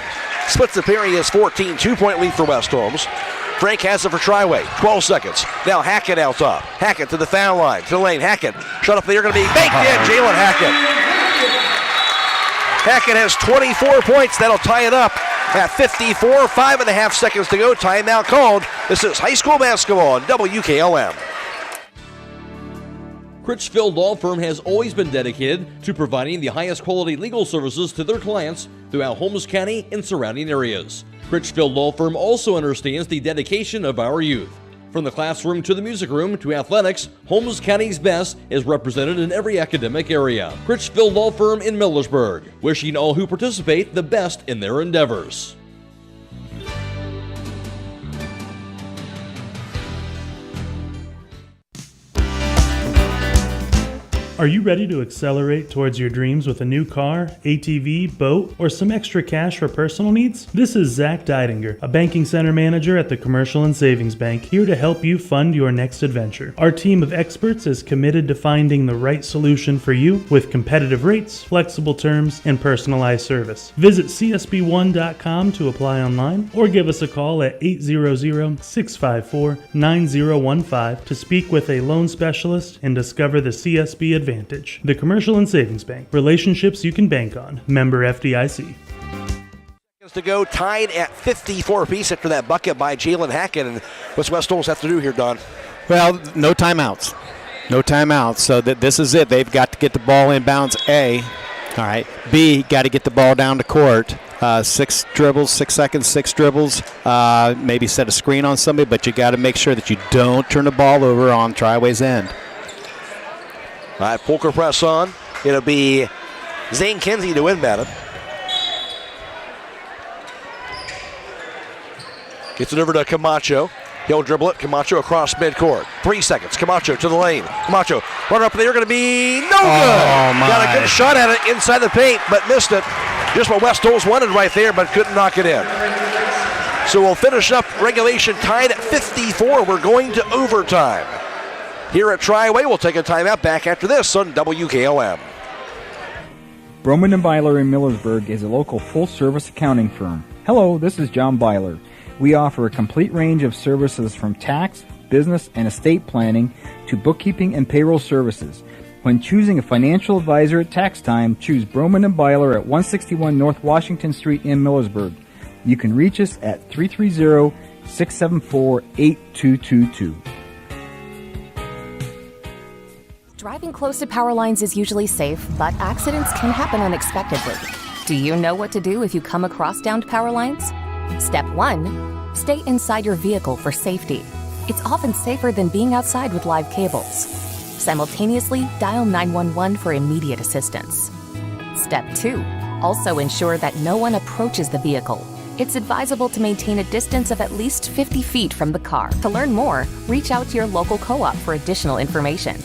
Splits the parry is 14. 2-point lead for West Holmes. Frank has it for Triway. 12 seconds. Now Hackett out top. Hackett to the foul line. To the lane. Hackett. Shut up. They're going to be baked in. Jalen Hackett. Hackett has 24 points. That'll tie it up at 54. 5.5 seconds to go. Timeout called. This is high school basketball on WKLM. Critchfield Law Firm has always been dedicated to providing the highest quality legal services to their clients throughout Holmes County and surrounding areas. Critchfield Law Firm also understands the dedication of our youth. From the classroom to the music room to athletics, Holmes County's best is represented in every academic area. Critchfield Law Firm in Millersburg, wishing all who participate the best in their endeavors. Are you ready to accelerate towards your dreams with a new car, ATV, boat, or some extra cash for personal needs? This is Zach Deidinger, a banking center manager at the Commercial and Savings Bank, here to help you fund your next adventure. Our team of experts is committed to finding the right solution for you with competitive rates, flexible terms, and personalized service. Visit csb1.com to apply online or give us a call at 800-654-9015 to speak with a loan specialist and discover the CSB advantage. The Commercial and Savings Bank. Relationships you can bank on. Member FDIC. To go, tied at 54 apiece after that bucket by Jalen Hackett. And what's West Holmes have to do here, Don? Well, no timeouts. No timeouts. So this is it. They've got to get the ball inbounds, A. All right. B, got to get the ball down to court. 6 dribbles, 6 seconds, 6 dribbles. Maybe set a screen on somebody, but you got to make sure that you don't turn the ball over on Triway's end. All right, poker press on. It'll be Zane Kinsey to inbound it. Gets it over to Camacho. He'll dribble it. Camacho across midcourt. 3 seconds. Camacho to the lane. Camacho, runner up there, going to be no good. Got a good shot at it inside the paint, but missed it. Just what West Holmes wanted right there, but couldn't knock it in. So we'll finish up regulation tied at 54. We're going to overtime. Here at Triway, we'll take a timeout. Back after this on WKLM. Broman & Byler in Millersburg is a local full-service accounting firm. Hello, this is John Byler. We offer a complete range of services from tax, business, and estate planning to bookkeeping and payroll services. When choosing a financial advisor at tax time, choose Broman & Byler at 161 North Washington Street in Millersburg. You can reach us at 330-674-8222. Driving close to power lines is usually safe, but accidents can happen unexpectedly. Do you know what to do if you come across downed power lines? Step 1. Stay inside your vehicle for safety. It's often safer than being outside with live cables. Simultaneously, dial 911 for immediate assistance. Step 2. Also ensure that no one approaches the vehicle. it's advisable to maintain a distance of at least 50 feet from the car. To learn more, reach out to your local co-op for additional information.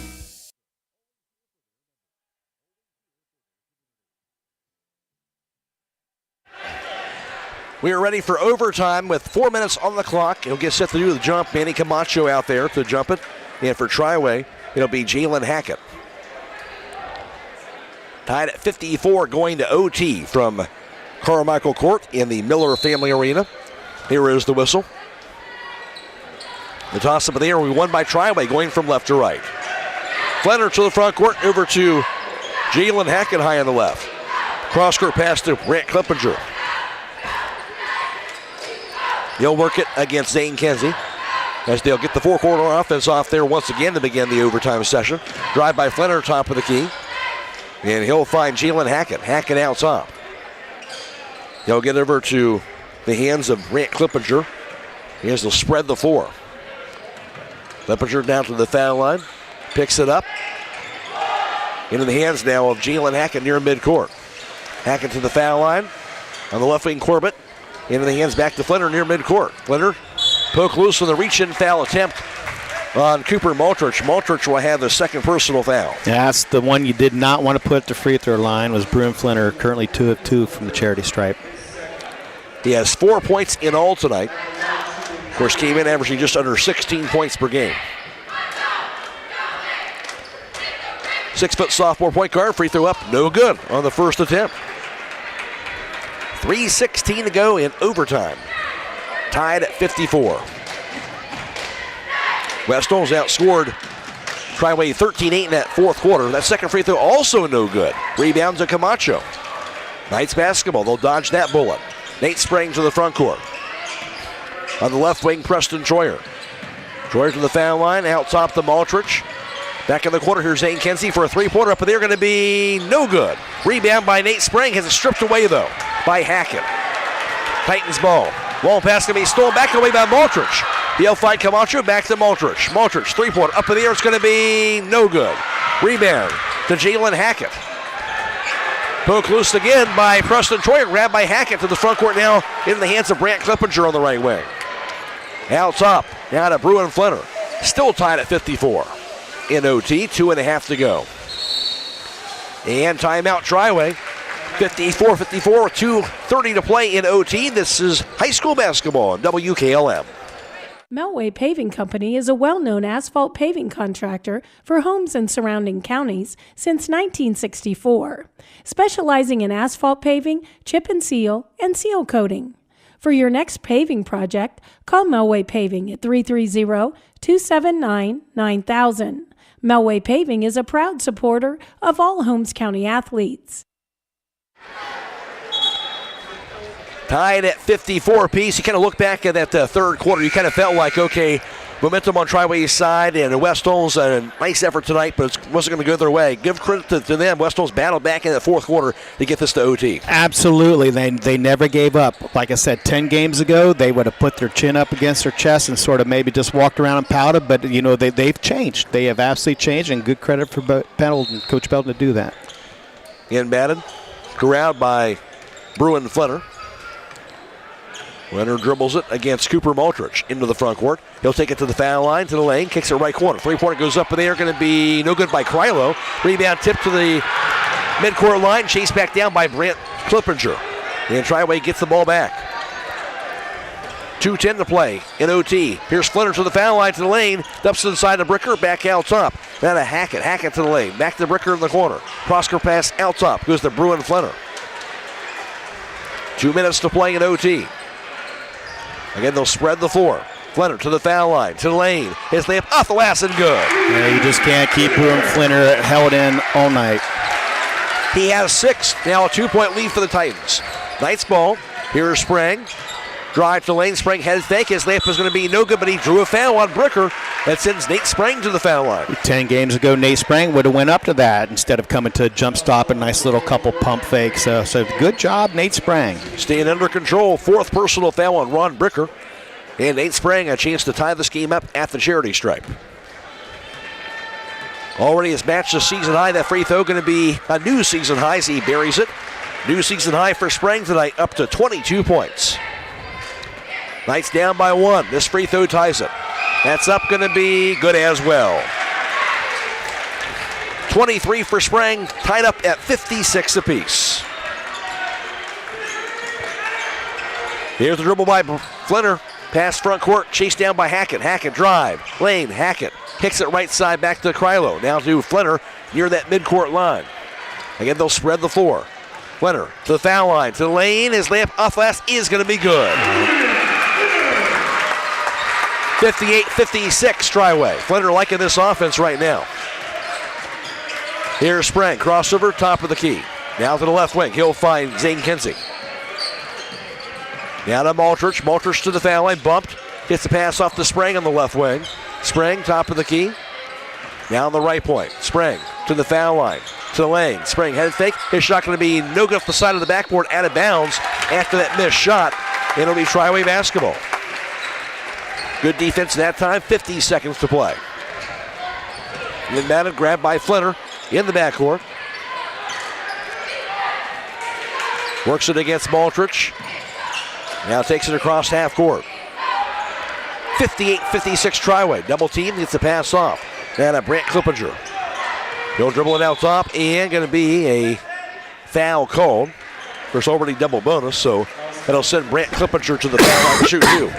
We are ready for overtime with 4 minutes on the clock. He'll get set to do the jump. Manny Camacho out there to jump it. And for Triway, it'll be Jalen Hackett. Tied at 54 going to OT from Carmichael Court in the Miller Family Arena. Here is the whistle. The toss up in the air, we won by Triway going from left to right. Flanner to the front court, over to Jalen Hackett high on the left. Cross court pass to Brant Clippinger. He'll work it against Zane Kenzie as they'll get the four-quarter offense off there once again to begin the overtime session. Drive by Flanner, top of the key. And he'll find Jalen Hackett. Hackett out top. He'll get over to the hands of Brant Clippinger. He has to spread the floor. Clippinger down to the foul line. Picks it up. Into the hands now of Jalen Hackett near midcourt. Hackett to the foul line. On the left wing, Corbett. Into the hands back to Flinner near midcourt. Flinner poke loose with a reach-in foul attempt on Cooper Maltrich. Maltrich will have the second personal foul. Yeah, that's the one you did not want to put at the free throw line was Bruin Flinner, currently 2 of 2 from the charity stripe. He has 4 points in all tonight. Of course, came in averaging just under 16 points per game. 6-foot sophomore point guard, free throw up, no good on the first attempt. 3:16 to go in overtime. Tied at 54. West Holmes outscored Triway 13-8 in that fourth quarter. That second free throw also no good. Rebounds to Camacho. Knights basketball, they'll dodge that bullet. Nate Sprang to the front court. On the left wing, Preston Troyer. Troyer to the foul line, out top to Maltrich. Back in the quarter, here's Zane Kenzie for a three-pointer up, but they're going to be no good. Rebound by Nate Sprang, has it stripped away, though, by Hackett. Titans ball. Long pass going to be stolen back away by Maltrich. He'll find Camacho, back to Maltrich. Maltrich, three-pointer up in the air, it's going to be no good. Rebound to Jalen Hackett. Poke loose again by Preston Troyer, grabbed by Hackett to the front court now in the hands of Brant Clippinger on the right wing. Out top, now to Bruin Flinner. Still tied at 54. In OT, 2.5 to go. And timeout Triway. 54-54, 2:30 to play in OT. This is high school basketball on WKLM. Melway Paving Company is a well-known asphalt paving contractor for Holmes and surrounding counties since 1964, specializing in asphalt paving, chip and seal coating. For your next paving project, call Melway Paving at 330-279-9000. Melway Paving is a proud supporter of all Holmes County athletes. Tied at 54 apiece. You kind of look back at that third quarter. You kind of felt like, okay, momentum on Triway's side, and West Holmes, a nice effort tonight, but it wasn't going to go their way. Give credit to them. West Holmes battled back in the fourth quarter to get this to OT. Absolutely. They never gave up. Like I said, 10 games ago, they would have put their chin up against their chest and sort of maybe just walked around and pouted, but, you know, they've changed. They have absolutely changed, and good credit for Pendleton, Coach Belton, to do that. Inbatted, corralled by Bruin Flinner. Flinner dribbles it against Cooper Maltrich into the front court. He'll take it to the foul line, to the lane, kicks it right corner. Three-pointer goes up in the air, going to be no good by Krylo. Rebound tip to the midcourt line, chased back down by Brant Clippinger. And Triway gets the ball back. 2:10 to play in OT. Here's Flinner to the foul line, to the lane, dumps it inside the Bricker, back out top. Now to Hackett, Hackett to the lane, back to Bricker in the corner. Cross-court pass out top, goes to Bruin Flinner. 2 minutes to play in OT. Again, they'll spread the floor. Flinner to the foul line, to the lane. His layup off the glass and good. Yeah, you just can't keep Bruin Flinner held in all night. He has 6. Now a 2-point lead for the Titans. Knights ball. Here's Sprang. Drive to the lane. Sprang head fake. His layup is going to be no good, but he drew a foul on Bricker. That sends Nate Sprang to the foul line. 10 games ago, Nate Sprang would have went up to that instead of coming to a jump stop and nice little couple pump fakes. So good job, Nate Sprang. Staying under control. 4th personal foul on Ron Bricker. And Nate Sprang a chance to tie this game up at the charity stripe. Already has matched the season high. That free throw going to be a new season high as he buries it. New season high for Sprang tonight, up to 22 points. Knights down by 1. This free throw ties it. That's up, going to be good as well. 23 for Sprang, tied up at 56 apiece. Here's the dribble by Flinner. Pass front court, chased down by Hackett. Hackett drive, lane, Hackett. Kicks it right side back to Krylo. Now to Flinner near that midcourt line. Again, they'll spread the floor. Flinner to the foul line, to the lane. His layup off last is going to be good. 58-56 Triway. Flinner liking this offense right now. Here's Sprang, crossover, top of the key. Now to the left wing, he'll find Zane Kinsey. Now to Maltrich. Maltrich to the foul line, bumped. Gets the pass off to Sprang on the left wing. Sprang, top of the key. Now on the right point. Sprang to the foul line, to the lane. Sprang headed fake. His shot going to be no good off the side of the backboard, out of bounds after that missed shot. It'll be Triway basketball. Good defense that time, 50 seconds to play. Then Madden grabbed by Flinner in the backcourt. Works it against Maltrich. Now takes it across half court. 58-56 Triway. Double team, gets the pass off. And Brant Clippinger. He'll dribble it out top, and going to be a foul called. There's already double bonus, so that'll send Brant Clippinger to the foul line to shoot 2.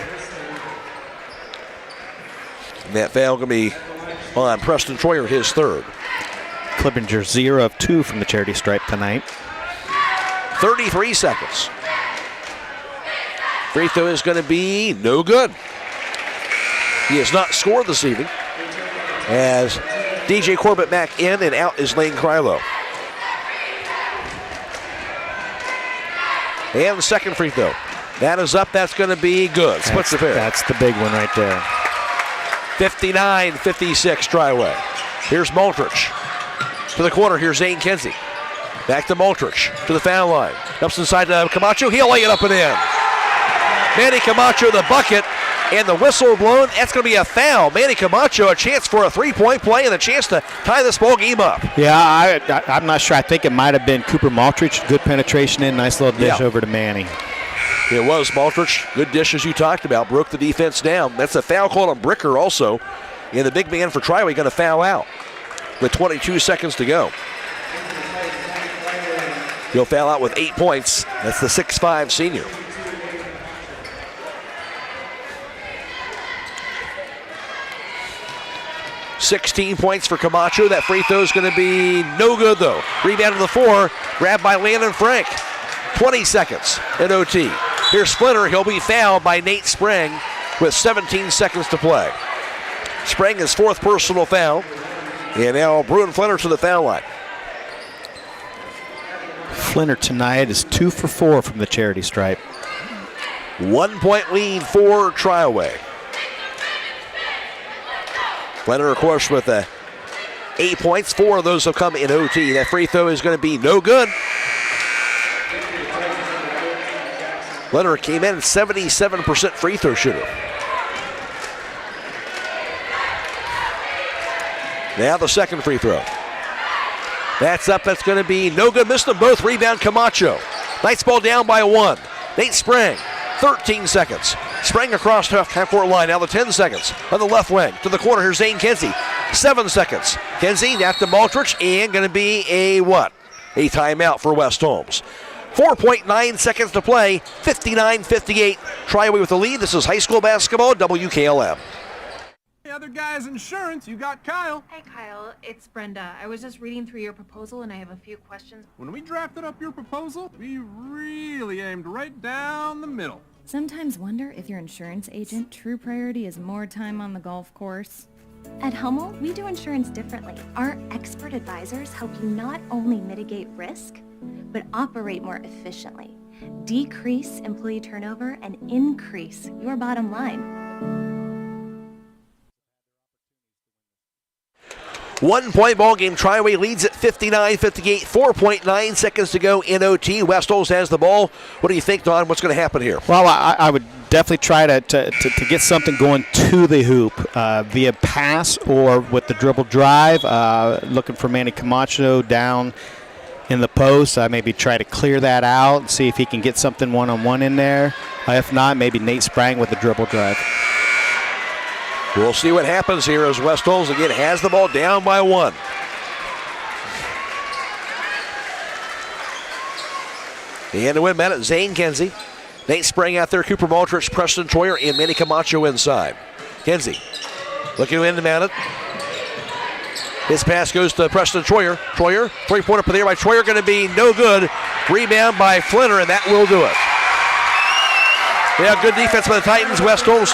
And that foul going to be on Preston Troyer, his third. Clippinger 0 of 2 from the charity stripe tonight. 33 seconds. Free throw is going to be no good. He has not scored this evening, as DJ Corbett back in, and out is Lane Krylo. And the second free throw. That is up. That's going to be good. Splits the pair. That's the big one right there. 59-56 Triway. Here's Maltrich. To the corner, here's Zane Kinsey. Back to Maltrich, to the foul line. Ups inside to Camacho. He'll lay it up and in. Manny Camacho, the bucket, and the whistle blown. That's going to be a foul. Manny Camacho, a chance for a three-point play and a chance to tie this ball game up. Yeah, I'm not sure. I think it might have been Cooper Maltrich. Good penetration in. Nice little dish over to Manny. It was Maltrich. Good dish, as you talked about. Broke the defense down. That's a foul call on Bricker also. And the big man for Triway going to foul out with 22 seconds to go. He'll foul out with 8 points. That's the 6'5" senior. $16 points for Camacho. That free throw is going to be no good, though. Rebound to the 4, grabbed by Landon Frank. 20 seconds in OT. Here's Splinter. He'll be fouled by Nate Sprang with 17 seconds to play. Sprang his 4th personal foul. And now Bruin Flinter to the foul line. Flinter tonight is 2 for 4 from the charity stripe. 1 point lead for Triway. Flinter, of course, with 8 points. 4 of those have come in OT. That free throw is going to be no good. Flinter came in 77% free throw shooter. Now the second free throw. That's up. That's going to be no good. Missed them both. Rebound Camacho. Knights ball down by 1. Nate Sprang. 13 seconds. Sprang across half-court line. Now the 10 seconds on the left wing. To the corner. Here's Zane Kinsey. 7 seconds. Kinsey now to Maltrich. And going to be a what? A timeout for West Holmes. 4.9 seconds to play. 59-58. Triway with the lead. This is high school basketball. WKLM. The other guy's insurance, you got Kyle. Hey Kyle, it's Brenda. I was just reading through your proposal and I have a few questions. When we drafted up your proposal, we really aimed right down the middle. Sometimes wonder if your insurance agent true priority is more time on the golf course. At Hummel, we do insurance differently. Our expert advisors help you not only mitigate risk, but operate more efficiently, decrease employee turnover, and increase your bottom line. 1 point ball game. Triway leads at 59-58. 4.9 seconds to go in OT. West Holmes has the ball. What do you think, Don? What's going to happen here? Well, I would definitely try to get something going to the hoop via pass or with the dribble drive. Looking for Manny Camacho down in the post. Maybe try to clear that out and see if he can get something one-on-one in there. If not, maybe Nate Sprang with the dribble drive. We'll see what happens here as West Holmes again has the ball down by 1. And to win Bennett, Zane Kenzie. Nate Sprang out there, Cooper Baldrich, Preston Troyer, and Manny Camacho inside. Kenzie looking in to mount it. His pass goes to Preston Troyer. Troyer, three-pointer up there by Troyer, going to be no good. Rebound by Flinner, and that will do it. Yeah, good defense by the Titans. West Holmes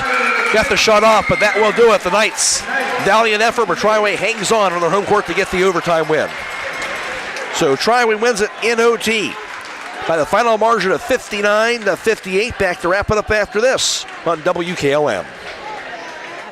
got the shot off, but that will do it. The Knights, valiant effort, but Triway hangs on their home court to get the overtime win. So Triway wins it in OT by the final margin of 59-58. Back to wrap it up after this on WKLM.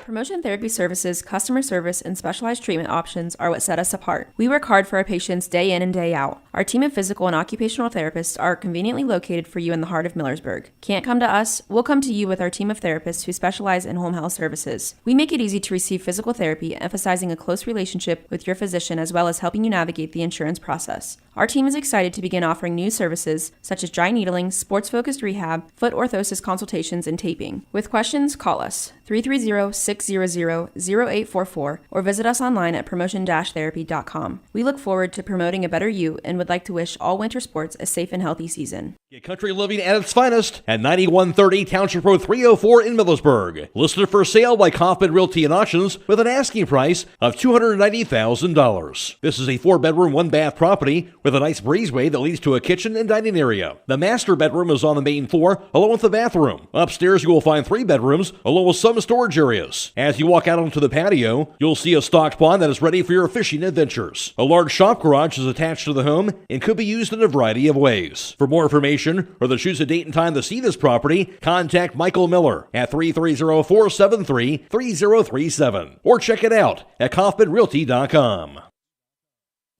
Promotion Therapy Services, customer service, and specialized treatment options are what set us apart. We work hard for our patients day in and day out. Our team of physical and occupational therapists are conveniently located for you in the heart of Millersburg. Can't come to us? We'll come to you with our team of therapists who specialize in home health services. We make it easy to receive physical therapy, emphasizing a close relationship with your physician as well as helping you navigate the insurance process. Our team is excited to begin offering new services such as dry needling, sports-focused rehab, foot orthosis consultations, and taping. With questions, call us 330-600-0844 or visit us online at promotion-therapy.com. We look forward to promoting a better you and would like to wish all winter sports a safe and healthy season. Get country living at its finest at 9130 Township Road 304 in Millersburg. Listed for sale by Kaufman Realty and Auctions with an asking price of $290,000. This is a 4-bedroom, 1-bath property with a nice breezeway that leads to a kitchen and dining area. The master bedroom is on the main floor, along with the bathroom. Upstairs, you will find 3 bedrooms, along with some storage areas. As you walk out onto the patio, you'll see a stocked pond that is ready for your fishing adventures. A large shop garage is attached to the home and could be used in a variety of ways. For more information or to choose a date and time to see this property, contact Michael Miller at 330-473-3037 or check it out at kaufmanrealty.com.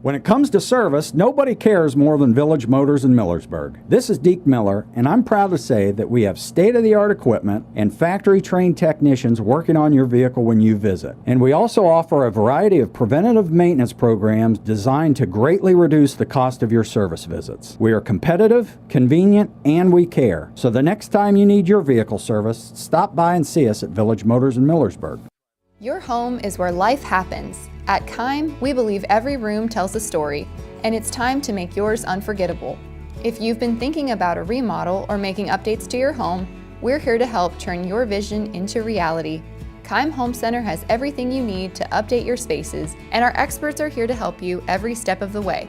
When it comes to service, nobody cares more than Village Motors in Millersburg. This is Deke Miller, and I'm proud to say that we have state-of-the-art equipment and factory-trained technicians working on your vehicle when you visit. And we also offer a variety of preventative maintenance programs designed to greatly reduce the cost of your service visits. We are competitive, convenient, and we care. So the next time you need your vehicle service, stop by and see us at Village Motors in Millersburg. Your home is where life happens. At Keim, we believe every room tells a story, and it's time to make yours unforgettable. If you've been thinking about a remodel or making updates to your home, we're here to help turn your vision into reality. Keim Home Center has everything you need to update your spaces, and our experts are here to help you every step of the way.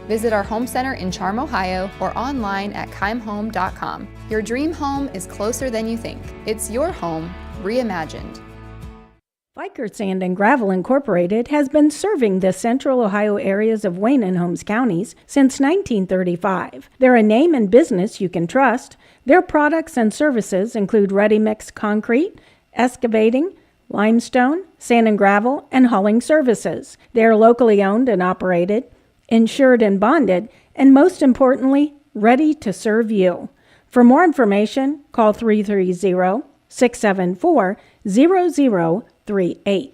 Visit our home center in Charm, Ohio, or online at keimhome.com. Your dream home is closer than you think. It's your home, reimagined. Viker Sand and Gravel Incorporated has been serving the central Ohio areas of Wayne and Holmes counties since 1935. They're a name and business you can trust. Their products and services include ready-mix concrete, excavating, limestone, sand and gravel, and hauling services. They are locally owned and operated, insured and bonded, and most importantly, ready to serve you. For more information, call 330-674-0038.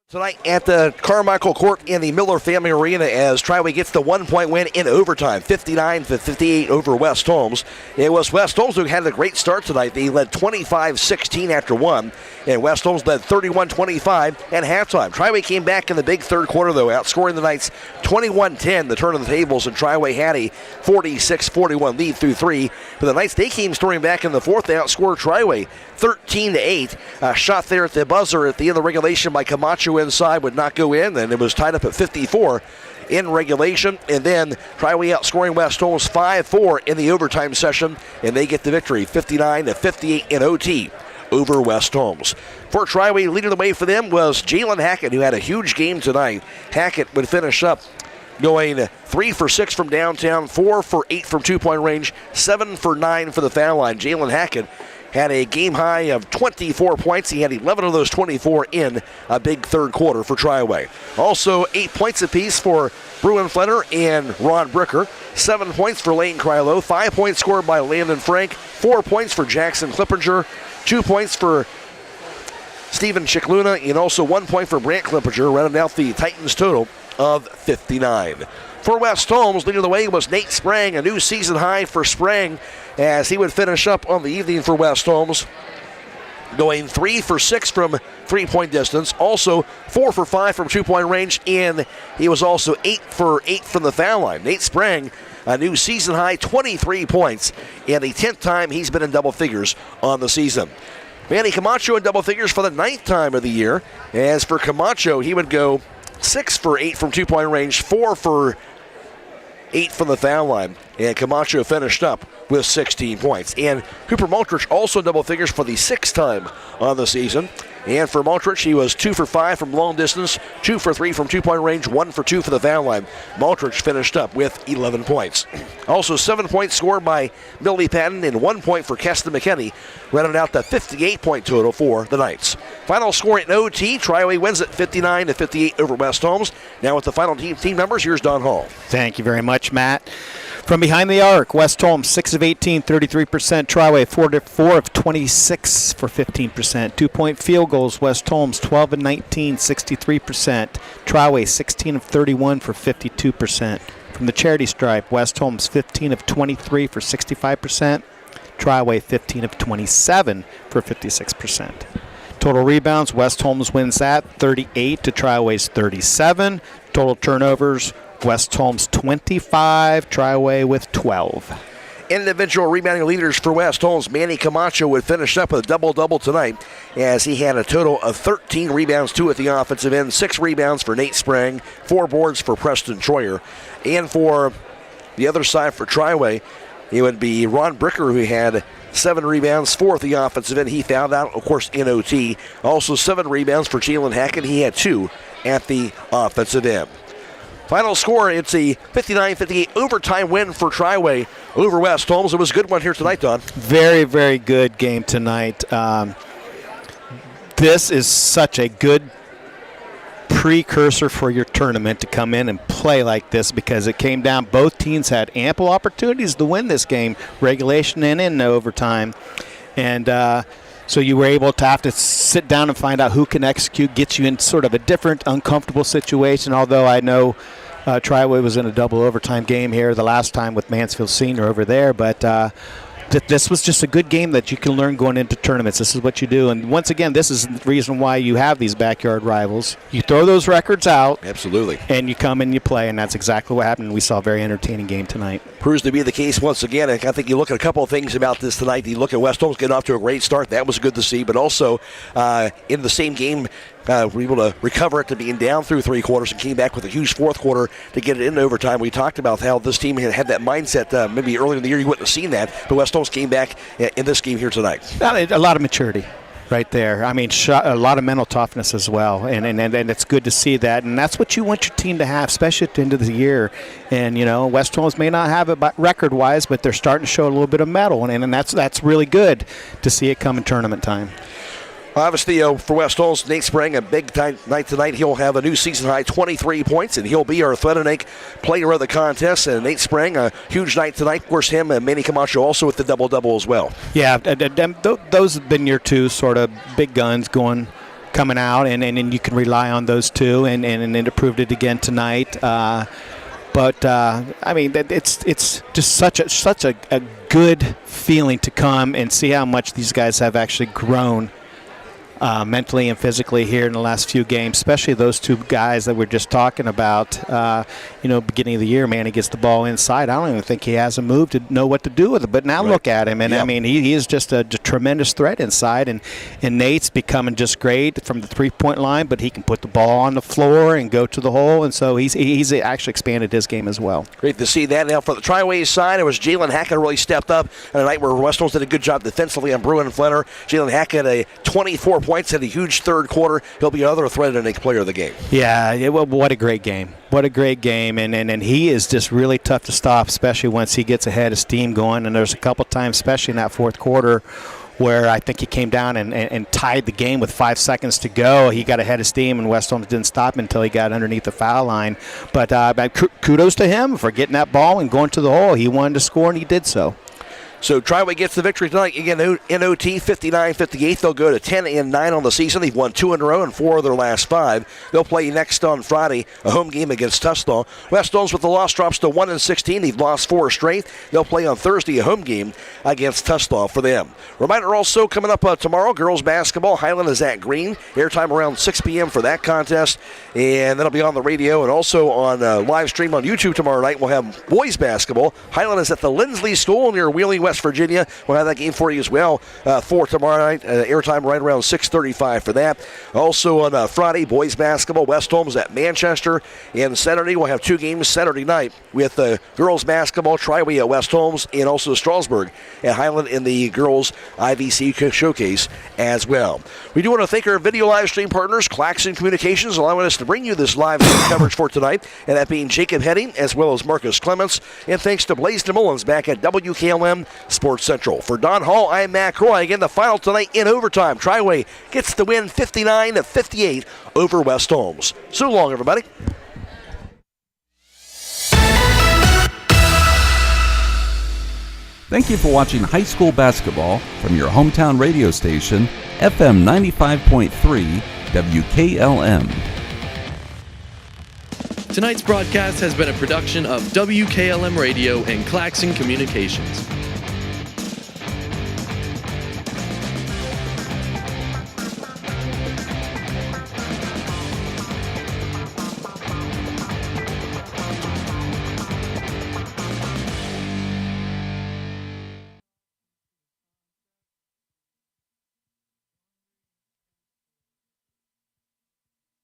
Tonight at the Carmichael Court in the Miller Family Arena as Triway gets the 1-point win in overtime, 59-58 over West Holmes. It was West Holmes who had a great start tonight. They led 25-16 after 1, and West Holmes led 31-25 at halftime. Triway came back in the big third quarter, though, outscoring the Knights 21-10, the turn of the tables, and Triway had a 46-41 lead through 3. But the Knights, they came storming back in the fourth. They outscored Triway 13-8. A shot there at the buzzer at the end of regulation by Camacho inside would not go in, and it was tied up at 54 in regulation. And then Triway outscoring West Holmes 5-4 in the overtime session, and they get the victory 59-58 in OT over West Holmes. For Triway, leading the way for them was Jalen Hackett, who had a huge game tonight. Hackett would finish up going 3 for 6 from downtown, 4 for 8 from 2-point range, 7 for 9 for the foul line. Jalen Hackett had a game high of 24 points. He had 11 of those 24 in a big third quarter for Triway. Also 8 points apiece for Bruin Flenner and Ron Bricker. 7 points for Lane Krylo. 5 points scored by Landon Frank. 4 points for Jackson Clippinger. 2 points for Steven Chicluna, and also 1 point for Brant Clippinger, rounding out the Titans total of 59. For West Holmes, leading the way was Nate Sprang, a new season high for Sprang, as he would finish up on the evening for West Holmes, going 3 for 6 from three-point distance, also 4 for 5 from two-point range, and he was also 8 for 8 from the foul line. Nate Sprang, a new season high 23 points, and the 10th time he's been in double figures on the season. Manny Camacho in double figures for the 9th time of the year. As for Camacho, he would go 6 for 8 from two-point range, 4 for 8 from the foul line, and Camacho finished up with 16 points. And Cooper Maltrich also double figures for the 6th time on the season. And for Maltrich, he was 2 for 5 from long distance, 2 for 3 from two-point range, 1 for 2 for the foul line. Maltrich finished up with 11 points. Also 7 points scored by Billy Patton and 1 point for Keston McKinney, running out the 58-point total for the Knights. Final score in OT, Triway wins it 59-58 over West Holmes. Now with the final team numbers, here's Don Hall. Thank you very much, Matt. From behind the arc, West Holmes 6 of 18, 33%. Triway 4 of 26 for 15%. 2-point field goals, West Holmes 12 of 19, 63%. Triway 16 of 31 for 52%. From the charity stripe, West Holmes 15 of 23 for 65%. Triway 15 of 27 for 56%. Total rebounds, West Holmes wins that 38 to Triway's 37. Total turnovers, West Holmes 25, Triway with 12. Individual rebounding leaders for West Holmes, Manny Camacho would finish up with a double-double tonight, as he had a total of 13 rebounds, 2 at the offensive end, 6 rebounds for Nate Sprang, 4 boards for Preston Troyer. And for the other side for Triway, it would be Ron Bricker, who had 7 rebounds, 4 at the offensive end. He fouled out, of course, in OT. Also 7 rebounds for Jalen Hackett. He had 2 at the offensive end. Final score, it's a 59-58 overtime win for Triway over West Holmes. It was a good one here tonight, Don. Very, very good game tonight. This is such a good precursor for your tournament to come in and play like this, because it came down. Both teams had ample opportunities to win this game, regulation and in overtime. And so you were able to have to sit down and find out who can execute, get you in sort of a different, uncomfortable situation, although I know Triway was in a double overtime game here the last time with Mansfield Senior over there, but this was just a good game that you can learn going into tournaments. This is what you do. And once again, this is the reason why you have these backyard rivals. You throw those records out. Absolutely. And you come and you play, and that's exactly what happened. We saw a very entertaining game tonight. Proves to be the case once again. I think you look at a couple of things about this tonight. You look at West Holmes getting off to a great start. That was good to see. But also in the same game, were able to recover it to being down through 3 quarters and came back with a huge 4th quarter to get it into overtime. We talked about how this team had that mindset. Maybe earlier in the year you wouldn't have seen that, but West Holmes came back in this game here tonight. A lot of maturity right there. I mean, a lot of mental toughness as well, and it's good to see that. And that's what you want your team to have, especially at the end of the year. And, West Holmes may not have it record-wise, but they're starting to show a little bit of mettle, and that's really good to see it come in tournament time. Obviously, for West Holmes, Nate Sprang, a big night tonight. He'll have a new season-high 23 points, and he'll be our Threadneck player of the contest. And Nate Sprang, a huge night tonight. Of course, him and Manny Camacho also with the double-double as well. Yeah, those have been your 2 sort of big guns coming out, and you can rely on those 2, and it proved it again tonight. But I mean, it's just such a good feeling to come and see how much these guys have actually grown mentally and physically here in the last few games, especially those 2 guys that we're just talking about. Beginning of the year, Manny gets the ball inside. I don't even think he has a move to know what to do with it. But now look at him, and I mean, he is just a tremendous threat inside. And Nate's becoming just great from the 3-point line, but he can put the ball on the floor and go to the hole, and so he's actually expanded his game as well. Great to see that. Now for the Triway side, it was Jalen Hackett really stepped up on a night where West Holmes did a good job defensively on Bruin and Flenner. Jalen Hackett, a 24 points in a huge 3rd quarter. He'll be another Threadneck player of the game. Yeah, what a great game. What a great game. And he is just really tough to stop, especially once he gets ahead of steam going. And there's a couple times, especially in that 4th quarter, where I think he came down and tied the game with 5 seconds to go. He got ahead of steam, and West Holmes didn't stop him until he got underneath the foul line. But kudos to him for getting that ball and going to the hole. He wanted to score, and he did so. So Triway gets the victory tonight. Again, NOT 59-58. They'll go to 10-9 on the season. They've won 2 in a row and 4 of their last 5. They'll play next on Friday, a home game against Tuslaw. West Holmes with the loss drops to 1-16. They've lost 4 straight. They'll play on Thursday, a home game against Tuslaw for them. Reminder also coming up tomorrow, girls basketball. Highland is at Green. Airtime around 6 p.m. for that contest. And that'll be on the radio and also on live stream on YouTube tomorrow night. We'll have boys basketball. Highland is at the Lindsley School near Wheeling, West Virginia. We'll have that game for you as well for tomorrow night. Airtime right around 6:35 for that. Also on Friday, boys basketball. West Holmes at Manchester. And Saturday, we'll have 2 games Saturday night with girls basketball, Triway at West Holmes, and also Strasburg at Highland in the girls IVC showcase as well. We do want to thank our video live stream partners, Claxon Communications, allowing us to bring you this live stream coverage for tonight, and that being Jacob Heading as well as Marcus Clemence. And thanks to Blaze DeMullins back at WKLM Sports Central. For Don Hall, I'm Matt Roy. Again, the final tonight in overtime. Triway gets the win 59-58 over West Holmes. So long, everybody. Thank you for watching high school basketball from your hometown radio station, FM 95.3 WKLM. Tonight's broadcast has been a production of WKLM Radio and Claxon Communications.